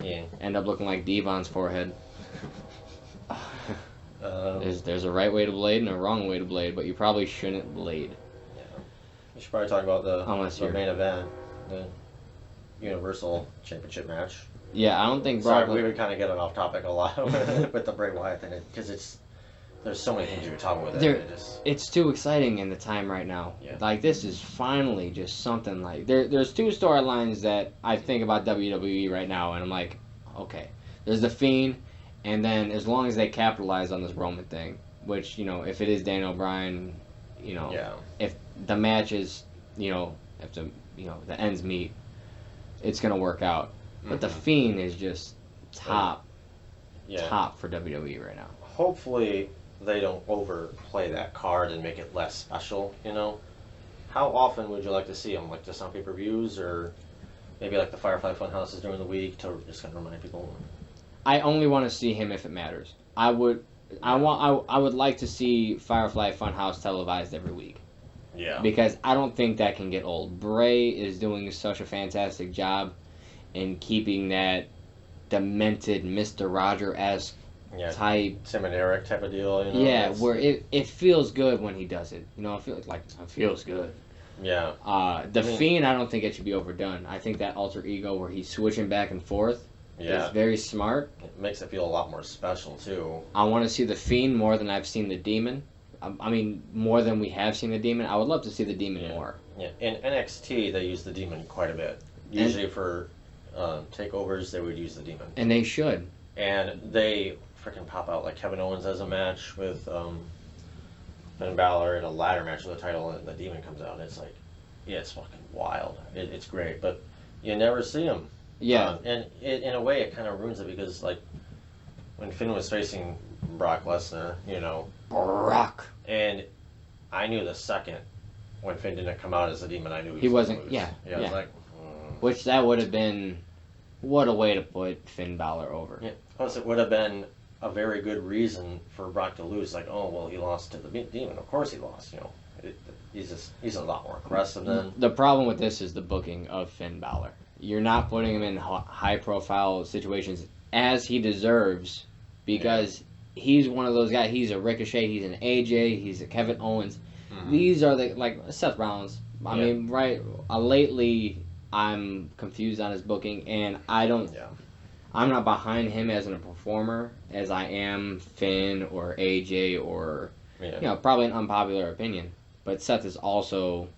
Yeah. End up looking like Devon's forehead. There's a right way to blade and a wrong way to blade, but you probably shouldn't blade. Yeah. We should probably talk about the main event, the Universal Championship match. Yeah, I don't think Brock. Sorry, we were kind of getting off topic a lot with the Bray Wyatt thing because there's so many things you could talk about with it. It's too exciting in the time right now. Yeah. Like, this is finally just something like... There's two storylines that I think about WWE right now, and I'm like, okay. There's The Fiend, and then as long as they capitalize on this Roman thing, which, if it is Daniel Bryan, if the match is, if the ends meet, it's going to work out. But The Fiend is just top for WWE right now. Hopefully they don't overplay that card and make it less special, How often would you like to see them? Like just on pay-per-views, or maybe like the Firefly Funhouses during the week to just kind of remind people? I only want to see him if it matters. I would like to see Firefly Funhouse televised every week. Yeah. Because I don't think that can get old. Bray is doing such a fantastic job in keeping that demented Mr. Roger-esque type. Tim and Eric type of deal, Yeah, where it feels good when he does it. It feels good. Yeah. The Fiend, I don't think it should be overdone. I think that alter ego where he's switching back and forth is very smart. It makes it feel a lot more special, too. I want to see the Fiend more than I've seen the Demon. More than we have seen the Demon. I would love to see the Demon more. Yeah, in NXT, they use the Demon quite a bit. Usually for takeovers, they would use the Demon. And they should. And they freaking pop out, like Kevin Owens has a match with Finn Balor in a ladder match for the title, and the Demon comes out, and it's like, it's fucking wild. It's great, but you never see him. Yeah. And in a way, it kind of ruins it because, like, when Finn was facing Brock Lesnar, Brock. And I knew the second when Finn didn't come out as a Demon, I knew he wasn't. Lose. Yeah. I was like, Which that would have been, what a way to put Finn Balor over. Yeah. Plus, it would have been a very good reason for Brock to lose. Like, oh well, he lost to the Demon. Of course he lost. He's a lot more aggressive than. The problem with this is the booking of Finn Balor. You're not putting him in high-profile situations as he deserves, because he's one of those guys. He's a Ricochet. He's an AJ. He's a Kevin Owens. Mm-hmm. These are like Seth Rollins. I mean, right? Lately, I'm confused on his booking, and I don't. Yeah. I'm not behind him as a performer as I am Finn or AJ or probably an unpopular opinion. But Seth is also,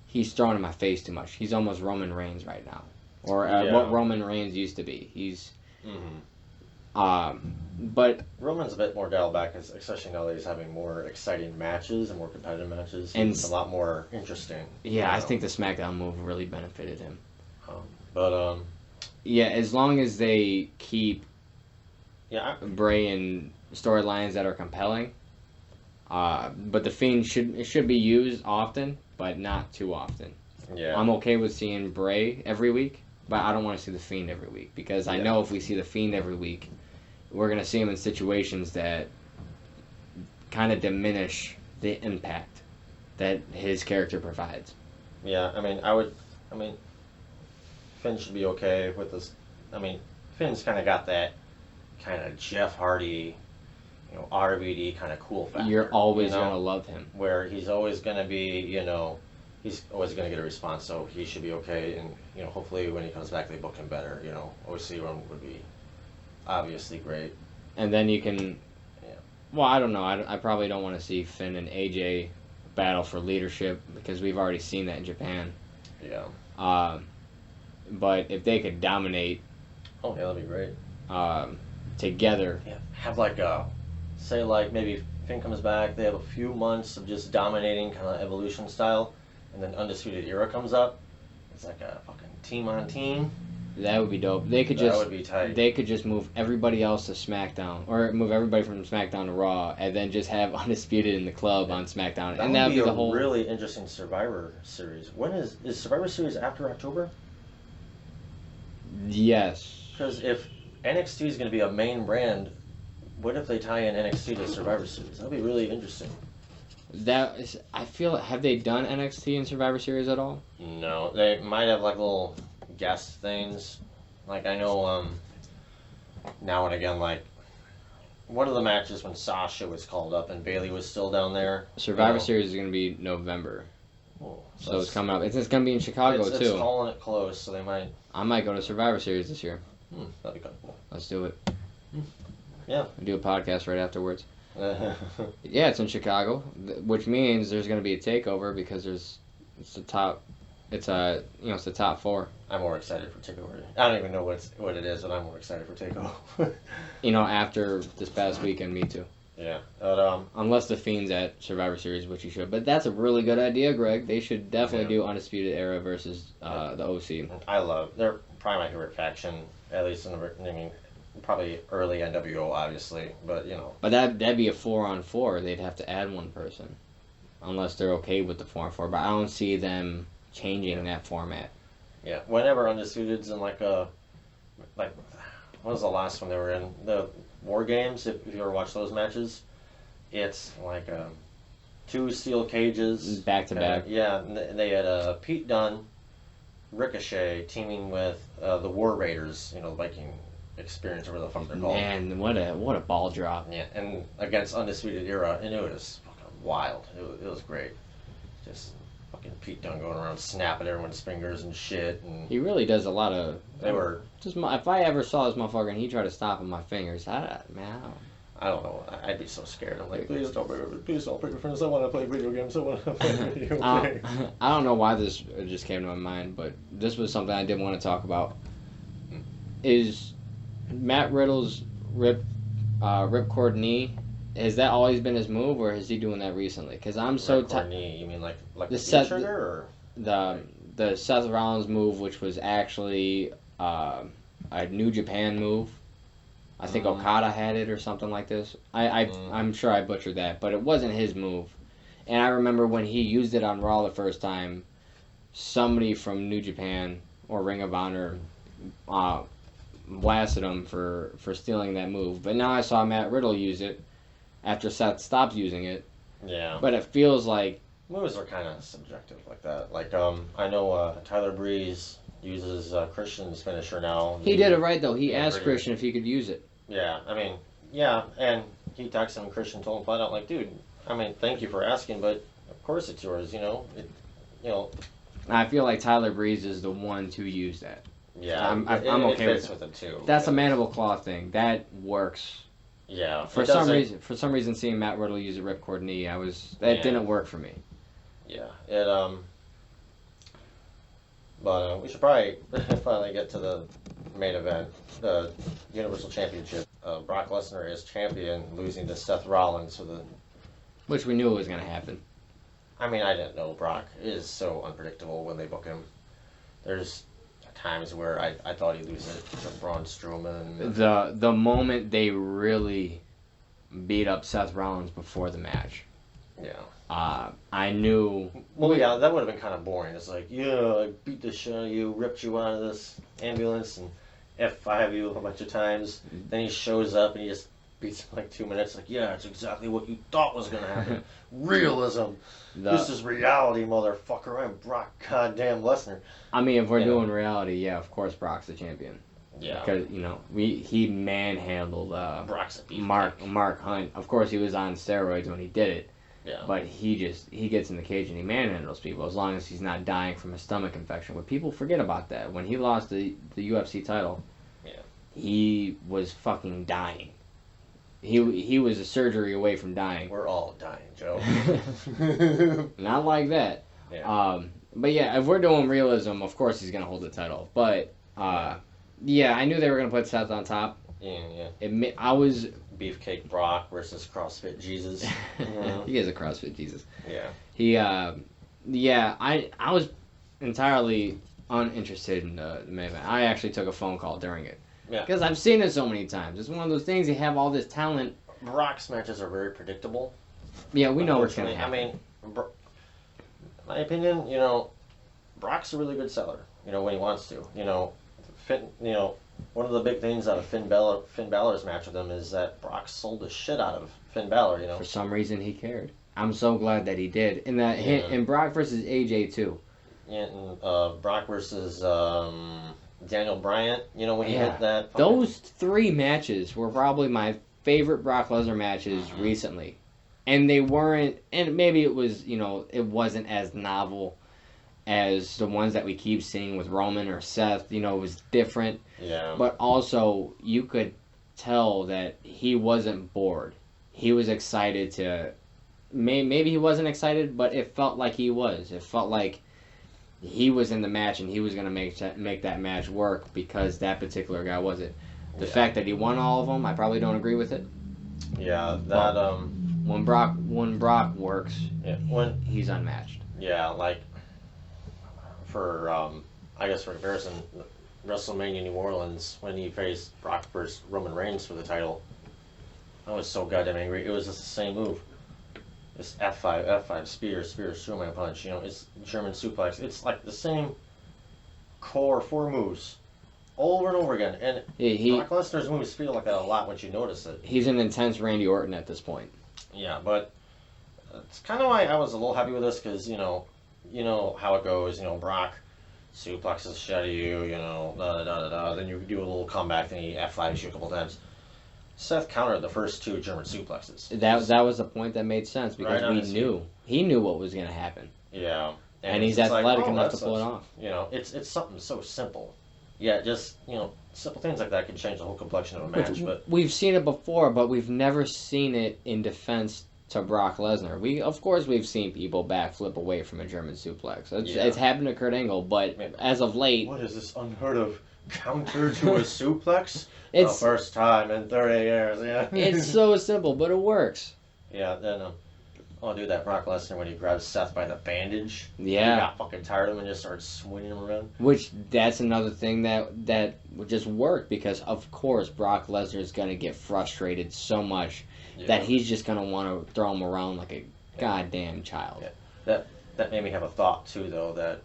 he's thrown in my face too much. He's almost Roman Reigns right now, or what Roman Reigns used to be. He's, but Roman's a bit more dialed back, especially now that he's having more exciting matches and more competitive matches. And it's a lot more interesting. Yeah, I think the SmackDown move really benefited him. Yeah, as long as they keep Bray in storylines that are compelling. But the Fiend should be used often, but not too often. Yeah. I'm okay with seeing Bray every week, but I don't want to see the Fiend every week, because I know if we see the Fiend every week, we're going to see him in situations that kind of diminish the impact that his character provides. Yeah, Finn should be okay with this. Finn's kind of got that kind of Jeff Hardy, RVD kind of cool factor. You're always going to love him. Where he's always going to be, he's always going to get a response, so he should be okay. And, hopefully when he comes back, they book him better. OC run would be obviously great. And then you can, well, I don't know. I probably don't want to see Finn and AJ battle for leadership, because we've already seen that in Japan. Yeah. But if they could dominate, that'd be great. Together, have maybe Finn comes back. They have a few months of just dominating, kind of Evolution style, and then Undisputed Era comes up. It's like a fucking team on team. That would be dope. That would be tight. They could just move everybody else to SmackDown, or move everybody from SmackDown to Raw, and then just have Undisputed in the club on SmackDown. That would be the whole really interesting Survivor Series. When is Survivor Series after October? Yes. Because if NXT is going to be a main brand, what if they tie in NXT to Survivor Series? That'd be really interesting. I feel, have they done NXT in Survivor Series at all? No, they might have little guest things. I know now and again, one of the matches when Sasha was called up and Bayley was still down there. Survivor Series is going to be November. So it's coming up. It's going to be in Chicago too. It's calling it close, so they might. I might go to Survivor Series this year. That'd be kind of cool. Let's do it. Yeah. We'll do a podcast right afterwards. Yeah, it's in Chicago, which means there's going to be a takeover because it's the top 4. I'm more excited for Takeover. I don't even know what it is, but I'm more excited for Takeover. After this past weekend, me too. Yeah. But, unless the Fiend's at Survivor Series, which he should. But that's a really good idea, Greg. They should definitely do Undisputed Era versus the OC. They're probably my favorite faction, at least probably early NWO, obviously, but But that'd be a 4-on-4. They'd have to add one person, unless they're okay with the 4-on-4. But I don't see them changing that format. Yeah, whenever Undisputed's in what was the last one they were in? The War Games. If you ever watch those matches, it's like 2 steel cages back to back. Yeah, and they had Pete Dunne, Ricochet teaming with the War Raiders. Viking Experience, or whatever the fuck they're called. Man, what a ball drop. Yeah, and against Undisputed Era, and it was fucking wild. It was great. Just fucking Pete Dunne going around snapping everyone's fingers and shit. And he really does a lot of. If I ever saw this motherfucker and he tried to stop on my fingers, I don't know. I'd be so scared. I'm like, please don't break your friends. I want to play video games. I want to play video games. I don't know why this just came to my mind, but this was something I did want to talk about. Is Matt Riddle's ripcord knee, has that always been his move, or is he doing that recently? Because I'm so tired. Knee? You mean like the Seth trigger, or the Seth Rollins move, which was actually a New Japan move. I think Okada had it or something like this. I'm sure I butchered that, but it wasn't his move. And I remember when he used it on Raw the first time, somebody from New Japan or Ring of Honor blasted him for stealing that move. But now I saw Matt Riddle use it after Seth stopped using it. Yeah. But it feels like moves are kind of subjective like that. Like I know Tyler Breeze uses Christian's finisher now. He did it right though. He asked Christian if he could use it. Yeah, and he texted him. Christian told him flat out, like, dude, thank you for asking, but of course it's yours. I feel like Tyler Breeze is the one to use that. Yeah, I'm okay with it too. That's a mandible claw thing. That works. Yeah. For some reason, seeing Matt Riddle use a ripcord knee, didn't work for me. Yeah. But we should probably finally get to the main event, the Universal Championship. Brock Lesnar is champion, losing to Seth Rollins which we knew was going to happen. I didn't know. Brock is so unpredictable when they book him. There's times where I thought he'd lose it to Braun Strowman. The moment they really beat up Seth Rollins before the match. Yeah. I knew. Well, yeah, that would have been kind of boring. It's like, I beat the shit out of you, ripped you out of this ambulance, and F5 you a bunch of times. Then he shows up and he just beats him like 2 minutes. Like, yeah, it's exactly what you thought was going to happen. Realism. This is reality, motherfucker. I'm Brock goddamn Lesnar. If we're doing reality, yeah, of course Brock's the champion. Yeah. Because, he manhandled Brock's a Mark Hunt. Of course, he was on steroids when he did it. Yeah. But he gets in the cage and he manhandles people as long as he's not dying from a stomach infection. But people forget about that. When he lost the UFC title, he was fucking dying. He was a surgery away from dying. We're all dying, Joe. Not like that. Yeah. But yeah, if we're doing realism, of course he's gonna hold the title. But yeah, I knew they were gonna put Seth on top. Yeah. I was Beefcake Brock versus CrossFit Jesus. He is a CrossFit Jesus. Yeah. He I was entirely uninterested in the main event. I actually took a phone call during it. Yeah. Because I've seen it so many times. It's one of those things, you have all this talent. Brock's matches are very predictable. Yeah, we know what's going to happen. My opinion, Brock's a really good seller, when he wants to. One of the big things out of Finn Balor's match with him is that Brock sold the shit out of Finn Balor, For some reason he cared. I'm so glad that he did. And Brock versus AJ too. Yeah, and Brock versus Daniel Bryant, when he hit that. Those 3 matches were probably my favorite Brock Lesnar matches recently. And they weren't, and maybe it was, it wasn't as novel as the ones that we keep seeing with Roman or Seth. You know, it was different. Yeah. But also, you could tell that he wasn't bored. He was excited to... Maybe he wasn't excited, but it felt like he was. It felt like he was in the match and he was going to make that match work because that particular guy was it. The fact that he won all of them, I probably don't agree with it. Yeah, that when Brock works, he's unmatched. Yeah, like for I guess for comparison, WrestleMania New Orleans when he faced Brock versus Roman Reigns for the title, I was so goddamn angry. It was just the same move. It's F5, spear, Strowman punch. You know, it's German suplex. It's like the same core 4 moves over and over again. And Brock Lesnar's moves feel like that a lot once you notice it. He's an intense Randy Orton at this point. Yeah, but it's kind of why I was a little happy with this because you know how it goes. You know, Brock suplexes the shit out of you. You know, Then you do a little comeback, then he F5s you a couple times. Seth countered the first 2 German suplexes. That was the point that made sense because he knew what was going to happen. Yeah, and he's athletic enough to pull it off. You know, it's something so simple. Yeah, just simple things like that can change the whole complexion of a match. But we've seen it before, but we've never seen it in defense to Brock Lesnar. We've seen people backflip away from a German suplex. It's happened to Kurt Angle, but as of late, what is this unheard of counter to a suplex? It's the first time in 30 years. Yeah, it's so simple, but it works. Yeah, then I'll do that Brock Lesnar when he grabs Seth by the bandage. Yeah, he got fucking tired of him and just started swinging him around. Which that's another thing that would just work because of course Brock Lesnar is gonna get frustrated so much that he's just gonna want to throw him around like a goddamn child. Yeah. That made me have a thought too, though, that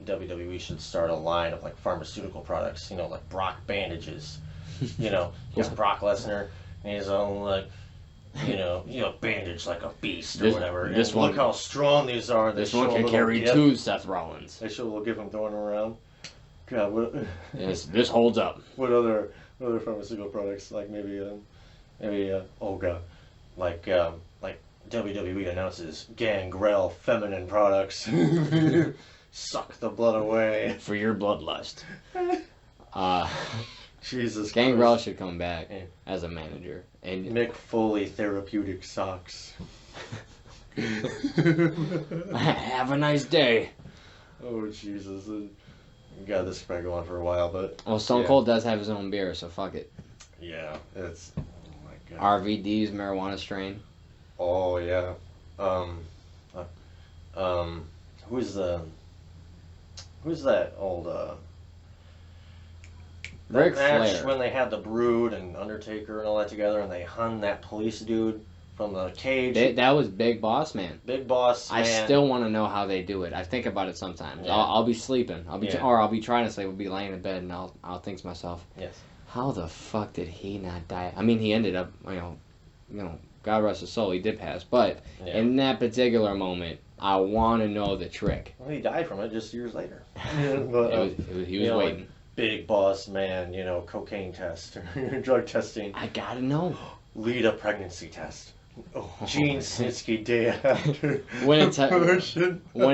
WWE should start a line of like pharmaceutical products. You know, like Brock bandages. You know, Brock Lesnar and his own like. You know, bandage like a beast or whatever. Look how strong these are. This one can carry 2 Seth Rollins. They show a little gift him throwing them around. God, what? Yes, this holds up. What other pharmaceutical products? Like maybe oh god, like WWE announces Gangrel feminine products. Suck the blood away for your bloodlust. Jesus Christ. Gangrel should come back as a manager. And Mick Foley therapeutic socks. Have a nice day. Oh, Jesus. God, this is probably go on for a while, but... Well, Stone Cold does have his own beer, so fuck it. Yeah, it's... Oh, my God. RVD's marijuana strain. Oh, yeah. Who's that old, Ric match Flair. When they had the Brood and Undertaker and all that together, and they hung that police dude from the cage. That was Big Boss Man. Big Boss Man. I still want to know how they do it. I think about it sometimes. Yeah. I'll be sleeping. I'll be trying to sleep. I'll be laying in bed, and I'll think to myself, yes, how the fuck did he not die? I mean, he ended up, God rest his soul, he did pass. But in that particular moment, I want to know the trick. Well, he died from it just years later. But, he was waiting. Like, Big Boss Man, cocaine test, drug testing. I gotta know. Lead a pregnancy test. Oh, Gene Snitsky day after. When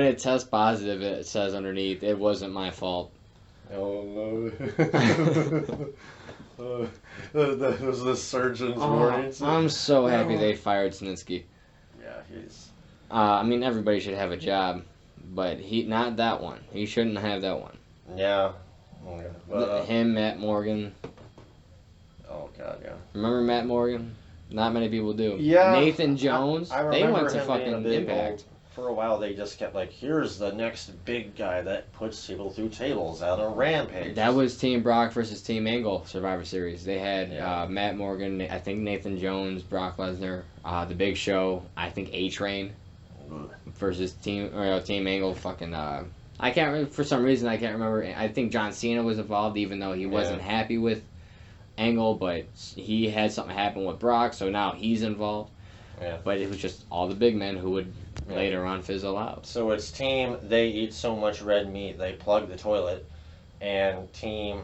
it tests positive, it says underneath, it wasn't my fault. Oh no. That was the surgeon's warning. I'm so happy they fired Snitsky. Yeah, he's... I mean, everybody should have a job, but not that one. He shouldn't have that one. Yeah. Oh, yeah. Him, Matt Morgan. Oh, God, yeah. Remember Matt Morgan? Not many people do. Yeah. Nathan Jones. I they went to him fucking Impact. For a while, they just kept like, here's the next big guy that puts people through tables out on Rampage. That was Team Brock versus Team Angle Survivor Series. They had Matt Morgan, I think Nathan Jones, Brock Lesnar, The Big Show, I think A-Train versus Team Angle. Fucking I can't remember, for some reason I can't remember. I think John Cena was involved, even though he wasn't happy with Angle, but he had something happen with Brock, so now he's involved. Yeah. But it was just all the big men who would later on fizzle out. So it's Team, they eat so much red meat they plug the toilet, and Team,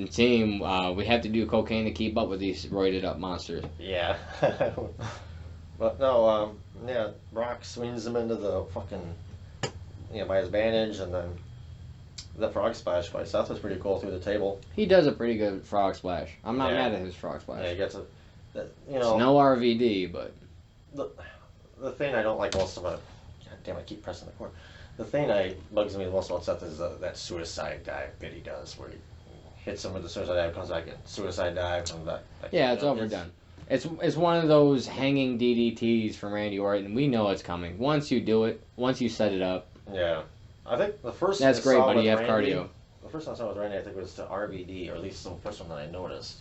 Team, we have to do cocaine to keep up with these roided up monsters. Yeah. But no, Yeah, Brock swings him into the fucking, by his bandage, and then the frog splash by Seth was pretty cool through the table. He does a pretty good frog splash. I'm not mad at his frog splash. Yeah, he gets it. It's no RVD, but the thing I don't like most about, God damn, I keep pressing the cord. The thing that bugs me most about Seth is that suicide dive that he does, where he hits him with the suicide dive, comes back in, suicide dive, comes back. Yeah, it's overdone. It's one of those hanging DDTs from Randy Orton. We know it's coming. Once you do it, once you set it up. Yeah. I think the first That's great, buddy. You have cardio. The first time I saw with Randy, I think it was to RVD, or at least the first one that I noticed.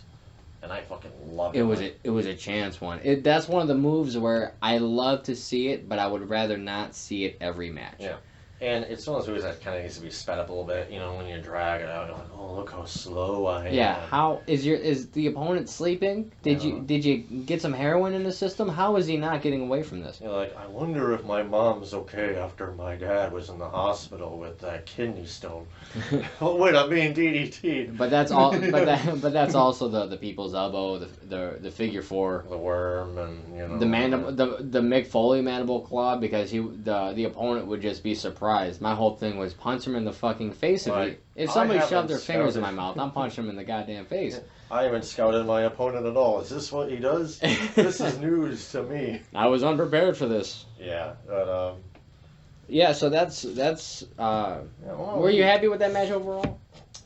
And I fucking loved it. It was a chance one. That's one of the moves where I love to see it, but I would rather not see it every match. Yeah. And it's one of those movies that kind of needs to be sped up a little bit. When you drag it out, you're like, oh, look how slow I am. Yeah. How is the opponent sleeping? Did you get some heroin in the system? How is he not getting away from this? You're like, I wonder if my mom's okay after my dad was in the hospital with that kidney stone. Oh wait, I'm being DDT'd. But that's all. But that's also the people's elbow, the figure four, the worm, and the mandible, the Mick Foley mandible claw, because the opponent would just be surprised. My whole thing was punch him in the fucking face. If somebody shoved their fingers in my mouth, I'm punching him in the goddamn face. I haven't scouted my opponent at all. Is this what he does? This is news to me. I was unprepared for this. Yeah, but yeah, so that's. Were you happy with that match overall?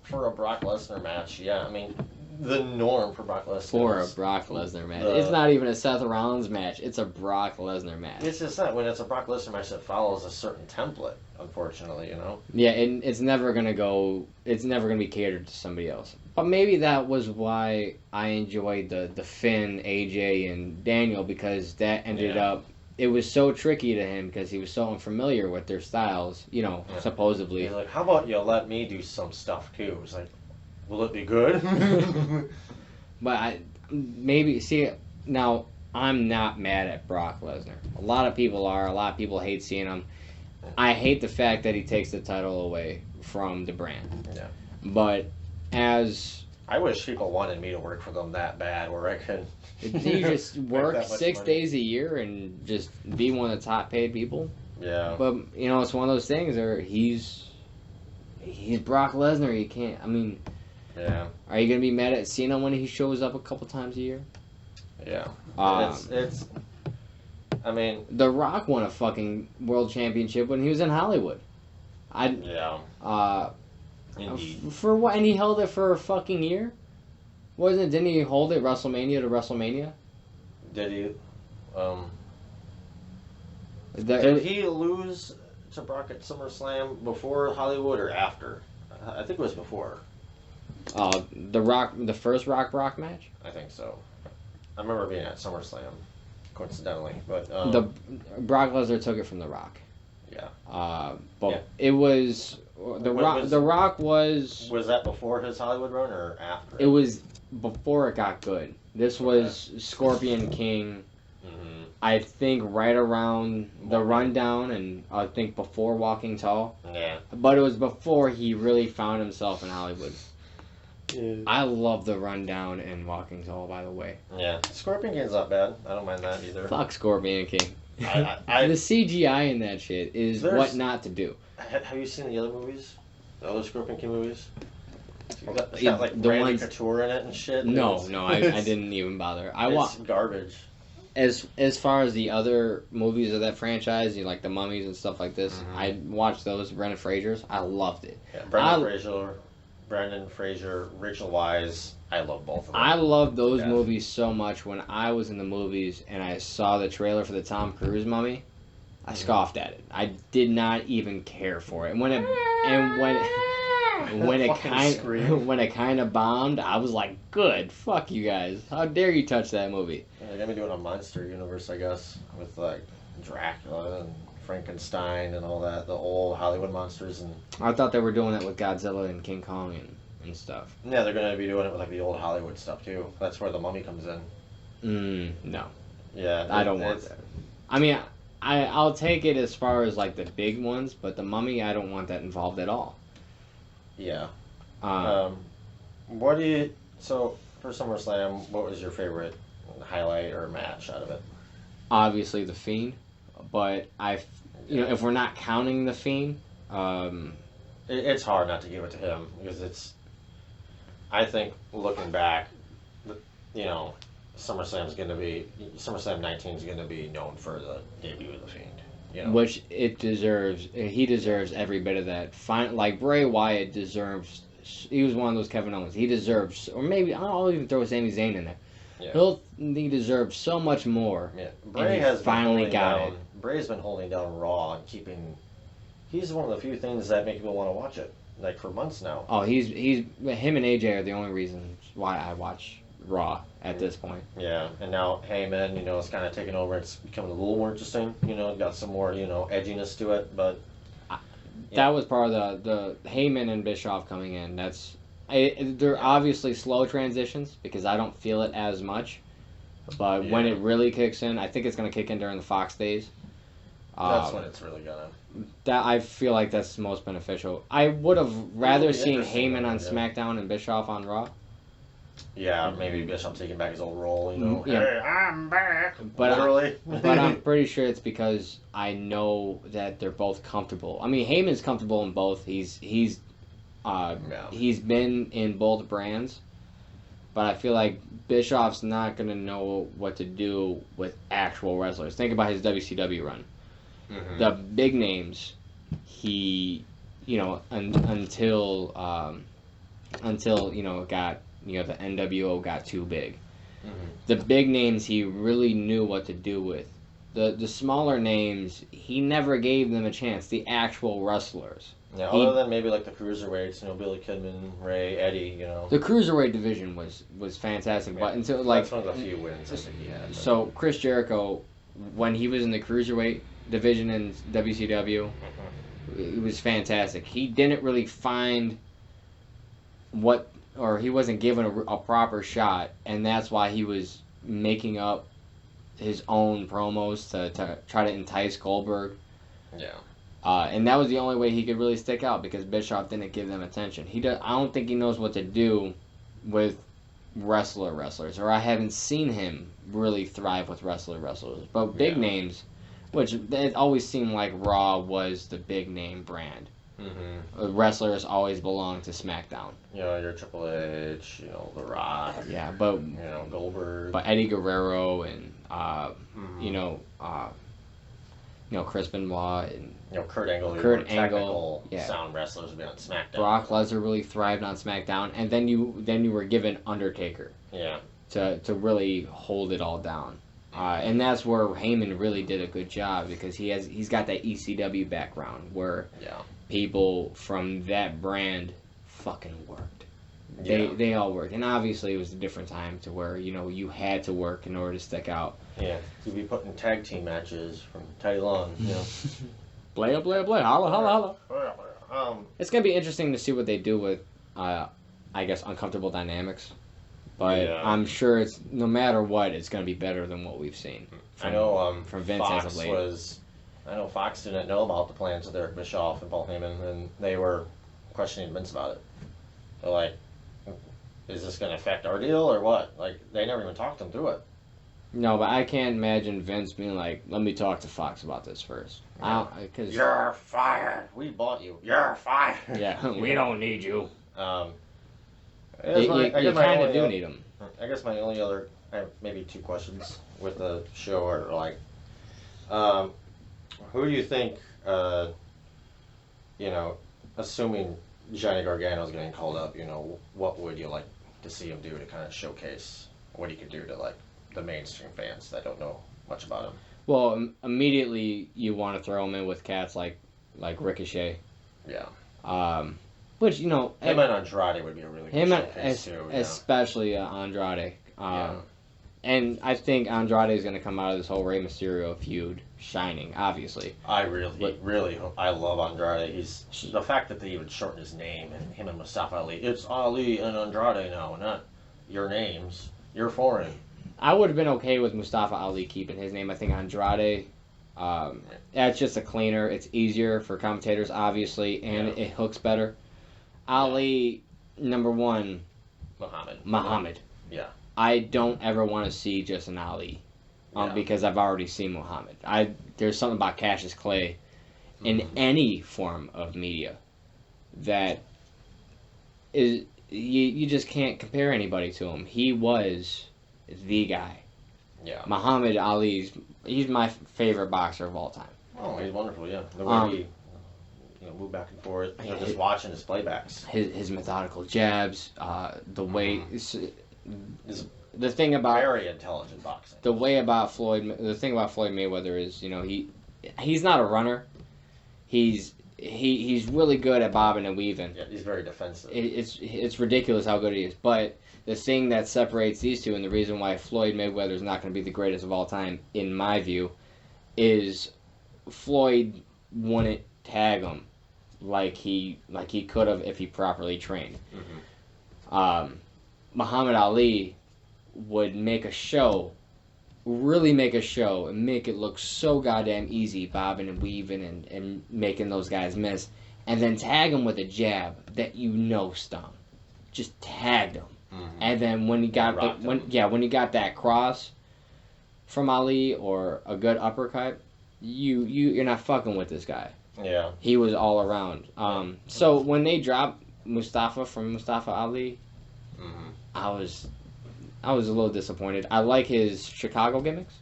For a Brock Lesnar match, yeah. I mean, the norm for Brock Lesnar. For a Brock Lesnar match. It's not even a Seth Rollins match. It's a Brock Lesnar match. It's just not. When it's a Brock Lesnar match that follows a certain template, unfortunately, Yeah, and it's never going to be catered to somebody else. But maybe that was why I enjoyed the Finn, AJ, and Daniel, because that ended up... It was so tricky to him because he was so unfamiliar with their styles, supposedly. He's like, how about you let me do some stuff, too? It's like, will it be good? But now, I'm not mad at Brock Lesnar. A lot of people are. A lot of people hate seeing him. I hate the fact that he takes the title away from the brand. Yeah. But I wish people wanted me to work for them that bad, where I could... You just work 6 days a year and just be one of the top paid people. Yeah. But, it's one of those things where he's Brock Lesnar. You can't, Yeah. Are you going to be mad at Cena when he shows up a couple times a year? Yeah. The Rock won a fucking world championship when he was in Hollywood. Indeed. For what? And he held it for a fucking year? Didn't he hold it WrestleMania to WrestleMania? Did he? Did he lose to Brock at SummerSlam before Hollywood or after? I think it was before. The first Brock match? I think so. I remember being at SummerSlam, coincidentally, but the Brock Lesnar took it from The Rock. Yeah. It was the Rock was. Was that before his Hollywood run or after? It was before it got good. This was Scorpion King. Mm-hmm. I think right around the Rundown, and I think before Walking Tall. Yeah. But it was before he really found himself in Hollywood. Yeah. I love the Rundown and Walking Tall, by the way. Yeah. Scorpion King's not bad. I don't mind that either. Fuck Scorpion King. The CGI in that shit is what not to do. Have you seen the other movies? The other Scorpion King movies? It's got like the Randy ones... Couture in it and shit. No, I didn't even bother. It's garbage. As far as the other movies of that franchise, like the Mummies and stuff like this, I watched those. Brendan Fraser's, I loved it. Yeah, Brendan Fraser, Rachel Weisz, I love both of them. I loved those movies so much. When I was in the movies and I saw the trailer for the Tom Cruise Mummy, I scoffed at it. I did not even care for it. When it kind of bombed, I was like, "Good, fuck you guys! How dare you touch that movie?" Yeah, they're gonna be doing a monster universe, I guess, with like Dracula and Frankenstein and all that, the old Hollywood monsters. And I thought they were doing it with Godzilla and King Kong and stuff. Yeah, they're gonna be doing it with like the old Hollywood stuff too. That's where the Mummy comes in. No. Yeah, I don't want that. I mean, I'll take it as far as like the big ones, but the Mummy, I don't want that involved at all. Yeah. So for SummerSlam, what was your favorite highlight or match out of it? Obviously, The Fiend. but if we're not counting the Fiend, it's hard not to give it to him because I think looking back, SummerSlam 19 is going to be known for the debut of the Fiend. Which it deserves. He deserves every bit of that. Like Bray Wyatt deserves. He was one of those Kevin Owens. He deserves, or maybe I'll even throw Sami Zayn in there. Yeah. He deserves so much more. Yeah. Bray has finally got it. Bray's been holding down Raw and keeping. He's one of the few things that make people want to watch it, like for months now. Oh, he's him and AJ are the only reasons why I watch Raw at this point. Yeah, and now Heyman, is kind of taking over. It's becoming a little more interesting. Got some more, edginess to it. But that was part of the Heyman and Bischoff coming in. They're obviously slow transitions because I don't feel it as much. But when it really kicks in, I think it's going to kick in during the Fox days. That's when it's really gonna. That I feel like that's the most beneficial. I would have rather seen Heyman on SmackDown and Bischoff on Raw. Yeah, maybe Bischoff taking back his old role, Yeah. Hey, I'm back. But literally. But I'm pretty sure it's because I know that they're both comfortable. I mean, Heyman's comfortable in both. He's been in both brands, but I feel like Bischoff's not gonna know what to do with actual wrestlers. Think about his WCW run. Mm-hmm. The big names, until the NWO got too big. Mm-hmm. The big names he really knew what to do with. The smaller names, he never gave them a chance. The actual wrestlers. Yeah, other than maybe like the cruiserweights, Billy Kidman, Ray, Eddie, The cruiserweight division was fantastic, yeah. but until that's one of the few wins I think he had. But. So Chris Jericho, when he was in the cruiserweight division in WCW, it was fantastic. He didn't really find he wasn't given a proper shot, and that's why he was making up his own promos to try to entice Goldberg. Yeah. And that was the only way he could really stick out because Bischoff didn't give them attention. I don't think he knows what to do with wrestlers, or I haven't seen him really thrive with wrestlers. But big names, which it always seemed like Raw was the big name brand. Mm-hmm. Wrestlers always belong to SmackDown. Your Triple H, The Rock. Yeah, but Goldberg. But Eddie Guerrero and Chris Benoit and Kurt Angle. Kurt Angle, sound wrestlers would be on SmackDown. Brock Lesnar really thrived on SmackDown, and then you were given Undertaker. Yeah. To really hold it all down. And that's where Heyman really did a good job because he's got that ECW background where people from that brand fucking worked. They all worked, and obviously it was a different time to where you had to work in order to stick out. Yeah, you'd be putting tag team matches from Teddy Long. Play, holla. It's gonna be interesting to see what they do with, I guess, uncomfortable dynamics. But I'm sure it's no matter what, it's gonna be better than what we've seen. From Vince Fox as of late. I know Fox didn't know about the plans of Eric Bischoff and Paul Heyman, and they were questioning Vince about it. They're like, is this going to affect our deal or what? Like, they never even talked them through it. No, but I can't imagine Vince being like, let me talk to Fox about this first. Cause you're fired. We bought you. You're fired. Yeah, we don't need you. You kind of do need them. I guess my only other, I have maybe two questions with the show are like, who do you think, assuming Johnny Gargano's getting called up, what would you like to see him do to kind of showcase what he could do to like the mainstream fans that don't know much about him? Well, immediately you want to throw him in with cats like Ricochet. Yeah. Which him and Andrade would be a really good showcase too. Especially Andrade. And I think Andrade is going to come out of this whole Rey Mysterio feud shining, obviously. I really hope. I love Andrade. The fact that they even shortened his name and him and Mustafa Ali. It's Ali and Andrade now, not your names. You're foreign. I would have been okay with Mustafa Ali keeping his name. I think Andrade, that's just a cleaner. It's easier for commentators, obviously, and it hooks better. Ali, number one. Muhammad. Yeah. I don't ever want to see just an Ali. Yeah. because I've already seen Muhammad. There's something about Cassius Clay in any form of media that is you just can't compare anybody to him. He was the guy. Yeah. Muhammad Ali, he's my favorite boxer of all time. Oh, he's wonderful. Yeah. The way he move back and forth. Just watching his playbacks. His methodical jabs, the way Is the thing about very intelligent boxing. The thing about Floyd Mayweather is, he's not a runner. He's really good at bobbing and weaving. Yeah, he's very defensive. It's ridiculous how good he is. But the thing that separates these two, and the reason why Floyd Mayweather is not going to be the greatest of all time, in my view, is Floyd wouldn't tag him like he could have if he properly trained. Muhammad Ali would make a show, really make a show, and make it look so goddamn easy, bobbing and weaving and making those guys miss, and then tag him with a jab that stung. Just tagged him. And then when he got that cross from Ali or a good uppercut, you're not fucking with this guy. Yeah. He was all around. So when they dropped Mustafa Ali, I was a little disappointed. I like his Chicago gimmicks.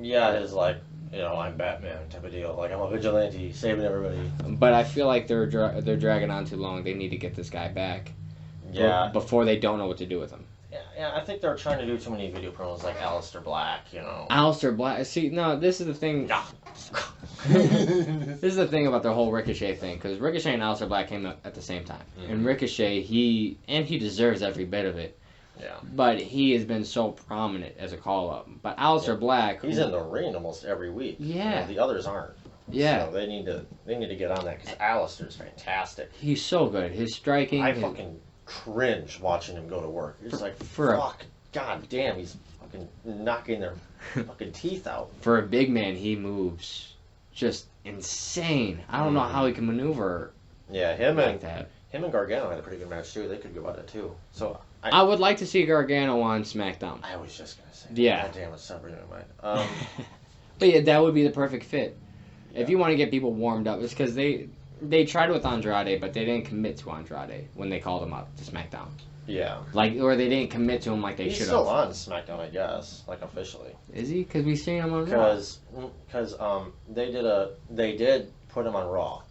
Yeah, his I'm Batman type of deal. Like, I'm a vigilante saving everybody. But I feel like they're dragging on too long. They need to get this guy back. Yeah. Before they don't know what to do with him. Yeah, I think they're trying to do too many video promos like Aleister Black, Aleister Black. See, no, this is the thing. This is the thing about the whole Ricochet thing, because Ricochet and Aleister Black came up at the same time. And Ricochet, he deserves every bit of it. Yeah. But he has been so prominent as a call-up. But Aleister Black... He's in the ring almost every week. Yeah. The others aren't. Yeah. So they need to get on that, because Aleister's fantastic. He's so good. His striking... I fucking cringe watching him go to work. It's fuck, god damn, he's fucking knocking their fucking teeth out. For a big man, he moves just insane. I don't know how he can maneuver. Yeah, him like that. Him and Gargano had a pretty good match too. They could go at it too. So I would like to see Gargano on SmackDown. I was just gonna say. Yeah. God damn, it's separating my mind. But yeah, that would be the perfect fit. Yeah. If you want to get people warmed up, it's because they tried with Andrade, but they didn't commit to Andrade when they called him up to SmackDown. Yeah. Or they didn't commit to him like they should have. He's still on SmackDown, I guess, officially. Is he? Because we've seen him on Raw. Because they did put him on Raw,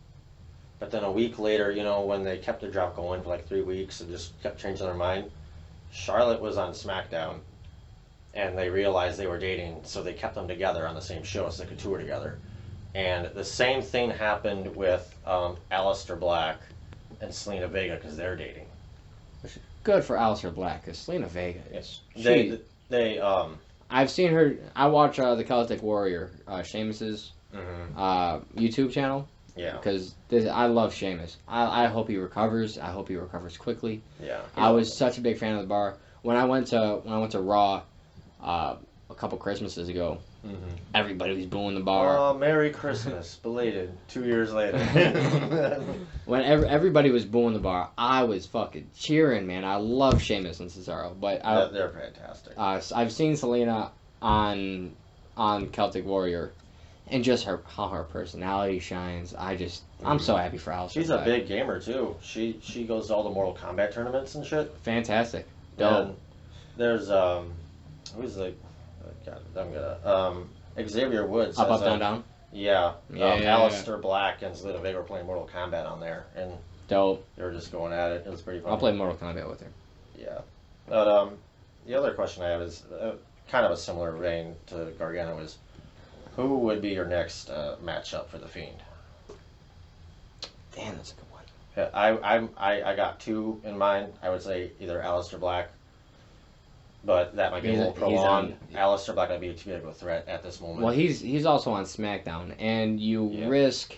but then a week later, when they kept the drop going for 3 weeks and just kept changing their mind, Charlotte was on SmackDown, and they realized they were dating, so they kept them together on the same show so they could tour together. And the same thing happened with Aleister Black and Selena Vega because they're dating. Good for Aleister Black, because Selena Vega is... I've seen her... I watch the Celtic Warrior, Sheamus's YouTube channel. Yeah. Because I love Sheamus. I hope he recovers. I hope he recovers quickly. Yeah. I was such a big fan of the bar. When I went to Raw a couple Christmases ago, everybody was booing the bar. Oh, Merry Christmas. Belated. 2 years later. When everybody was booing the bar, I was fucking cheering, man. I love Sheamus and Cesaro. But they're fantastic. I've seen Selena on Celtic Warrior, and just how her personality shines. I'm so happy for Aleister. She's a big gamer, too. She goes to all the Mortal Kombat tournaments and shit. Fantastic. Dope. And there's, who's the... God, I'm gonna Xavier Woods. Up, down, down. Yeah. Yeah. Aleister Black and Selena Vega were playing Mortal Kombat on there, and dope. they were just going at it. It was pretty fun. I'll play Mortal Kombat with her. Yeah. But the other question I have is kind of a similar vein to Gargano is, who would be your next matchup for the Fiend? Damn, that's a good one. Yeah, I got two in mind. I would say either Aleister Black. But that might be a little prolonged. Aleister Black might be too big of a threat at this moment. Well, he's also on SmackDown, and you risk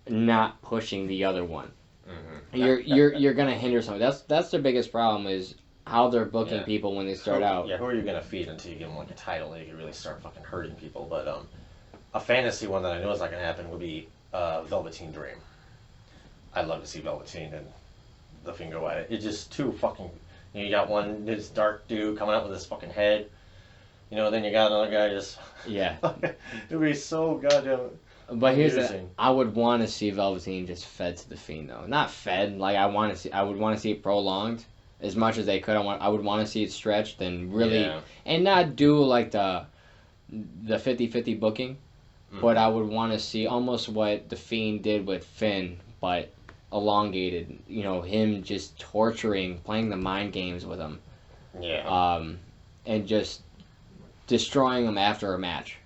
not pushing the other one. You're gonna hinder something. That's their biggest problem is how they're booking people when they start out. Yeah, who are you gonna feed until you give them a title and you can really start fucking hurting people? But a fantasy one that I know is not gonna happen would be Velveteen Dream. I'd love to see Velveteen and the Fiend go at it. It's just too fucking. You got this dark dude coming up with his fucking head, then you got another guy just... Yeah. It'd be so goddamn... But here's the, Confusing. I would want to see Velveteen just fed to the Fiend though. Not fed, like I would want to see it prolonged as much as they could. I would want to see it stretched and really Yeah. and not do like the 50-50 booking, but I would want to see almost what the Fiend did with Finn, but elongated. Him just torturing, playing the mind games with him. Yeah. And just destroying him after a match.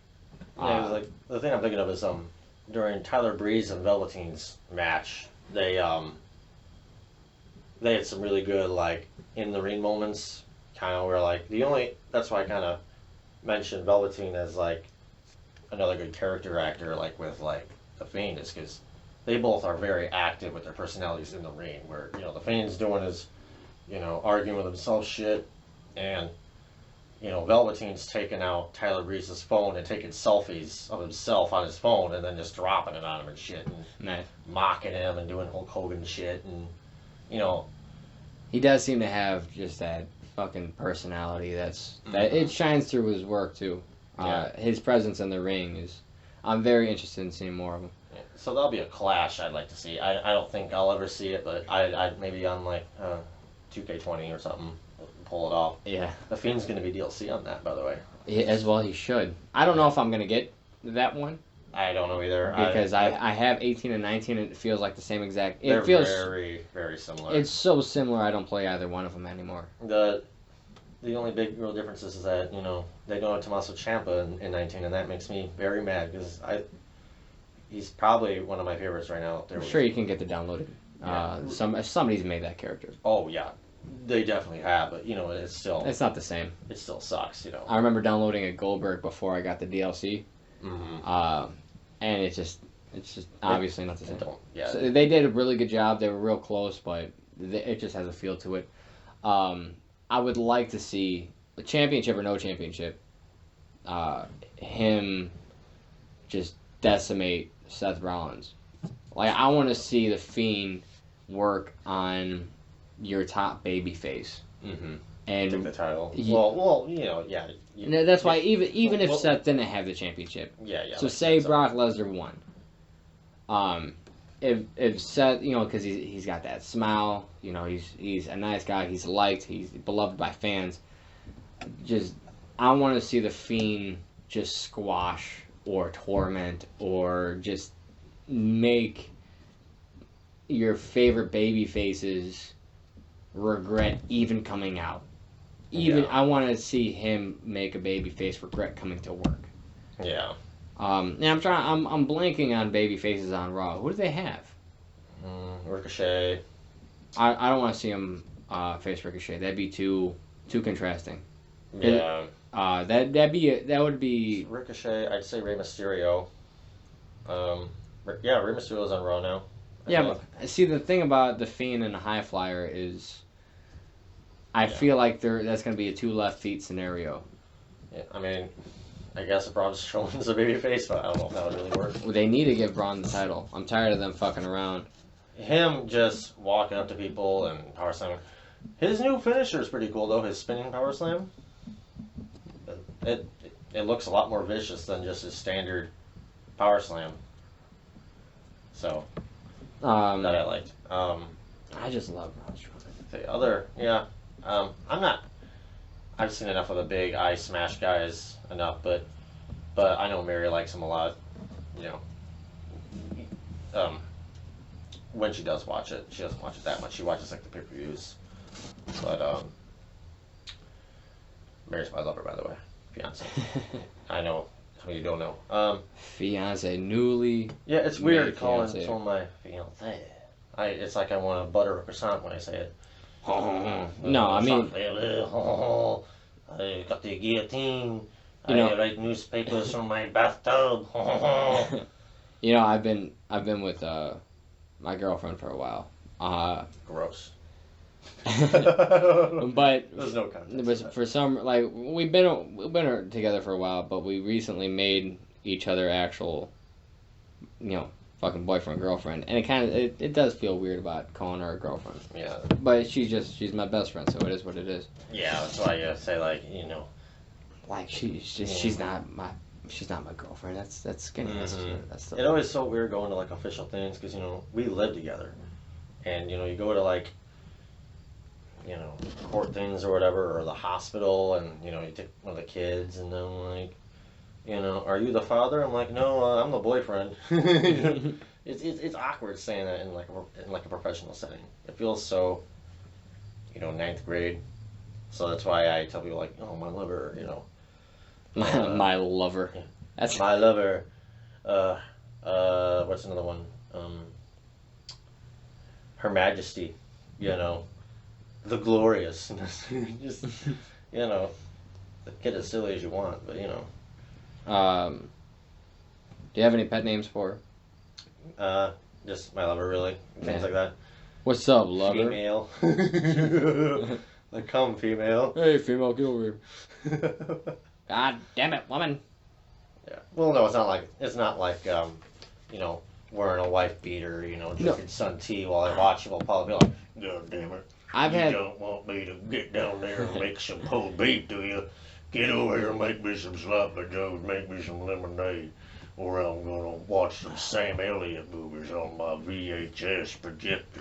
Yeah, it was like the thing I'm thinking of is during Tyler Breeze and Velveteen's match, they had some really good like in the ring moments, kind of where like that's why I kind of mentioned Velveteen as like another good character actor like with like the Fiend is because they both are very active with their personalities in the ring. Where the Fiend's doing his arguing with himself shit, and Velveteen's taking out Tyler Breeze's phone and taking selfies of himself on his phone and then just dropping it on him and shit and Nice. mocking him and doing Hulk Hogan shit and He does seem to have just that fucking personality that it shines through his work too. Yeah. His presence in the ring is. I'm very interested in seeing more of him. so that'll be a clash I'd like to see. I don't think I'll ever see it, but I'd maybe on like 2K20 or something pull it off. Yeah. The Fiend's going to be DLC on that, by the way. As well, he should. I don't know if I'm gonna get that one I don't know either. because I have 18 and 19 and it feels like the same exact. They're It feels very, very similar. it's so similar. I don't play either one of them anymore. The only big real difference is that they don't have Tommaso Ciampa in 19, and that makes me very mad because he's probably one of my favorites right now. I'm sure you can get the downloaded. Yeah. Somebody's made that character. Oh yeah, they definitely have, but it's still It's not the same. it still sucks. I remember downloading a Goldberg before I got the DLC, Mm-hmm. and it's just obviously not the same. Yeah. So they did a really good job. They were real close, but it just has a feel to it. I would like to see the championship or no championship. Him just decimate Seth Rollins. Like I want to see the Fiend work on your top babyface. Mm-hmm. And Take the title. He- Well, yeah. No, that's why even if well- Seth didn't have the championship, Yeah. so say Brock Lesnar won. If Seth, because he's got that smile, he's a nice guy, he's liked, he's beloved by fans. I want to see the Fiend just squash or torment or just make your favorite baby faces regret even coming out. Yeah. I want to see him make a babyface regret coming to work. Yeah. I'm blanking on baby faces on Raw. Who do they have? Ricochet. I don't want to see him face Ricochet. That'd be too contrasting. Yeah. That would be. Ricochet. I'd say Rey Mysterio. Yeah, Rey Mysterio's on Raw now. Yeah, but see the thing about the Fiend and the High Flyer is, I feel like that's going to be a 2 left feet scenario. Yeah, I mean, I guess Braun Strowman's a babyface, but I don't know if that would really work. They need to give Braun the title. I'm tired of them fucking around. Him just walking up to people and power slamming. His new finisher is pretty cool though. His spinning power slam. It looks a lot more vicious than just his standard power slam. So that I liked. I just love Braun Strowman. The other, yeah. I'm not. I've seen enough of the big eye smash guys enough, but I know Mary likes him a lot. When she does watch it, she doesn't watch it that much. She watches like the pay-per-views. But Mary's my lover, by the way, fiance. I know some of you don't know. Fiance, newly. Yeah, it's married weird calling fiance. someone my fiance. It's like I want to butter a croissant when I say it. No, I mean, I got the guillotine. You know- I write newspapers from my bathtub. I've been with my girlfriend for a while. Gross. But There's no context. it was for some we've been together for a while, but we recently made each other actual, fucking boyfriend girlfriend, and it does feel weird about calling her a girlfriend. Yeah. But she's my best friend, so it is what it is. Yeah, that's why I say like she's not my girlfriend. That's skinny. That's the, It always so weird going to like official things because we live together, and you go to like court things or whatever, or the hospital, and you take one of the kids, and then like, are you the father? I'm like, no, I'm the boyfriend. It's awkward saying that in like a professional setting. It feels so, ninth grade. So that's why I tell people like, oh, my lover, my lover. Yeah. That's my lover. What's another one? Her Majesty. The Glorious. Just get as silly as you want, but Do you have any pet names for her? Just my lover, really. Things like that. What's up, lover? Female. Like, come, female. Hey, female, get over here. God damn it, woman. Yeah. Well, no, it's not like wearing a wife beater, drinking sun tea while I watch it. I'll probably be like, God damn it. You don't want me to get down there and make some pulled beef, do you? Get over here and make me some sloppy joes, make me some lemonade, or I'm gonna watch some Sam Elliott movies on my VHS projector.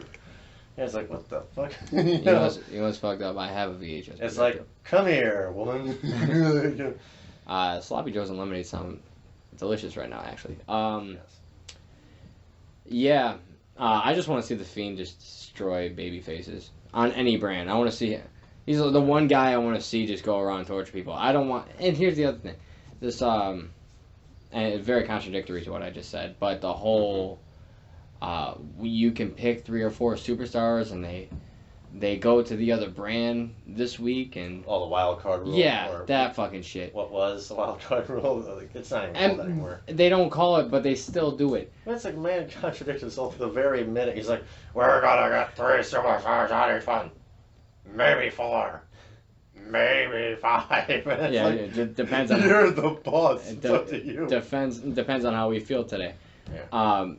And it's like, what the fuck? You know what's fucked up? I have a VHS projector. It's like, come here, woman. Sloppy Joes and lemonade sound delicious right now, actually. Yes. Yeah, I just want to see the Fiend just destroy baby faces on any brand. I want to see. He's the one guy I want to see just go around and torture people. I don't want. And here's the other thing. This and it's very contradictory to what I just said, but the whole you can pick 3 or 4 superstars and they go to the other brand this week and the wild card rule. Yeah, that fucking shit. What was the wild card rule? It's not even called that anymore. They don't call it, but they still do it. It's like, man contradicts himself the very minute. He's like, we're gonna get 3 superstars on each one. Maybe 4. Maybe 5. Yeah, like, it depends on. You're the boss. It's up to you. Depends on how we feel today. Yeah.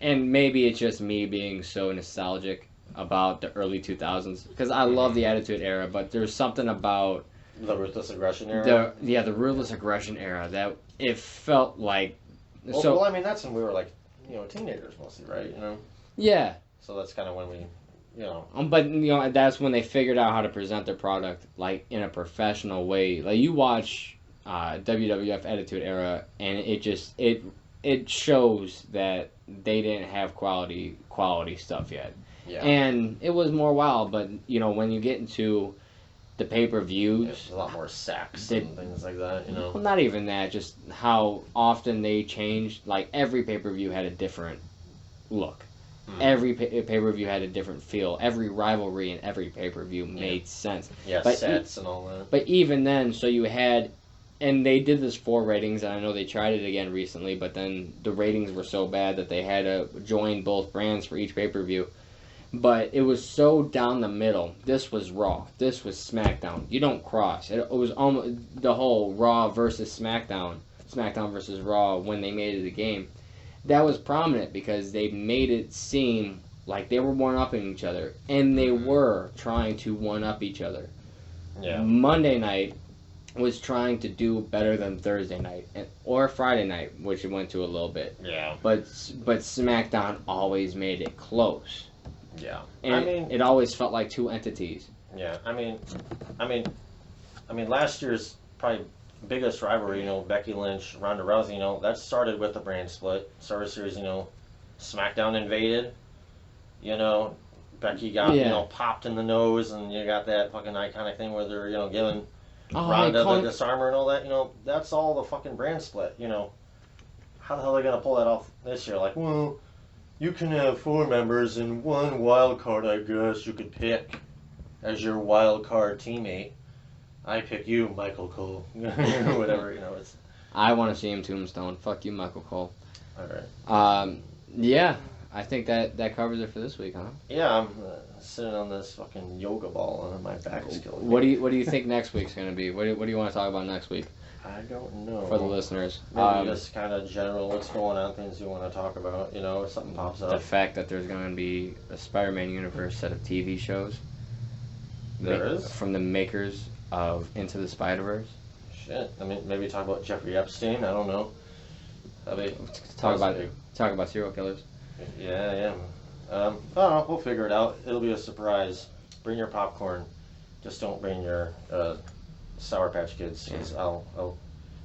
And maybe it's just me being so nostalgic about the early 2000s because I love the Attitude Era, but there's something about the Ruthless Aggression Era. The Ruthless Aggression Era that it felt like. Well, I mean that's when we were like, teenagers mostly, right? Yeah. So that's kind of when we. But that's when they figured out how to present their product like in a professional way. Like you watch WWF Attitude Era, and it shows that they didn't have quality stuff yet. Yeah. And it was more wild, but when you get into the pay-per-views, there's a lot more sex and things like that. Well, not even that, just how often they changed. Like every pay-per-view had a different look. Every pay-per-view had a different feel. Every rivalry in every pay-per-view made sense. Yeah, but sets and all that. But even then, so you had, and they did this for ratings, and I know they tried it again recently, but then the ratings were so bad that they had to join both brands for each pay-per-view. But it was so down the middle. This was Raw. This was SmackDown. You don't cross. It was almost the whole Raw versus SmackDown versus Raw when they made it a game. That was prominent because they made it seem like they were one-upping each other. And they were trying to one-up each other. Yeah. Monday night was trying to do better than Thursday night. Or Friday night, which it went to a little bit. Yeah. But SmackDown always made it close. Yeah. And it always felt like 2 entities. Yeah. I mean, last year's probably biggest rivalry, Becky Lynch, Ronda Rousey, that started with the brand split. Survivor Series, SmackDown invaded. Becky got, popped in the nose, and you got that fucking iconic thing where they're, giving Ronda the disarmer and all that. That's all the fucking brand split. How the hell are they gonna pull that off this year? Like, well, you can have 4 members and 1 wild card, I guess you could pick as your wild card teammate. I pick you, Michael Cole. Whatever, it's... I want to see him tombstone. Fuck you, Michael Cole. Alright. Yeah, I think that covers it for this week, huh? Yeah, I'm sitting on this fucking yoga ball and my back is killing me. What do you think next week's going to be? What do you want to talk about next week? I don't know. For the listeners. Maybe just kind of general, what's going on, things you want to talk about, if something pops up. The fact that there's going to be a Spider-Man universe set of TV shows. There is? From the makers of Into the Spider-Verse. Shit. I mean, maybe talk about Jeffrey Epstein. I don't know. Talk about serial killers. Yeah. I don't know. We'll figure it out. It'll be a surprise. Bring your popcorn. Just don't bring your Sour Patch Kids, because I'll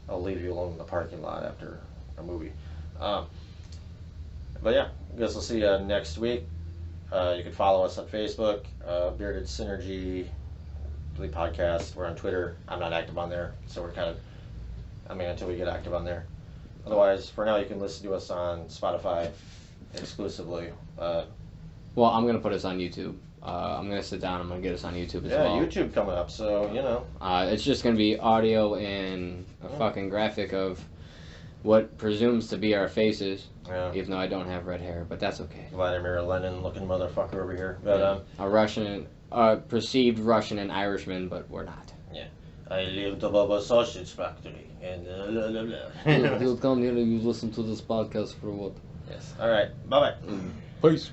leave you alone in the parking lot after a movie. But yeah, I guess we'll see you next week. You can follow us on Facebook, Bearded Synergy podcast. We're on Twitter. I'm not active on there, so we're kind of, until we get active on there. Otherwise, for now, you can listen to us on Spotify exclusively. Well, I'm gonna put us on YouTube. I'm gonna sit down. I'm gonna get us on YouTube as well. Yeah, YouTube coming up, so you know. It's just gonna be audio and a fucking graphic of what presumes to be our faces. Yeah. Even though I don't have red hair, but that's okay. Vladimir Lenin-looking motherfucker over here. But a Russian, perceived Russian and Irishman, but we're not. Yeah. I lived above a sausage factory, and blah, blah, blah. You come here and you listen to this podcast for what? Yes. All right. Bye-bye. Peace.